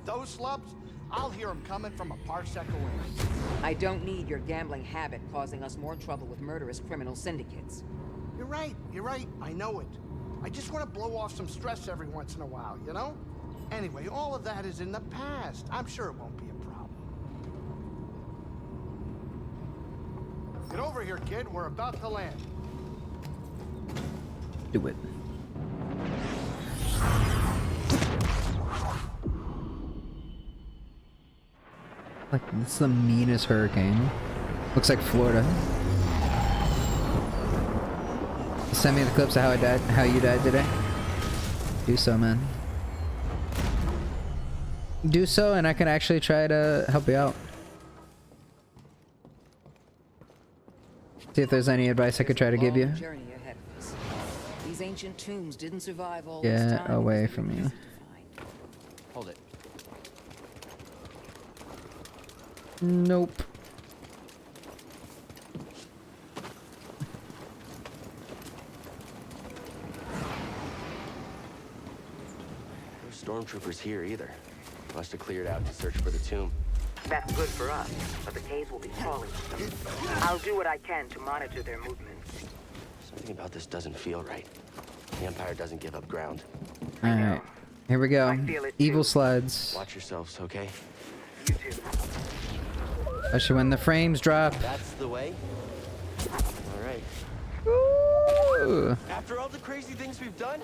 Those slubs? I'll hear them coming from a parsec away. I don't need your gambling habit causing us more trouble with murderous criminal syndicates. You're right, I know it. I just want to blow off some stress every once in a while, you know? Anyway, all of that is in the past. I'm sure it won't be a problem. Get over here, kid. We're about to land. Do it. Like, this is the meanest hurricane. Looks like Florida. Send me the clips of how you died today. Do so, man. Do so, and I can actually try to help you out. See if there's any advice I could try to give you. Journey ahead of us. These ancient tombs didn't survive all this Get time. away from you. Hold it. Nope. No stormtroopers here either. Must have cleared out to search for the tomb. That's good for us, but the caves will be crawling with them. I'll do what I can to monitor their movements. Something about this doesn't feel right. The Empire doesn't give up ground. Alright. Here we go. feel it Evil too. slides. Watch yourselves, okay? You too. Especially when the frames drop. That's the way. All right. Ooh. After all the crazy things we've done,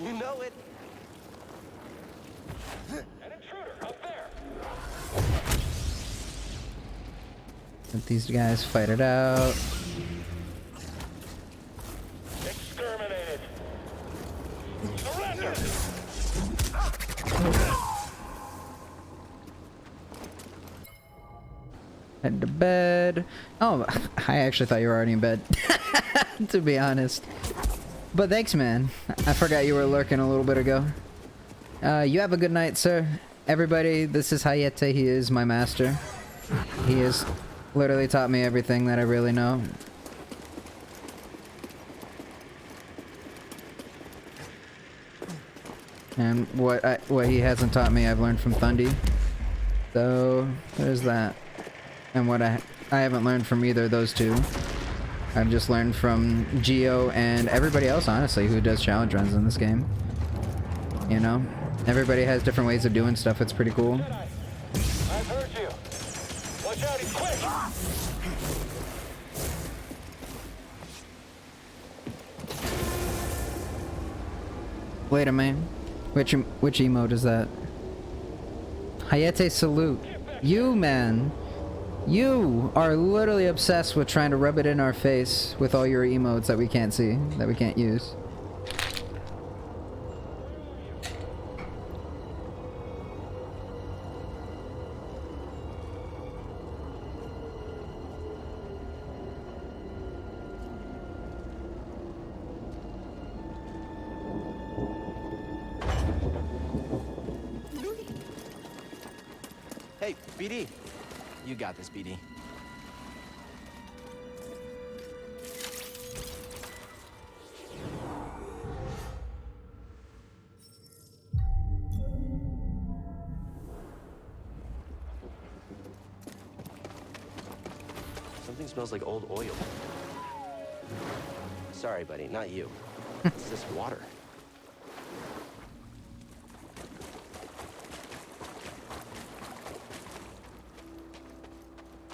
you know it. An intruder up there. Let these guys fight it out. Exterminated. Surrender. Head to bed. Oh, I actually thought you were already in bed. To be honest. But thanks, man. I forgot you were lurking a little bit ago. You have a good night, sir. Everybody, this is Hayate. He is my master. He has literally taught me everything that I really know. And what he hasn't taught me, I've learned from Thundy. So there's that. And what I haven't learned from either of those two. I've just learned from Geo and everybody else, honestly, who does challenge runs in this game. You know? Everybody has different ways of doing stuff. It's pretty cool. I've heard you. Watch out, he's quick. Wait a minute. Which emote is that? Hayate salute. You, man. You are literally obsessed with trying to rub it in our face with all your emotes that we can't see, that we can't use. Hey, BD. You got this, BD. Something smells like old oil. Sorry, buddy, not you. It's this water.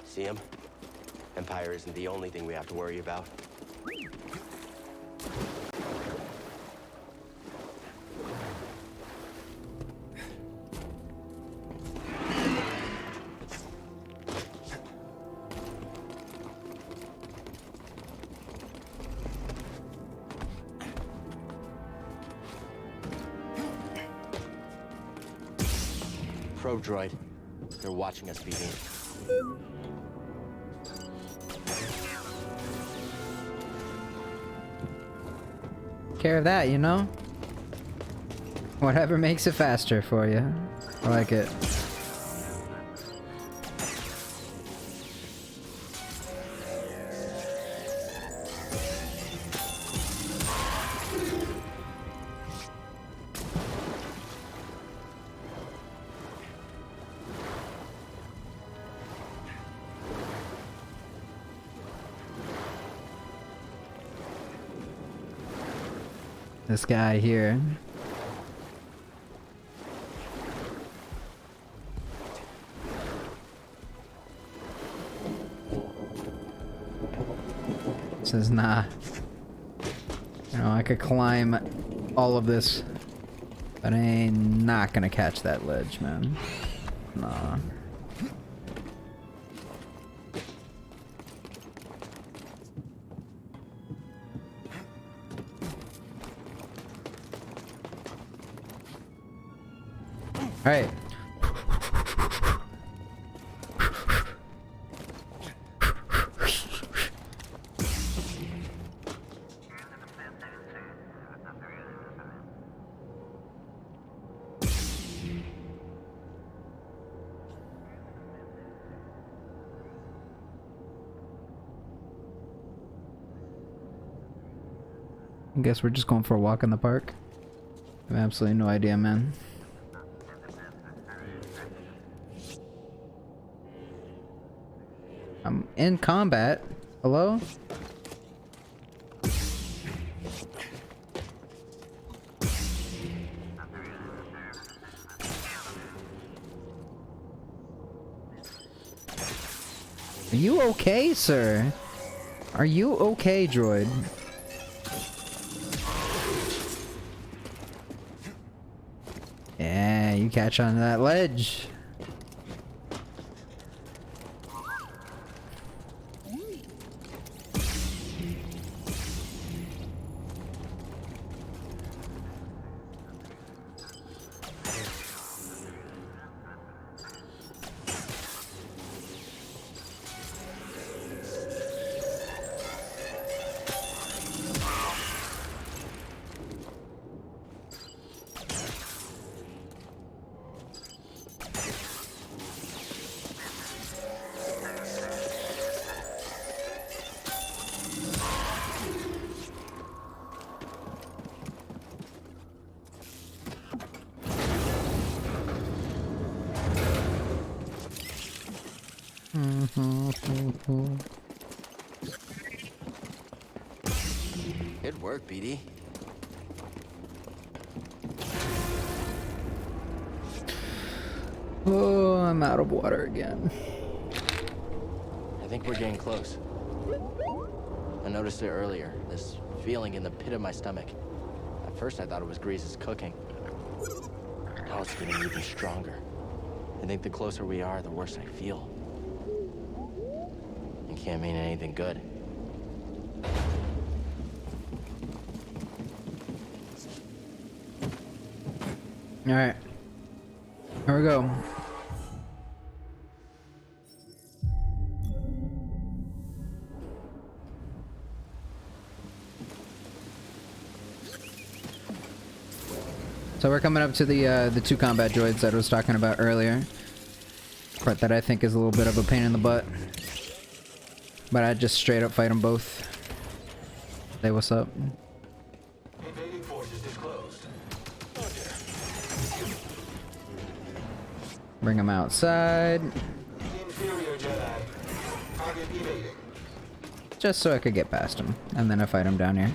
See him? Empire isn't the only thing we have to worry about. Probe droid. They're watching us, BD. Care of that, you know? Whatever makes it faster for you. I like it. This guy here. Says, nah. You know, I could climb all of this, but I ain't not gonna catch that ledge, man. Nah. Alright. I guess we're just going for a walk in the park. I have absolutely no idea, man. I'm in combat. Hello? Are you okay, sir? Are you okay, droid? Yeah, you catch onto that ledge. Good work, BD. Oh, I'm out of water again. I think we're getting close. I noticed it earlier, this feeling in the pit of my stomach. At first I thought it was Grease's cooking. Now it's getting even stronger. I think the closer we are, the worse I feel. It can't mean anything good. Alright. Here we go. So we're coming up to the two combat droids that I was talking about earlier. Part that I think is a little bit of a pain in the butt. But I just straight up fight them both. Say what's up. Invading forces disclosed. Bring them outside. Inferior Jedi. Target evading. Just so I could get past them. And then I fight them down here.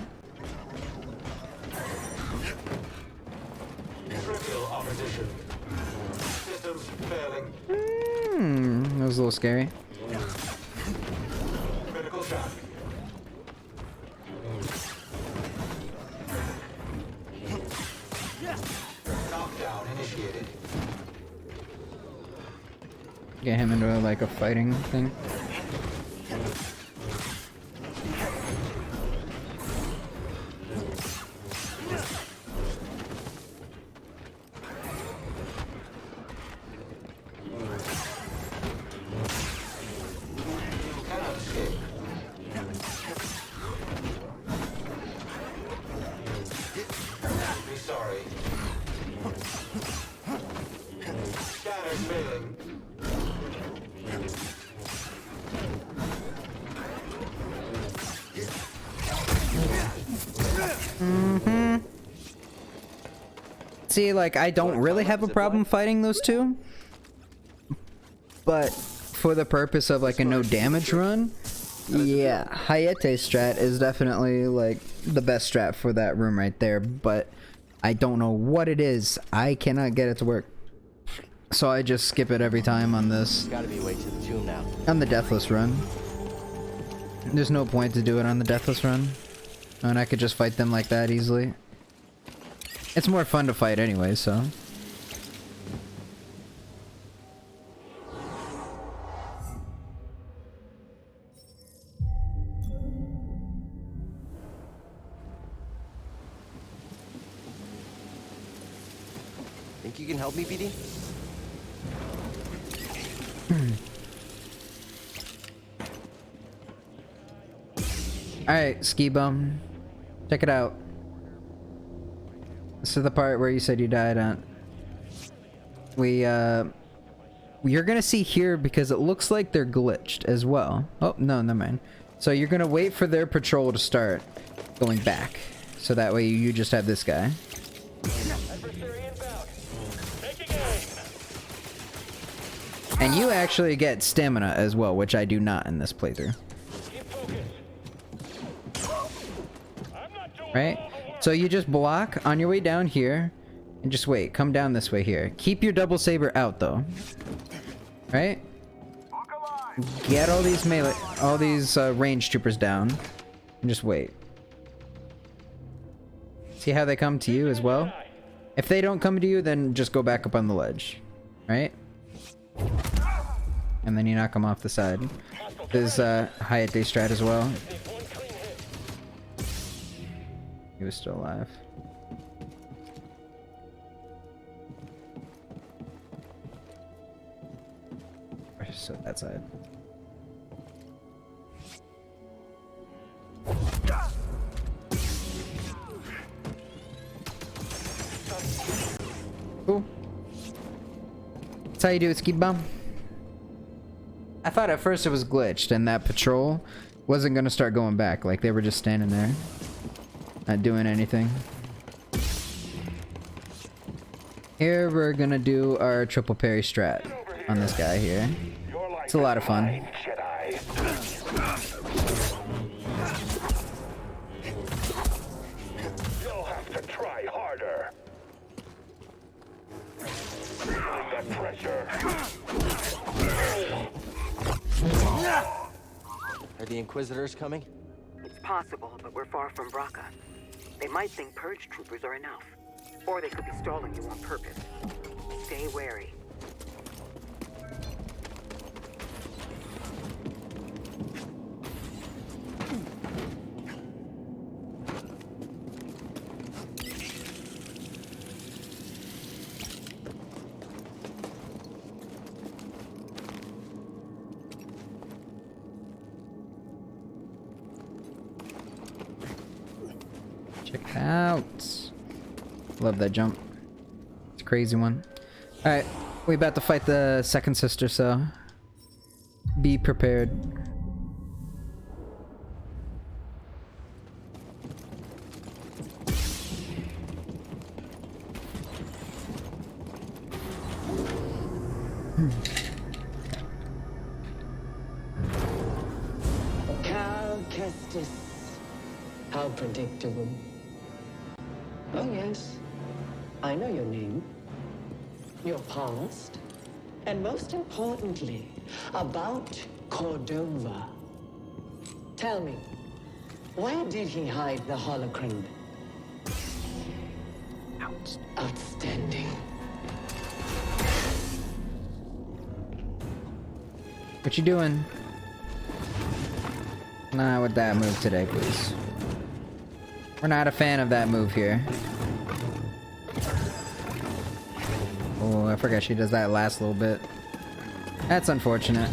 Trivial opposition. Systems failing. That was a little scary. Critical shock. Knockdown initiated. Get him into like a fighting thing. Be sorry. Scanner failing. See, like, I don't really have a problem fighting those two. But for the purpose of like a no damage run, yeah, Hayate strat is definitely like the best strat for that room right there, but I don't know what it is. I cannot get it to work. So I just skip it every time on this. Gotta be way to the tomb now. On the Deathless run. There's no point to do it on the Deathless run. And I could just fight them like that easily. It's more fun to fight anyway, so. Think you can help me, BD? Alright, Ski Bum. Check it out. This is the part where you said you died on. You're gonna see here because it looks like they're glitched as well. Oh, no, never mind. So you're gonna wait for their patrol to start going back. So that way you just have this guy. And you actually get stamina as well, which I do not in this playthrough. Right? So you just block on your way down here and just wait. Come down this way here. Keep your double saber out though. Right? Get all these melee, all these range troopers down and just wait. See how they come to you as well? If they don't come to you, then just go back up on the ledge. Right? And then you knock them off the side. There's Hayate strat as well. He was still alive. So that side. Cool. That's how you do it, Ski Bum. I thought at first it was glitched and that patrol wasn't gonna start going back. Like they were just standing there. Not doing anything. Here we're gonna do our triple parry strat on this guy here. It's a lot of fun. You'll have to try harder. Feel the pressure. Are the Inquisitors coming? It's possible, but we're far from Braca. They might think purge troopers are enough. Or they could be stalling you on purpose. Stay wary. Check it out. Love that jump. It's a crazy one. Alright, we about to fight the second sister, so be prepared. Cal Kestis. How predictable. Oh yes, I know your name, your past, and most importantly, about Cordova. Tell me, where did he hide the holocron? Outstanding. What you doing? Nah, with that move today, please. We're not a fan of that move here. Oh, I forgot she does that last little bit. That's unfortunate.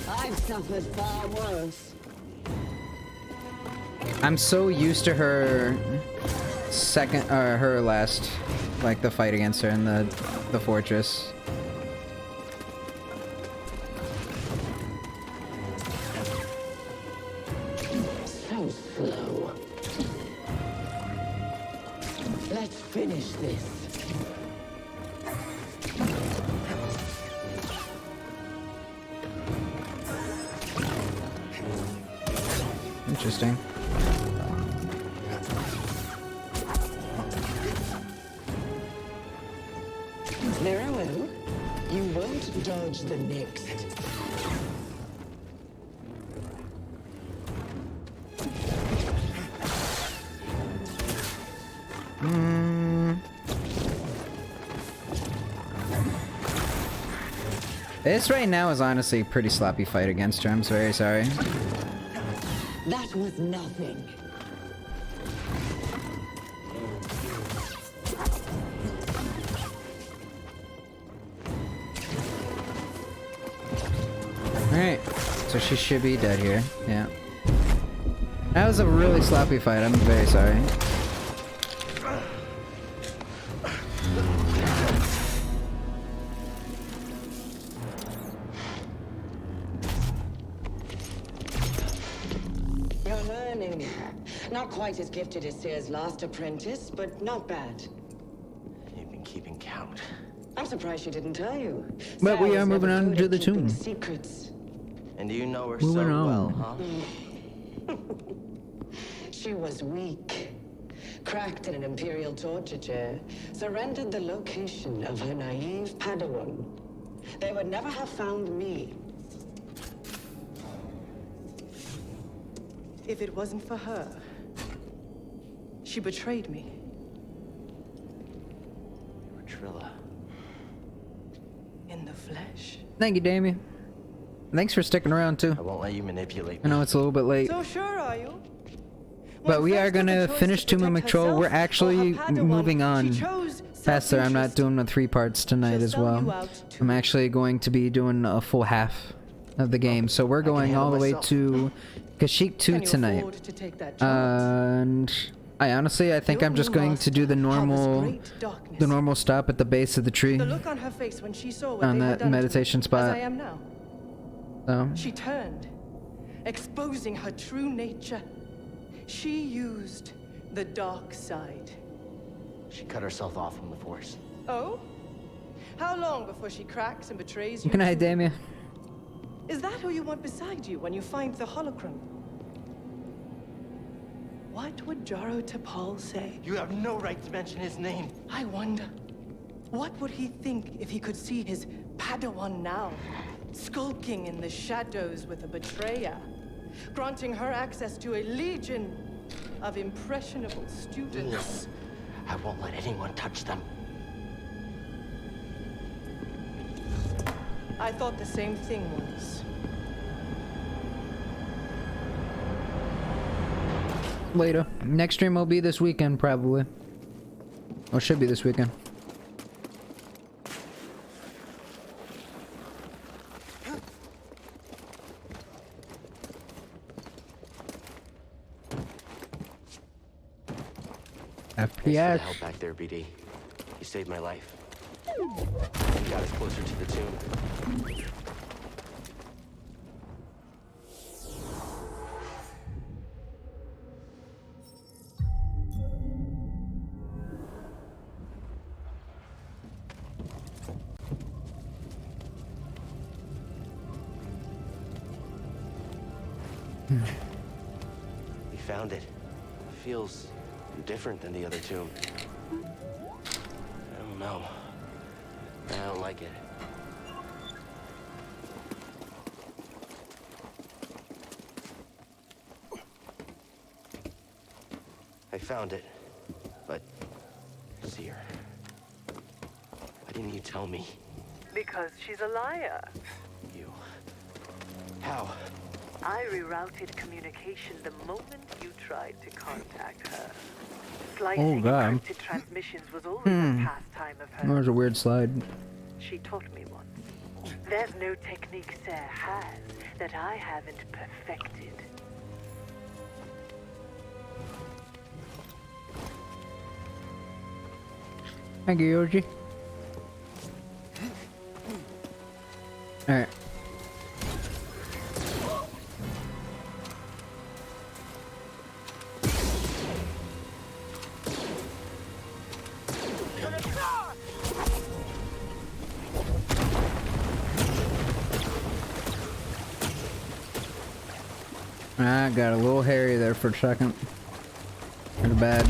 I've suffered far worse. I'm so used to her second, or her last, like the fight against her in the fortress. So slow. Let's finish this. Interesting. Very well. You won't dodge the next. This right now is honestly a pretty sloppy fight against her. I'm very sorry. That was nothing. Alright, so she should be dead here. Yeah. That was a really sloppy fight. I'm very sorry. You're learning. Not quite as gifted as Sear's last apprentice, but not bad. You've been keeping count. I'm surprised she didn't tell you. But we Sear are was moving never on good to at the keeping tomb. Secrets. And you know her Moving so on. well, huh? She was weak. Cracked in an Imperial torture chair. Surrendered the location of her naive Padawan. They would never have found me. If it wasn't for her, she betrayed me. Trilla. In the flesh. Thank you, Damien. Thanks for sticking around too. I won't let you manipulate I me. know it's a little bit late, So sure are you? but we are gonna finish Tomb of McTroll. We're actually moving on faster. I'm not doing the 3 parts tonight as well. I'm actually going to be doing a full half of the game. So we're going all the way to Kashyyyk 2 tonight. And I think I'm just going to do the normal stop at the base of the tree The look on her face when she saw what on they had that done to meditation me, spot. As I am now. So She turned, exposing her true nature. She used the dark side. She cut herself off from the Force. Oh? How long before she cracks and betrays you? Good night, Damien. Is that who you want beside you when you find the holocron? What would Jaro Tapal say? You have no right to mention his name. I wonder, what would he think if he could see his Padawan now, skulking in the shadows with a betrayer, granting her access to a legion of impressionable students? I won't let anyone touch them. I thought the same thing once. Later. Next stream will be this weekend, probably. Or should be this weekend. Thanks for the FPS. help back there, BD. You saved my life. And got us closer to the tomb. We found it. Feels different than the other tomb. I don't know. I don't like it. I found it, but Seer, why didn't you tell me? Because she's a liar. You. How? I rerouted communication the moment you tried to contact her. Slicing God. encrypted transmissions was always a pastime of hers. There's a weird slide. She taught me once. There's no technique Sarah has that I haven't perfected. Thank you, Yoji. Alright. I got a little hairy there for a second. Pretty bad.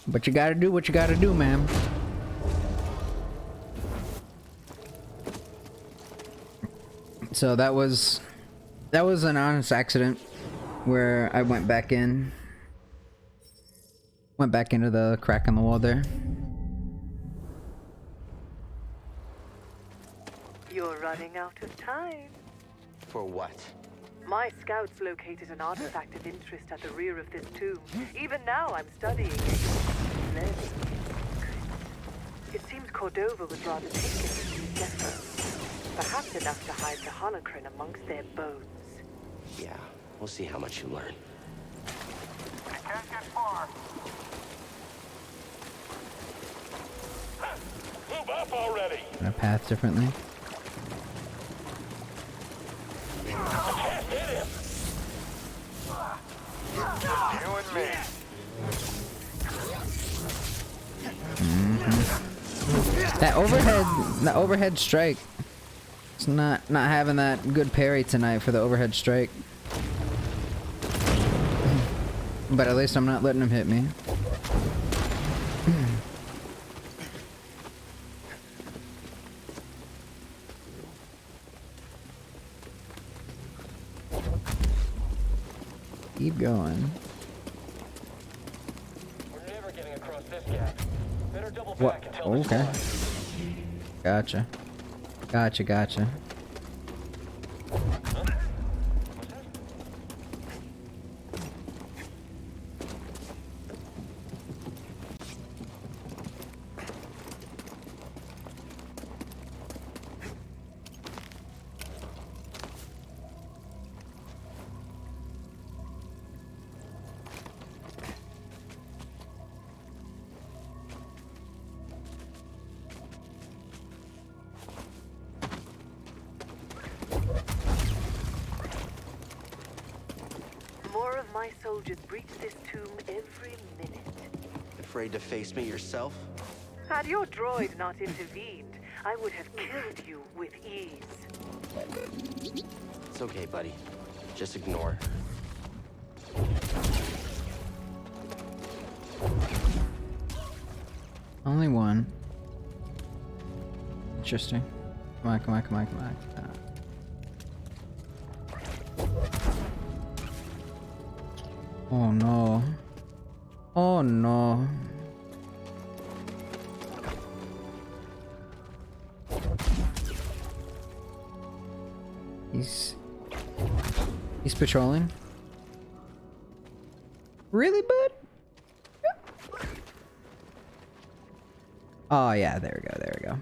But you gotta do what you gotta do, man. So that was an honest accident where I went back into the crack in the wall there. You're running out of time. For what? My scouts located an artifact of interest at the rear of this tomb. Even now, I'm studying it. It seems Cordova was rather taken with these depots. Perhaps enough to hide the holocron amongst their bones. Yeah, we'll see how much you learn. I can't get far. Move up already. Can I path differently? I can't hit him. You and me. That overhead strike. It's not having that good parry tonight for the overhead strike. But at least I'm not letting him hit me. Keep going. We're never getting across this gap. Better double What? back until it's Okay. gone. Gotcha. Gotcha. More of my soldiers breach this tomb every minute. Afraid to face me yourself? Had your droid not intervened, I would have killed you with ease. It's okay, buddy. Just ignore. Only one. Interesting. Come on. Oh no. Oh no. He's patrolling. Really, bud? Oh yeah, there we go.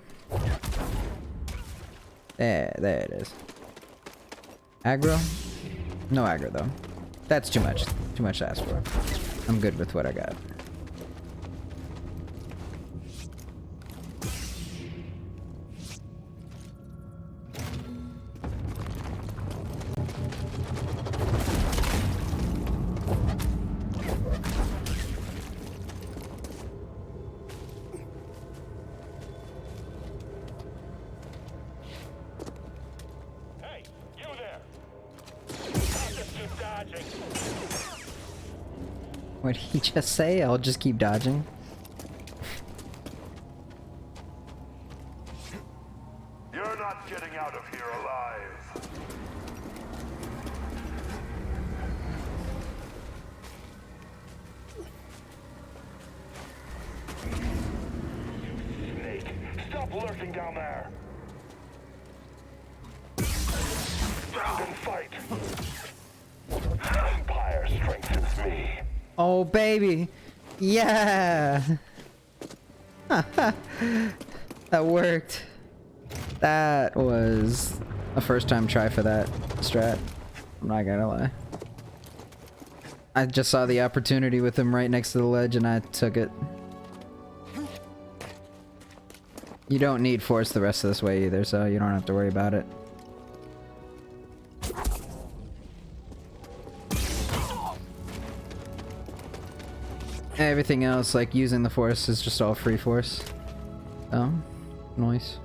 There it is. Aggro? No aggro though. That's too much. Too much to ask for. I'm good with what I got. Hey, you there. I'll just keep dodging. What did he just say? I'll just keep dodging. You're not getting out of here alive. Snake, stop lurking down there. Stand and fight. Empire strengthens me. Oh baby. Yeah. That worked. That was a first time try for that strat. I'm not gonna lie. I just saw the opportunity with him right next to the ledge and I took it. You don't need force the rest of this way either, so you don't have to worry about it. Everything else, like using the force, is just all free force. Oh, nice.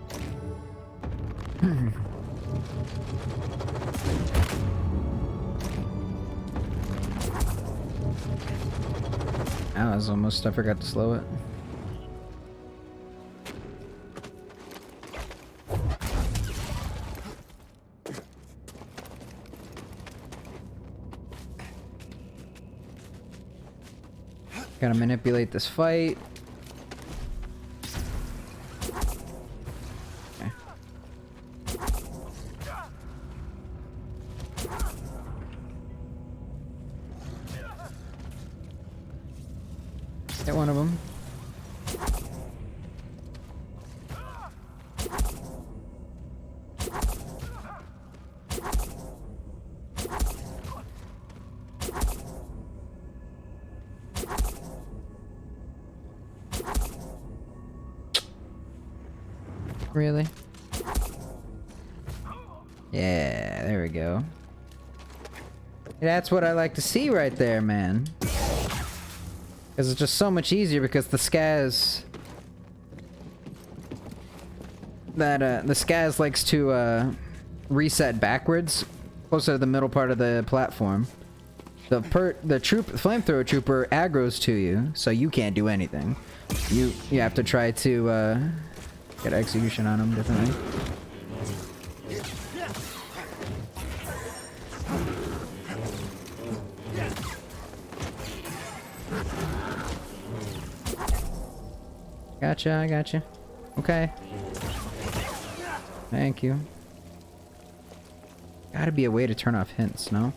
I forgot to slow it. Gotta manipulate this fight. Okay. Hit one of them. Really? Yeah, there we go. That's what I like to see right there, man. Because it's just so much easier because the Skaz... the Skaz likes to, reset backwards, closer to the middle part of the platform. The flamethrower trooper aggroes to you, so you can't do anything. You have to try to, get execution on him differently. Gotcha, I gotcha. Okay. Thank you. Gotta be a way to turn off hints, no?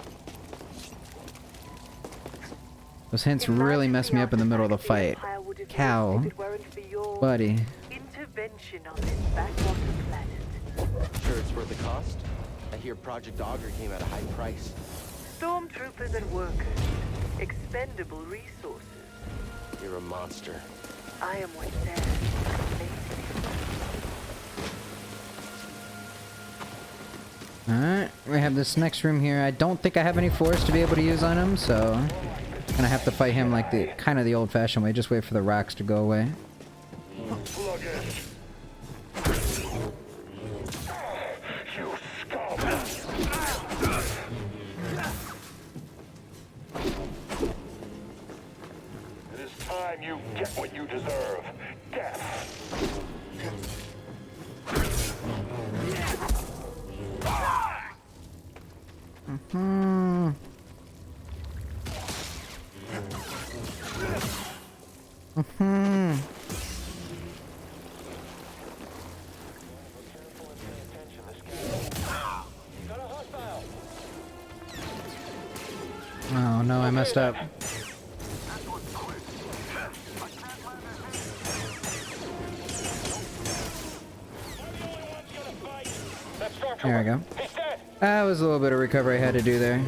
Those hints really mess me up in the middle of the fight. Cal. Buddy. Intervention on this backwater planet. Sure it's worth the cost? I hear Project Augur came at a high price. Stormtroopers and workers. Expendable resources. You're a monster. I am what's there. Alright, we have this next room here. I don't think I have any force to be able to use on him, so... I'm gonna have to fight him like the kind of the old-fashioned way. Just wait for the rocks to go away. It is time you get what you deserve. Death. Mm-hmm. Mm-hmm. Oh no, I messed up. There we go. That was a little bit of recovery I had to do there.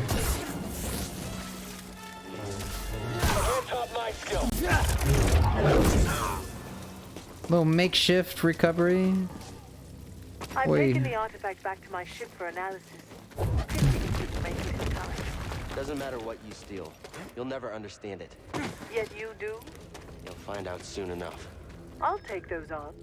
Little makeshift recovery. I've Wait. taken the artifact back to my ship for analysis. Make it in time. Doesn't matter what you steal. You'll never understand it. Yet you do? You'll find out soon enough. I'll take those odds.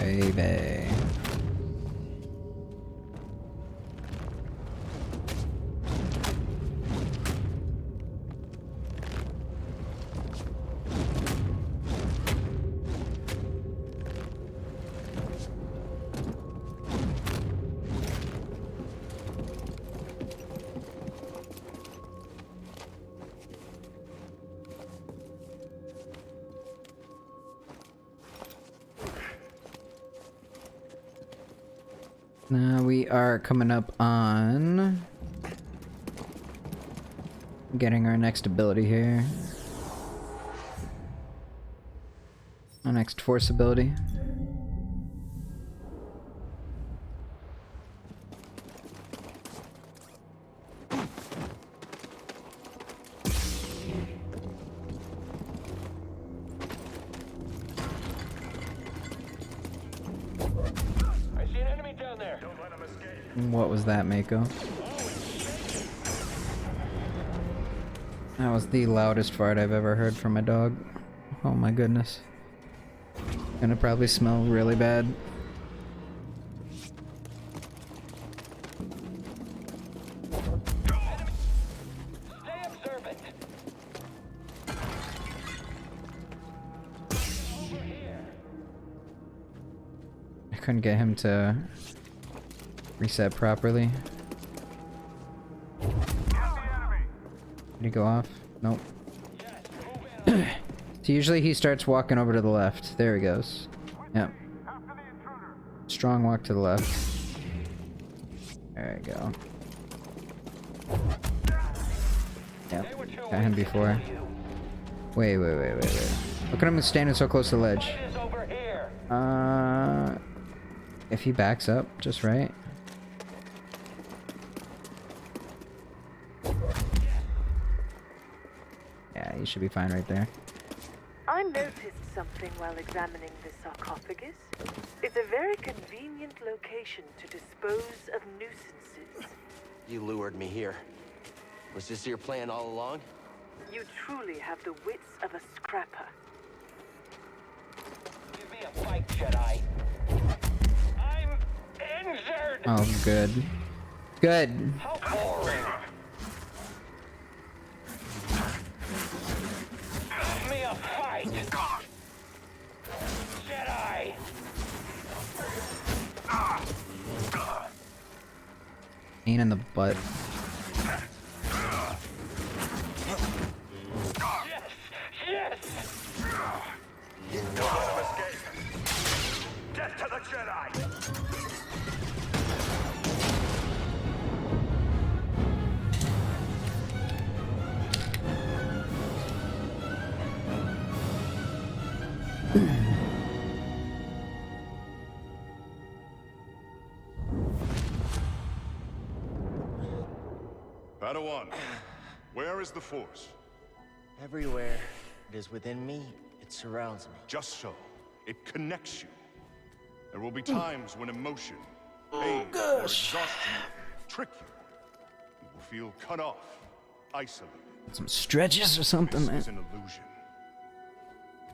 Baby. Now we are coming up on getting our next ability here. Our next force ability. See an enemy down there. Don't let him escape. What was that, Mako? That was the loudest fart I've ever heard from a dog. Oh my goodness. Gonna probably smell really bad. Stay observant. Over here. I couldn't get him to reset properly. Did he go off? Nope. So usually he starts walking over to the left. There he goes. Yep. Strong walk to the left. There we go. Yep. Got him before. Wait. Look at him standing so close to the ledge. If he backs up just right. Yeah, he should be fine right there. I noticed something while examining the sarcophagus. It's a very convenient location to dispose of nuisances. You lured me here. Was this your plan all along? You truly have the wits of a scrapper. Give me a fight, Jedi. I'm injured. Oh, good. Good. How boring. Give me a fight. Jedi. Pain in the butt. Yes. Don't let him escape. Get to the Jedi. Padawan, where is the Force? Everywhere it is within me, it surrounds me. Just so. It connects you. There will be times when emotion, pain, or exhaustion trick you. You will feel cut off, isolated. Some stretches or something, This man. is an illusion.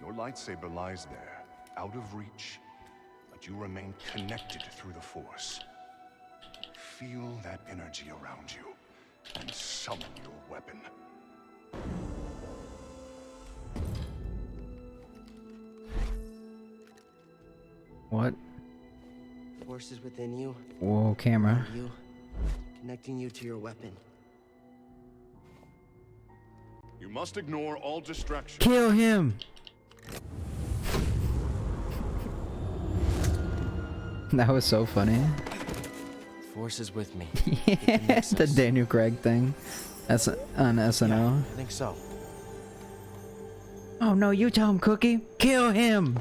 Your lightsaber lies there, out of reach, but you remain connected through the Force. Feel that energy around you, and summon your weapon. What? Force is within you. Whoa, camera. You, connecting you to your weapon. You must ignore all distractions. Kill him! That was so funny. Force is with me. Yeah, the Daniel Craig thing. That's on SNL. Yeah, I think so. Oh no, you tell him, Cookie. Kill him!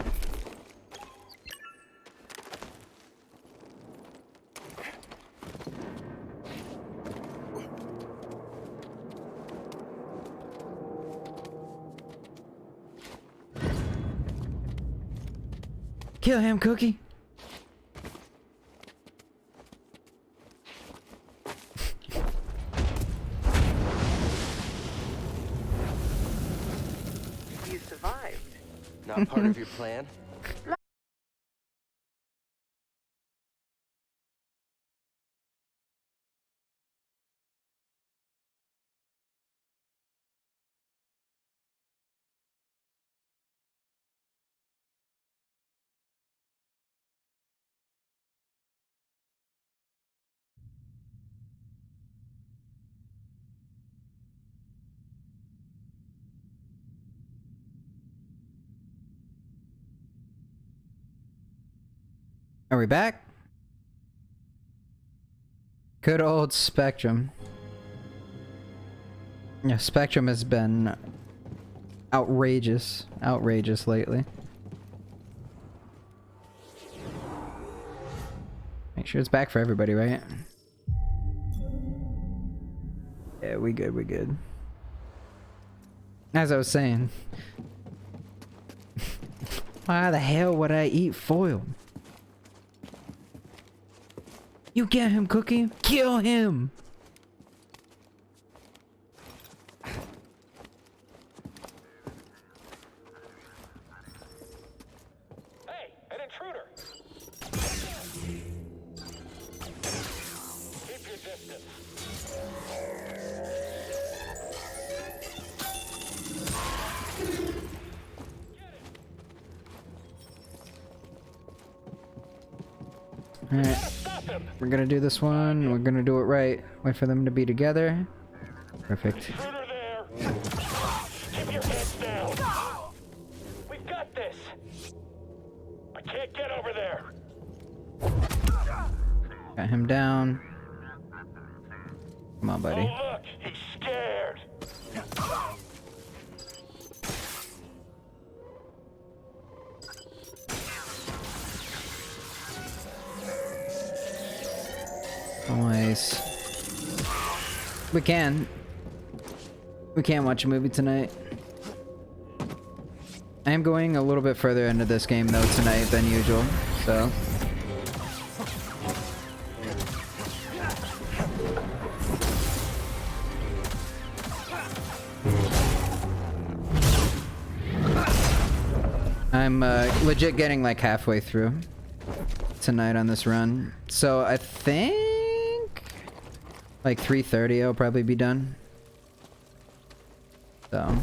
Kill him, Cookie! You survived. Not part of your plan? Are we back? Good old Spectrum. Yeah, Spectrum has been outrageous lately. Make sure it's back for everybody, right? Yeah, we good. As I was saying, why the hell would I eat foil? You get him, Cookie. Kill him. Hey, an intruder. Keep your distance. Alright. We're gonna do this one. We're gonna do it right. Wait for them to be together. Perfect. Intruder there. Keep your heads down. We've got this. I can't get over there. Got him down. Come on, buddy. Oh, look, he's scared. Nice. We can watch a movie tonight. I am going a little bit further into this game though tonight than usual, so. I'm legit getting like halfway through tonight on this run. So I think like 3:30 I'll probably be done. So.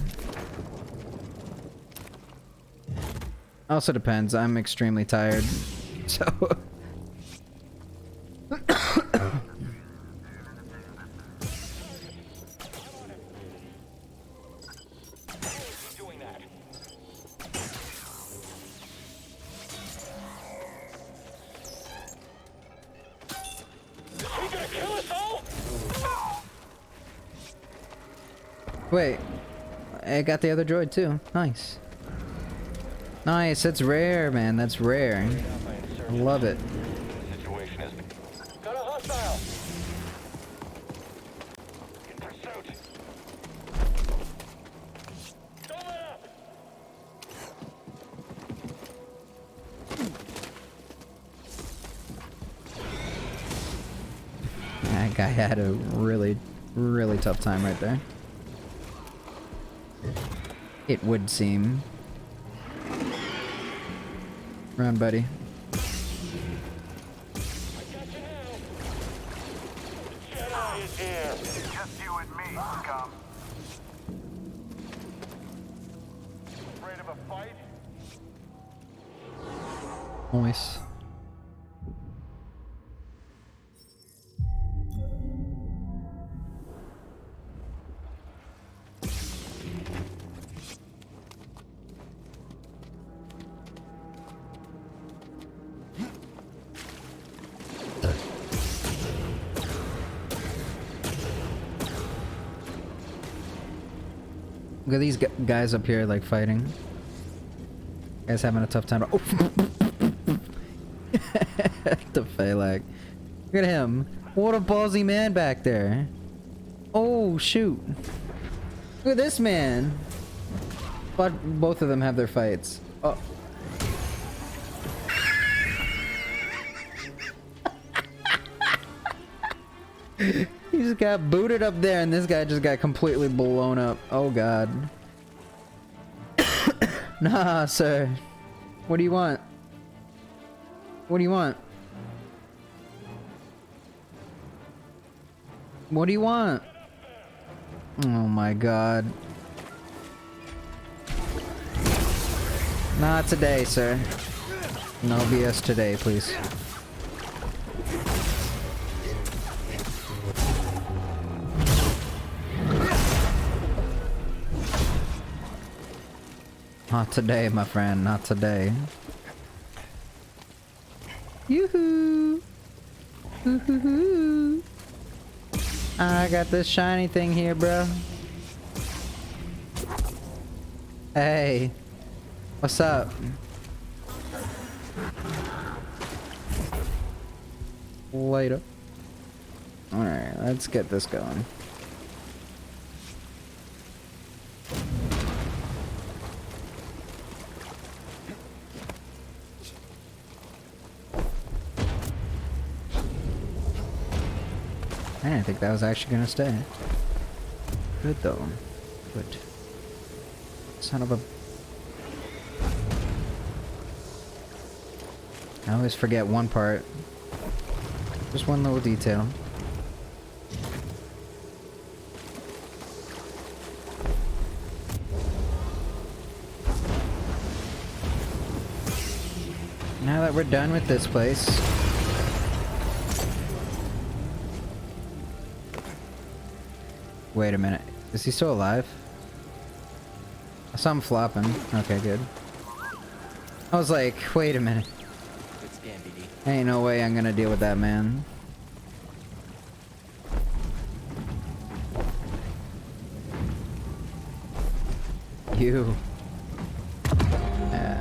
Also depends, I'm extremely tired. So. Wait, I got the other droid too. Nice. Nice, that's rare, man. That's rare. I love it. Got a hostile. In pursuit. Don't let up. That guy had a really, really tough time right there. It would seem. Run, buddy. Jedi is here. Just you and me, scum. Afraid of a fight? Nice. Look at these guys up here, like, fighting. Guys having a tough time. Oh! The Phalanx. Look at him. What a ballsy man back there. Oh, shoot. Look at this man. But both of them have their fights. Oh. He just got booted up there and this guy just got completely blown up. Oh god. Nah, sir. What do you want? What do you want? What do you want? Oh my god. Not today, sir. No BS today, please. Not today, my friend. Not today. Yoo-hoo! Hoo-hoo-hoo! I got this shiny thing here, bro. Hey. What's up? Later. Alright, let's get this going. I didn't think that was actually gonna stay. Good though. Good. Son of a... I always forget one part. Just one little detail. Now that we're done with this place... Wait a minute. Is he still alive? I saw him flopping. Okay, good. I was like, wait a minute. Good scan, BD. Ain't no way I'm gonna deal with that man. You. Yeah.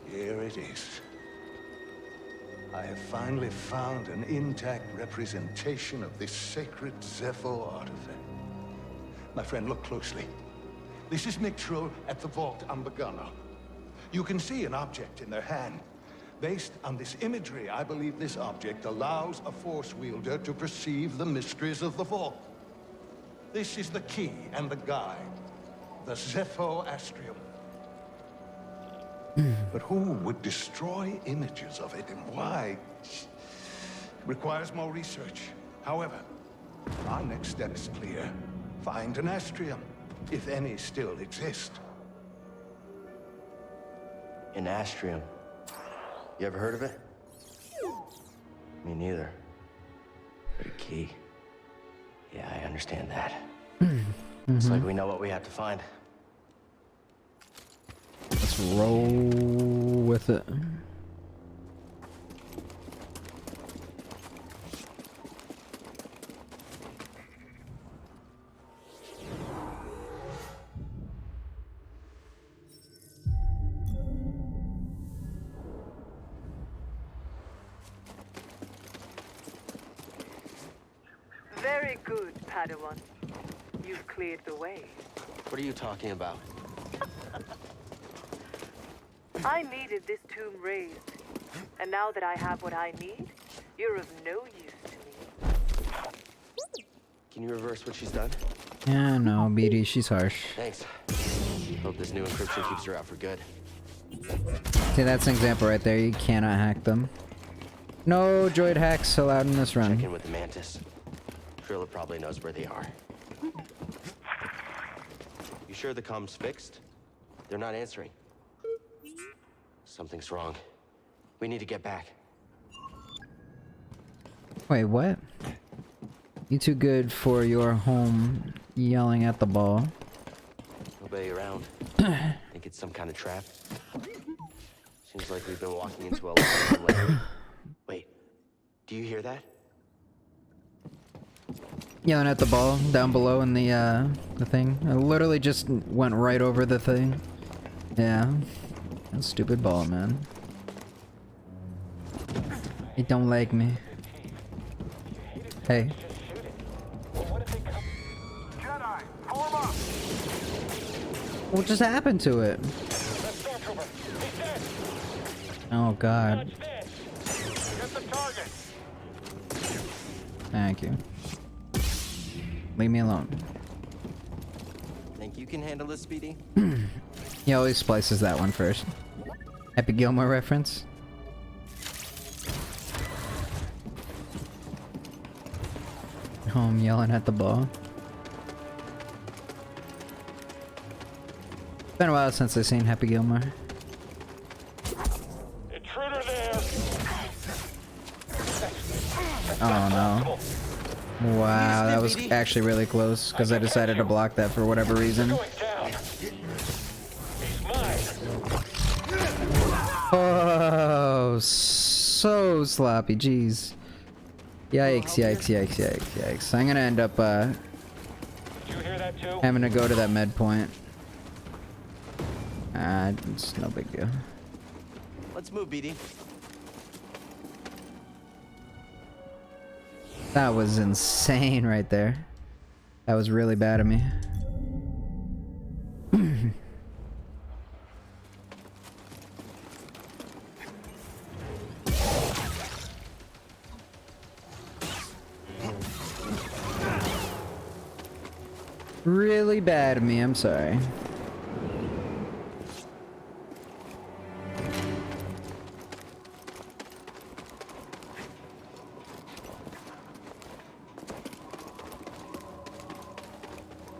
Here it is. I have finally found an intact representation of this sacred Zepho artifact. My friend, look closely. This is Mixtral at the Vault Ambagano. You can see an object in their hand. Based on this imagery, I believe this object allows a Force wielder to perceive the mysteries of the Vault. This is the key and the guide. The Zepho Astrium. But who would destroy images of it, and why? Requires more research. However, our next step is clear. Find an Astrium, if any still exist. An Astrium. You ever heard of it? Me neither. But a key. Yeah, I understand that. Looks like we know what we have to find. Let's roll with it. Very good, Padawan. You've cleared the way. What are you talking about? I needed this tomb raised. And now that I have what I need, you're of no use to me. Can you reverse what she's done? Yeah, no, BD, she's harsh. Thanks. Hope this new encryption keeps her out for good. See, that's an example right there. You cannot hack them. No droid hacks allowed in this run. Check in with the Mantis. Trilla probably knows where they are. You sure the comm's fixed? They're not answering. Something's wrong. We need to get back. Wait, what? You too good for your home yelling at the ball. Nobody around. Think it's some kind of trap? Seems like we've been walking into a lot of lately. Wait, do you hear that? Yelling at the ball down below in the thing. I literally just went right over the thing. Yeah. That stupid ball, man. It don't like me. Hey. Jedi, form up! What just happened to it? Oh god. Get the target! Thank you. Leave me alone. Think you can handle this, Speedy? He always splices that one first. Happy Gilmore reference. Home yelling at the ball. Been a while since I've seen Happy Gilmore. Intruder there! Oh no. Wow, that was actually really close because I decided to block that for whatever reason. Oh, so sloppy, jeez. Yikes, yikes, yikes, yikes, yikes. I'm gonna end up having to go to that med point. It's no big deal. Let's move, BD. That was insane right there. That was really bad of me. Really bad of me, I'm sorry.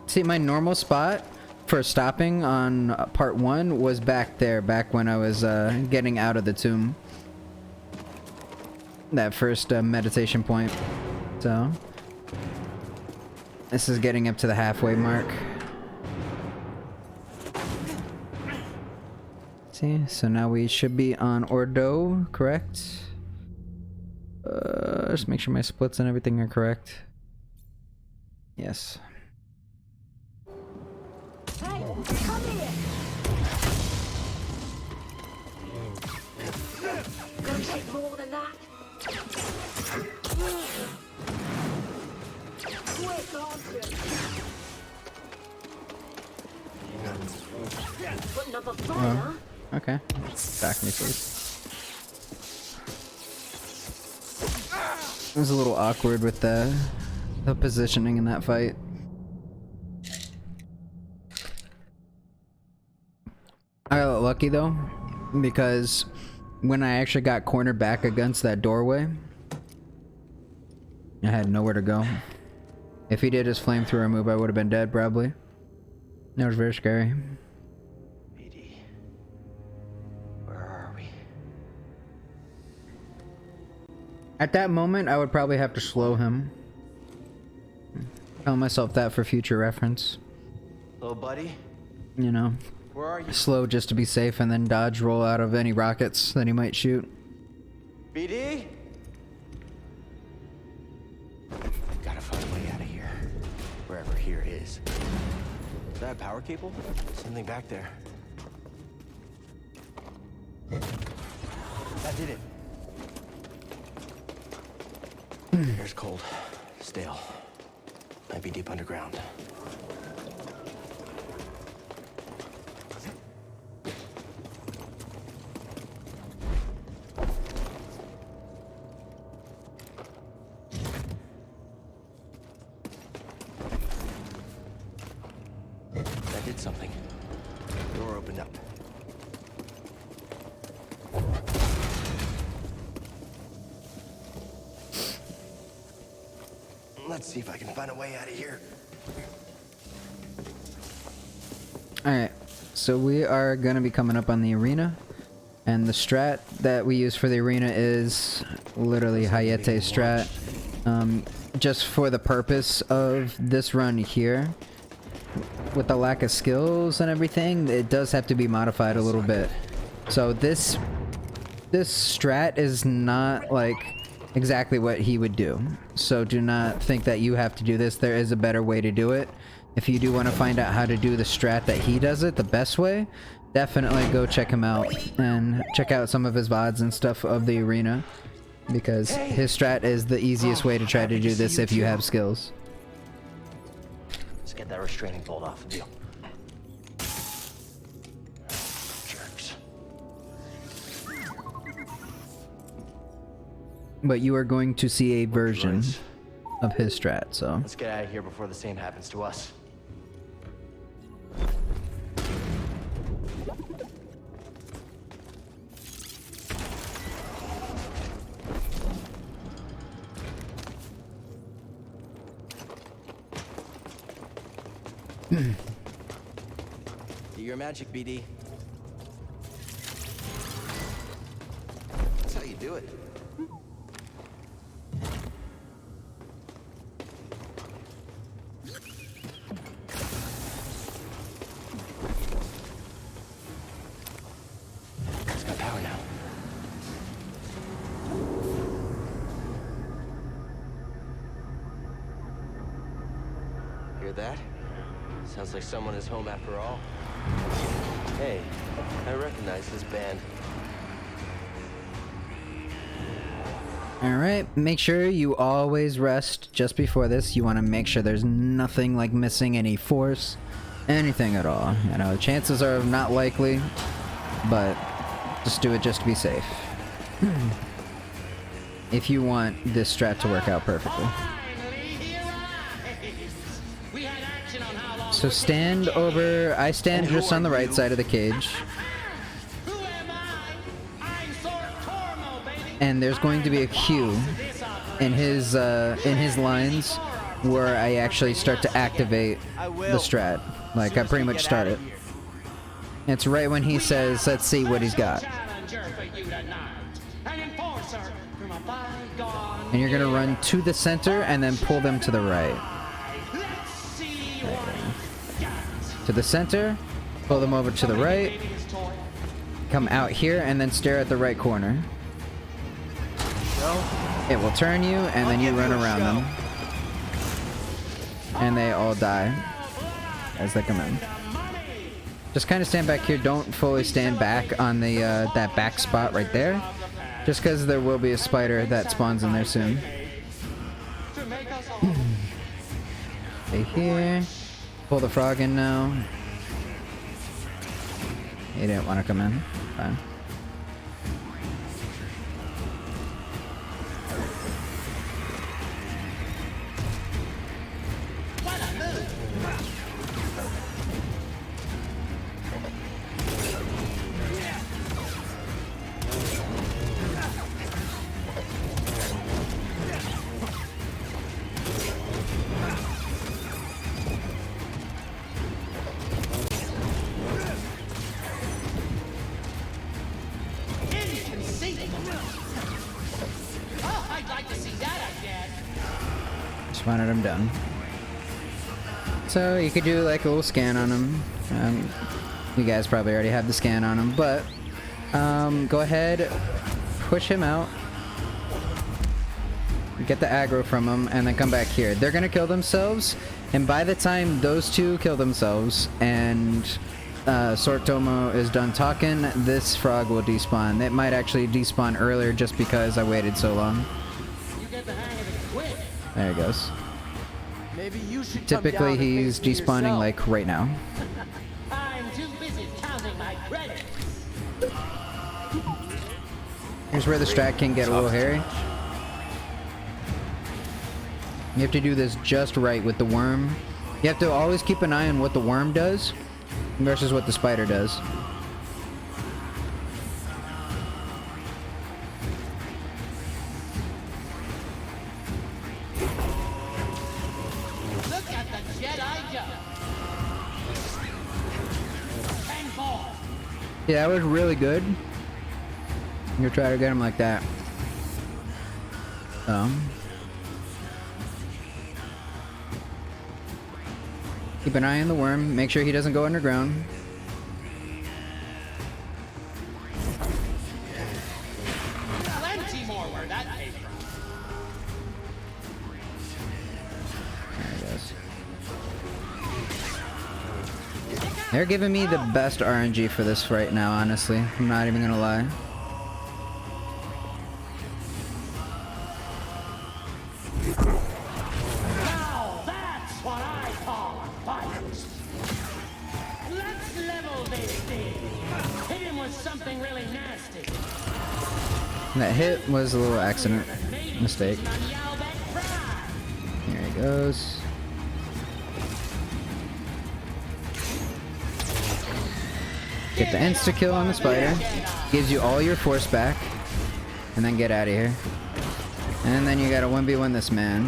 See, my normal spot for stopping on part 1 was back there, back when I was getting out of the tomb. That first meditation point. So, this is getting up to the halfway mark. See, so now we should be on Ordo, correct? Just make sure my splits and everything are correct. Yes. Hey, come here! Gonna take more than that? Quick, answer! Putting up a fight, huh? Okay. Back me, please. It was a little awkward with the positioning in that fight. I got lucky though, because when I actually got cornered back against that doorway, I had nowhere to go. If he did his flamethrower move, I would have been dead probably. That was very scary. BD, where are we? At that moment, I would probably have to slow him. Tell myself that for future reference. Little buddy? You know. Where are you? Slow just to be safe and then dodge roll out of any rockets that he might shoot. BD? Gotta find a way out of here. Wherever here is. Is that a power cable? Something back there. That did it. Air's cold. Stale. Might be deep underground. That did something. Door opened up. Let's see if I can find a way out of here. Alright, so we are gonna be coming up on the arena. And the strat that we use for the arena is literally Hayate strat. Just for the purpose of this run here. With the lack of skills and everything, it does have to be modified a little bit. So this strat is not like exactly what he would do. So do not think that you have to do this. There is a better way to do it. If you do want to find out how to do the strat that he does it the best way, definitely go check him out and check out some of his VODs and stuff of the arena, because his strat is the easiest way to try to do this if you have skills. Let's get that restraining bolt off of you. Jerks. But you are going to see a version of his strat, so. Let's get out of here before the same happens to us. Do your magic, BD. That's how you do it. It's got power now. Hear that? Sounds like someone is home after all. Hey, I recognize this band. Alright, make sure you always rest just before this. You want to make sure there's nothing like missing any force, anything at all. You know, chances are not likely, but just do it just to be safe. If you want this strat to work out perfectly. So stand over, I stand just on the right side of the cage. And there's going to be a cue in his lines where I actually start to activate the strat. Like, I pretty much start it. It's right when he says, let's see what he's got. And you're gonna run to the center and then pull them to the right. To the center, pull them over to the right, come out here and then stare at the right corner. It will turn you, and then you run around them. And they all die as they come in. Just kind of stand back here. Don't fully stand back on the that back spot right there. Just because there will be a spider that spawns in there soon. Stay here. Pull the frog in now. He didn't want to come in. Fine. Wanted him done. So you could do like a little scan on him. You guys probably already have the scan on him, but go ahead, push him out, get the aggro from him, and then come back here. They're gonna kill themselves, and by the time those two kill themselves and Sortomo is done talking, this frog will despawn. It might actually despawn earlier just because I waited so long. There he goes. Maybe you should Typically he's despawning like right now. I'm too busy counting my credits. Here's where the strat can get a little hairy. You have to do this just right with the worm. You have to always keep an eye on what the worm does versus what the spider does. Yeah, that was really good. I'm gonna try to get him like that. Keep an eye on the worm. Make sure he doesn't go underground. Plenty more where that came from. There he goes. They're giving me the best RNG for this right now, honestly. I'm not even gonna lie. Now that's what I call a fight. Let's level this thing. Hit him with something really nasty. That hit was a little accident. Mistake. Here he goes. Get the insta-kill on the spider. Gives you all your force back. And then get out of here. And then you gotta 1v1 this man.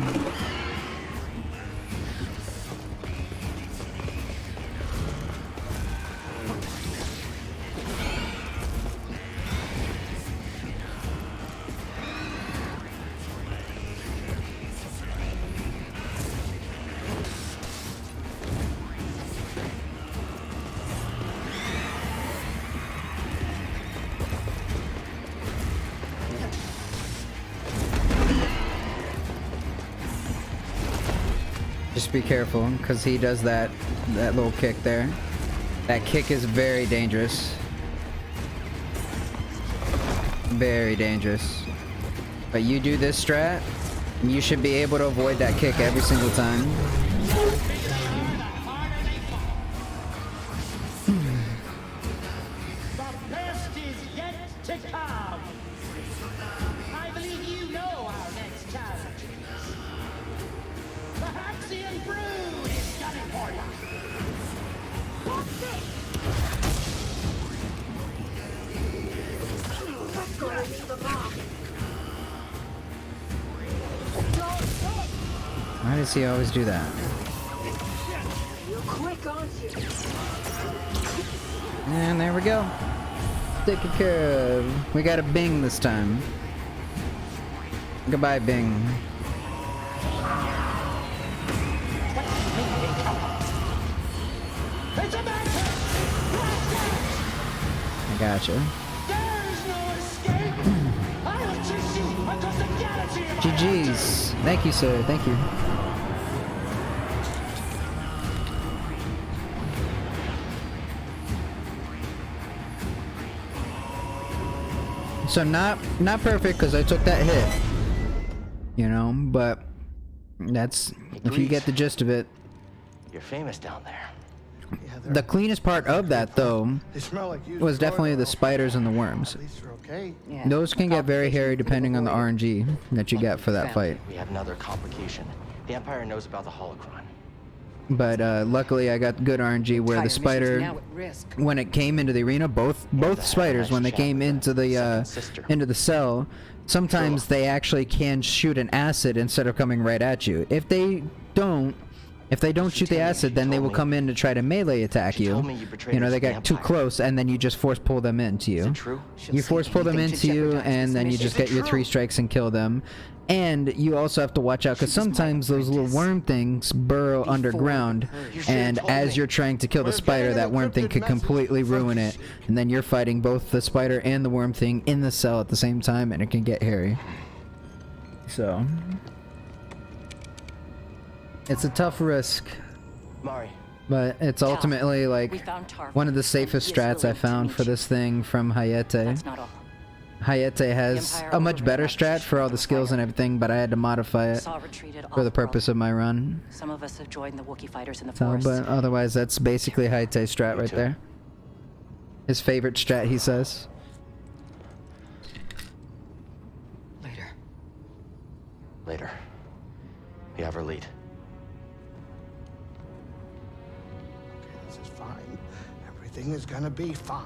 Just be careful, because he does that little kick there. That kick is very dangerous. Very dangerous. But you do this strat, you should be able to avoid that kick every single time. The best is yet to come. I believe you know our next challenge. The Haxian Brood is gunning for you. Why does he always do that? You're quick, aren't you? And there we go. Taken care of. We got a Bing this time. Goodbye, Bing. It's a match. I gotcha. There's no escape. I'll chase you across the galaxy. GG's. Thank you, sir. Thank you. So not perfect because I took that hit, you know, but that's if you get the gist of it. You're famous down there. The cleanest part of that though was definitely the spiders and the worms. Okay. Those can get very hairy depending on the RNG that you get for that fight. We have another complication. The Empire knows about the holocron. But luckily I got good RNG where the spider, when it came into the arena, both spiders when they came into the cell, sometimes they actually can shoot an acid instead of coming right at you. If they don't shoot the acid, then they will come in to try to melee attack you. You know, they get too close, and then you just force pull them into you. You force pull them into you, and then you just get your 3 strikes and kill them. And you also have to watch out, because sometimes those little worm things burrow underground, and as you're trying to kill the spider, that worm thing could completely ruin it. And then you're fighting both the spider and the worm thing in the cell at the same time, and it can get hairy. So it's a tough risk, Mari, but it's ultimately like one of the safest strats I found for this thing from Hayate. Hayate has a much better strat for all the skills and everything, but I had to modify it for the purpose of my run. Some of us have joined the Wookiee fighters in the So, forest. but otherwise, that's basically Hayate's strat right there. His favorite strat, he says. Later. We have our lead. Okay, this is fine. Everything is gonna be fine.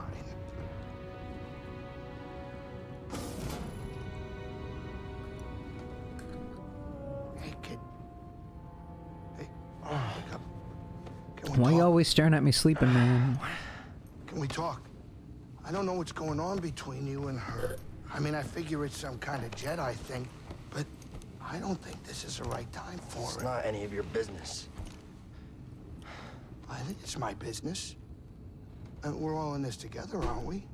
Hey, kid. Hey, wake up. Why you always staring at me sleeping, man? Can we talk? I don't know what's going on between you and her. I mean, I figure it's some kind of Jedi thing, but I don't think this is the right time for it. It's not any of your business. I think it's my business. And we're all in this together, aren't we?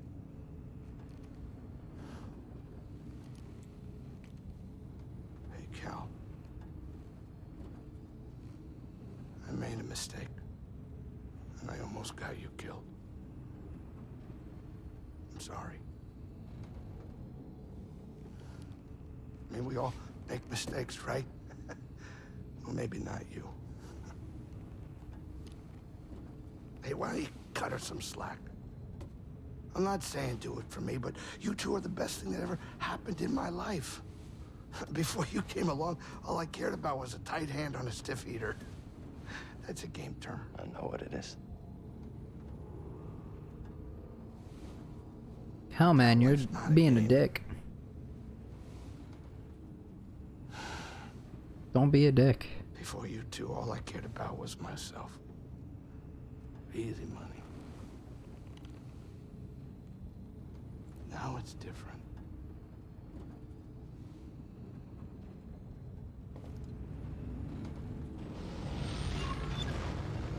Hey, Cal. I made a mistake. And I almost got you killed. I'm sorry. I mean, we all make mistakes, right? Well, maybe not you. Hey, why don't you cut her some slack? I'm not saying do it for me, but you two are the best thing that ever happened in my life. Before you came along, all I cared about was a tight hand on a stiff eater. That's a game term. I know what it is. Hell, man, you're being a dick. Don't be a dick. Before you two, all I cared about was myself. Easy money. Now it's different.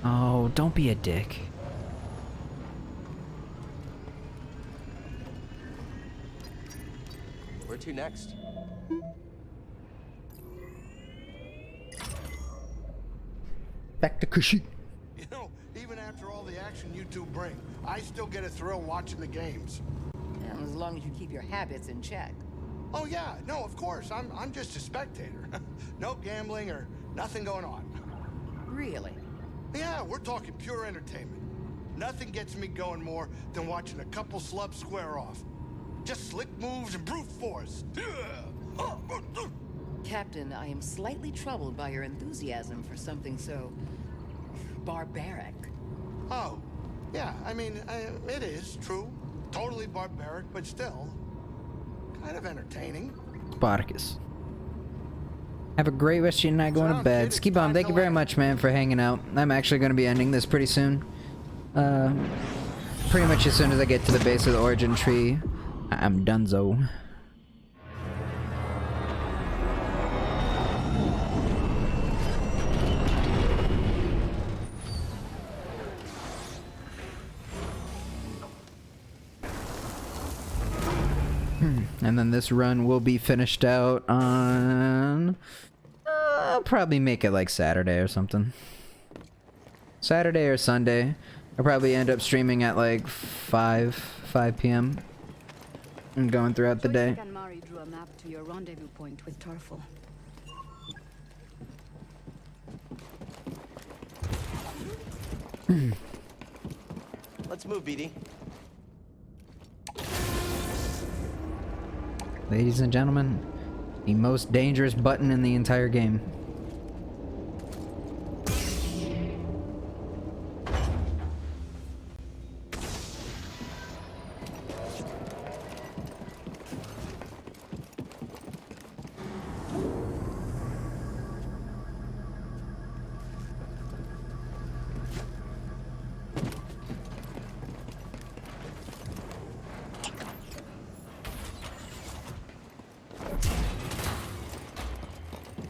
Oh, don't be a dick. Where to next? Back to Kashyyyk. You know, even Even after all the action you two bring, I still get a thrill watching the games. Well, as long as you keep your habits in check. Oh yeah, no, of course. I'm just a spectator. No gambling or nothing going on. Really? Yeah, we're talking pure entertainment. Nothing gets me going more than watching a couple slubs square off. Just slick moves and brute force. Captain, I am slightly troubled by your enthusiasm for something so barbaric. Oh, yeah, I mean, it is true. Totally barbaric, but still kind of entertaining. Spartacus. Have a great rest of your night going to bed. Ski Bomb, thank you very much, man, for hanging out. I'm actually going to be ending this pretty soon. Pretty much as soon as I get to the base of the origin tree, I'm donezo. And then this run will be finished out on... I'll probably make it like Saturday or something. Saturday or Sunday. I'll probably end up streaming at like 5 p.m. and going throughout the day. Mari drew a map to your rendezvous point with Tarful. Let's move, BD. Ladies and gentlemen, the most dangerous button in the entire game.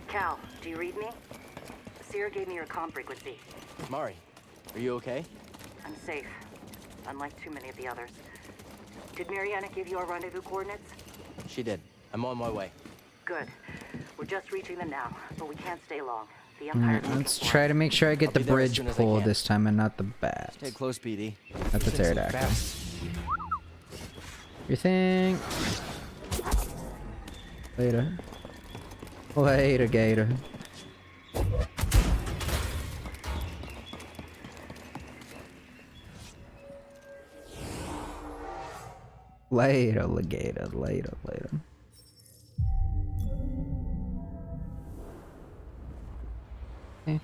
Cal, do you read me? Sierra gave me your comm frequency. Mari, are you okay? I'm safe, unlike too many of the others. Did Mariana give you our rendezvous coordinates? She did. I'm on my way. Good. We're just reaching them now, but we can't stay long. The Empire. Alright, let's try to make sure I get the bridge pull this time and not the bat. Stay close, BD. Not the pterodactyl. You think? Later. Later, Gator. Later, Legator. Later. Okay.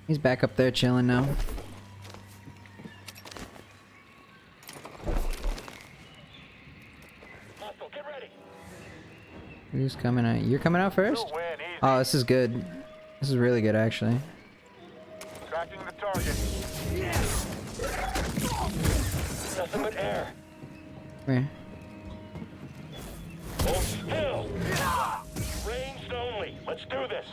He's back up there chilling now. Who's coming out? You're coming out first? Oh, this is good. This is really good, actually. Tracking the target. Nothing but air. Where? Hold still. Ranged only. Let's do this.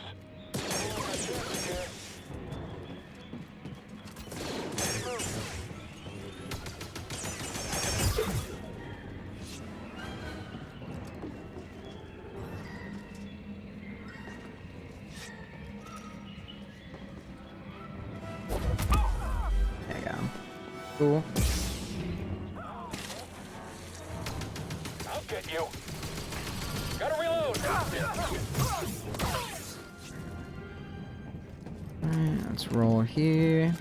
There you go. Cool. I'll get you. Gotta reload. Alright, let's roll here.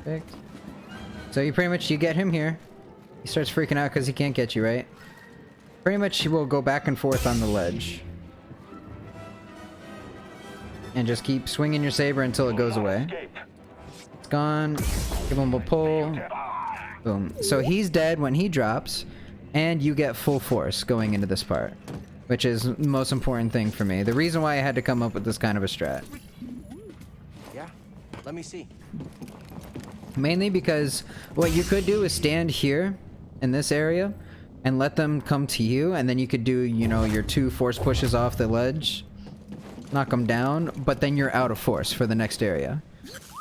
Perfect. So you pretty much, you get him here. He starts freaking out because he can't get you, right? Pretty much he will go back and forth on the ledge. And just keep swinging your saber until it goes away. It's gone. Give him a pull. Boom. So he's dead when he drops. And you get full force going into this part. Which is the most important thing for me. The reason why I had to come up with this kind of a strat. Yeah, let me see. Mainly because what you could do is stand here in this area and let them come to you, and then you could do, you know, your 2 force pushes off the ledge knock them down, but then you're out of force for the next area.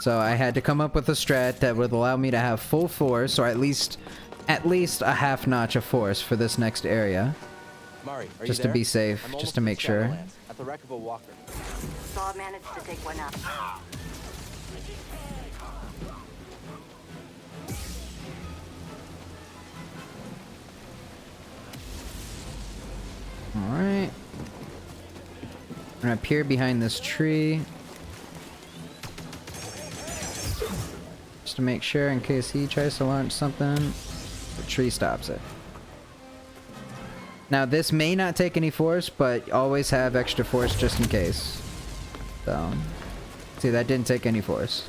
So I had to come up with a strat that would allow me to have full force, or at least a half notch of force for this next area. Mari, are just you to there? be safe, I'm just almost to in make sure. Shadowlands, at the wreck of a walker. Saw managed to take one out. Alright. I'm gonna appear behind this tree. Just to make sure, in case he tries to launch something, the tree stops it. Now this may not take any force, but always have extra force just in case. So, see, that didn't take any force.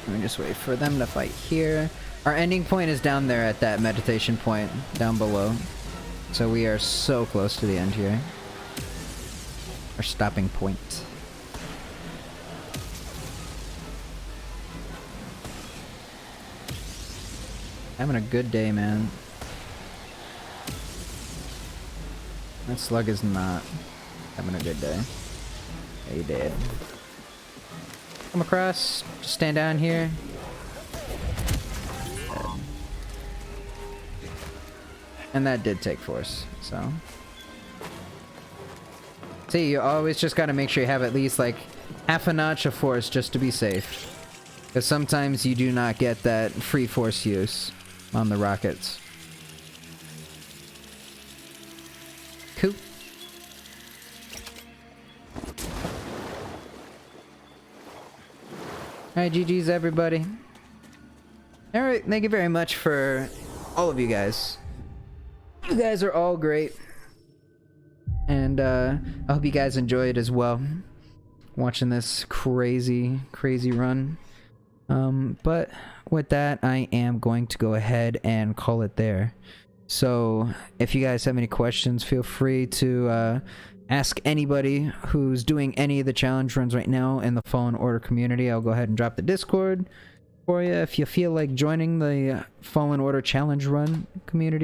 Let me just wait for them to fight here. Our ending point is down there at that meditation point down below. So we are so close to the end here. Our stopping point. Having a good day, man. That slug is not having a good day. Yeah, he did. Come across, just stand down here. And that did take force, so. See, you always just gotta make sure you have at least like half a notch of force just to be safe. Because sometimes you do not get that free force use on the rockets. Cool. Alright, GG's everybody. Alright, thank you very much for all of you guys. You guys are all great. And I hope you guys enjoyed as well. Watching this crazy run. But with that, I am going to go ahead and call it there. So if you guys have any questions, feel free to ask anybody who's doing any of the challenge runs right now in the Fallen Order community. I'll go ahead and drop the Discord for you if you feel like joining the Fallen Order challenge run community.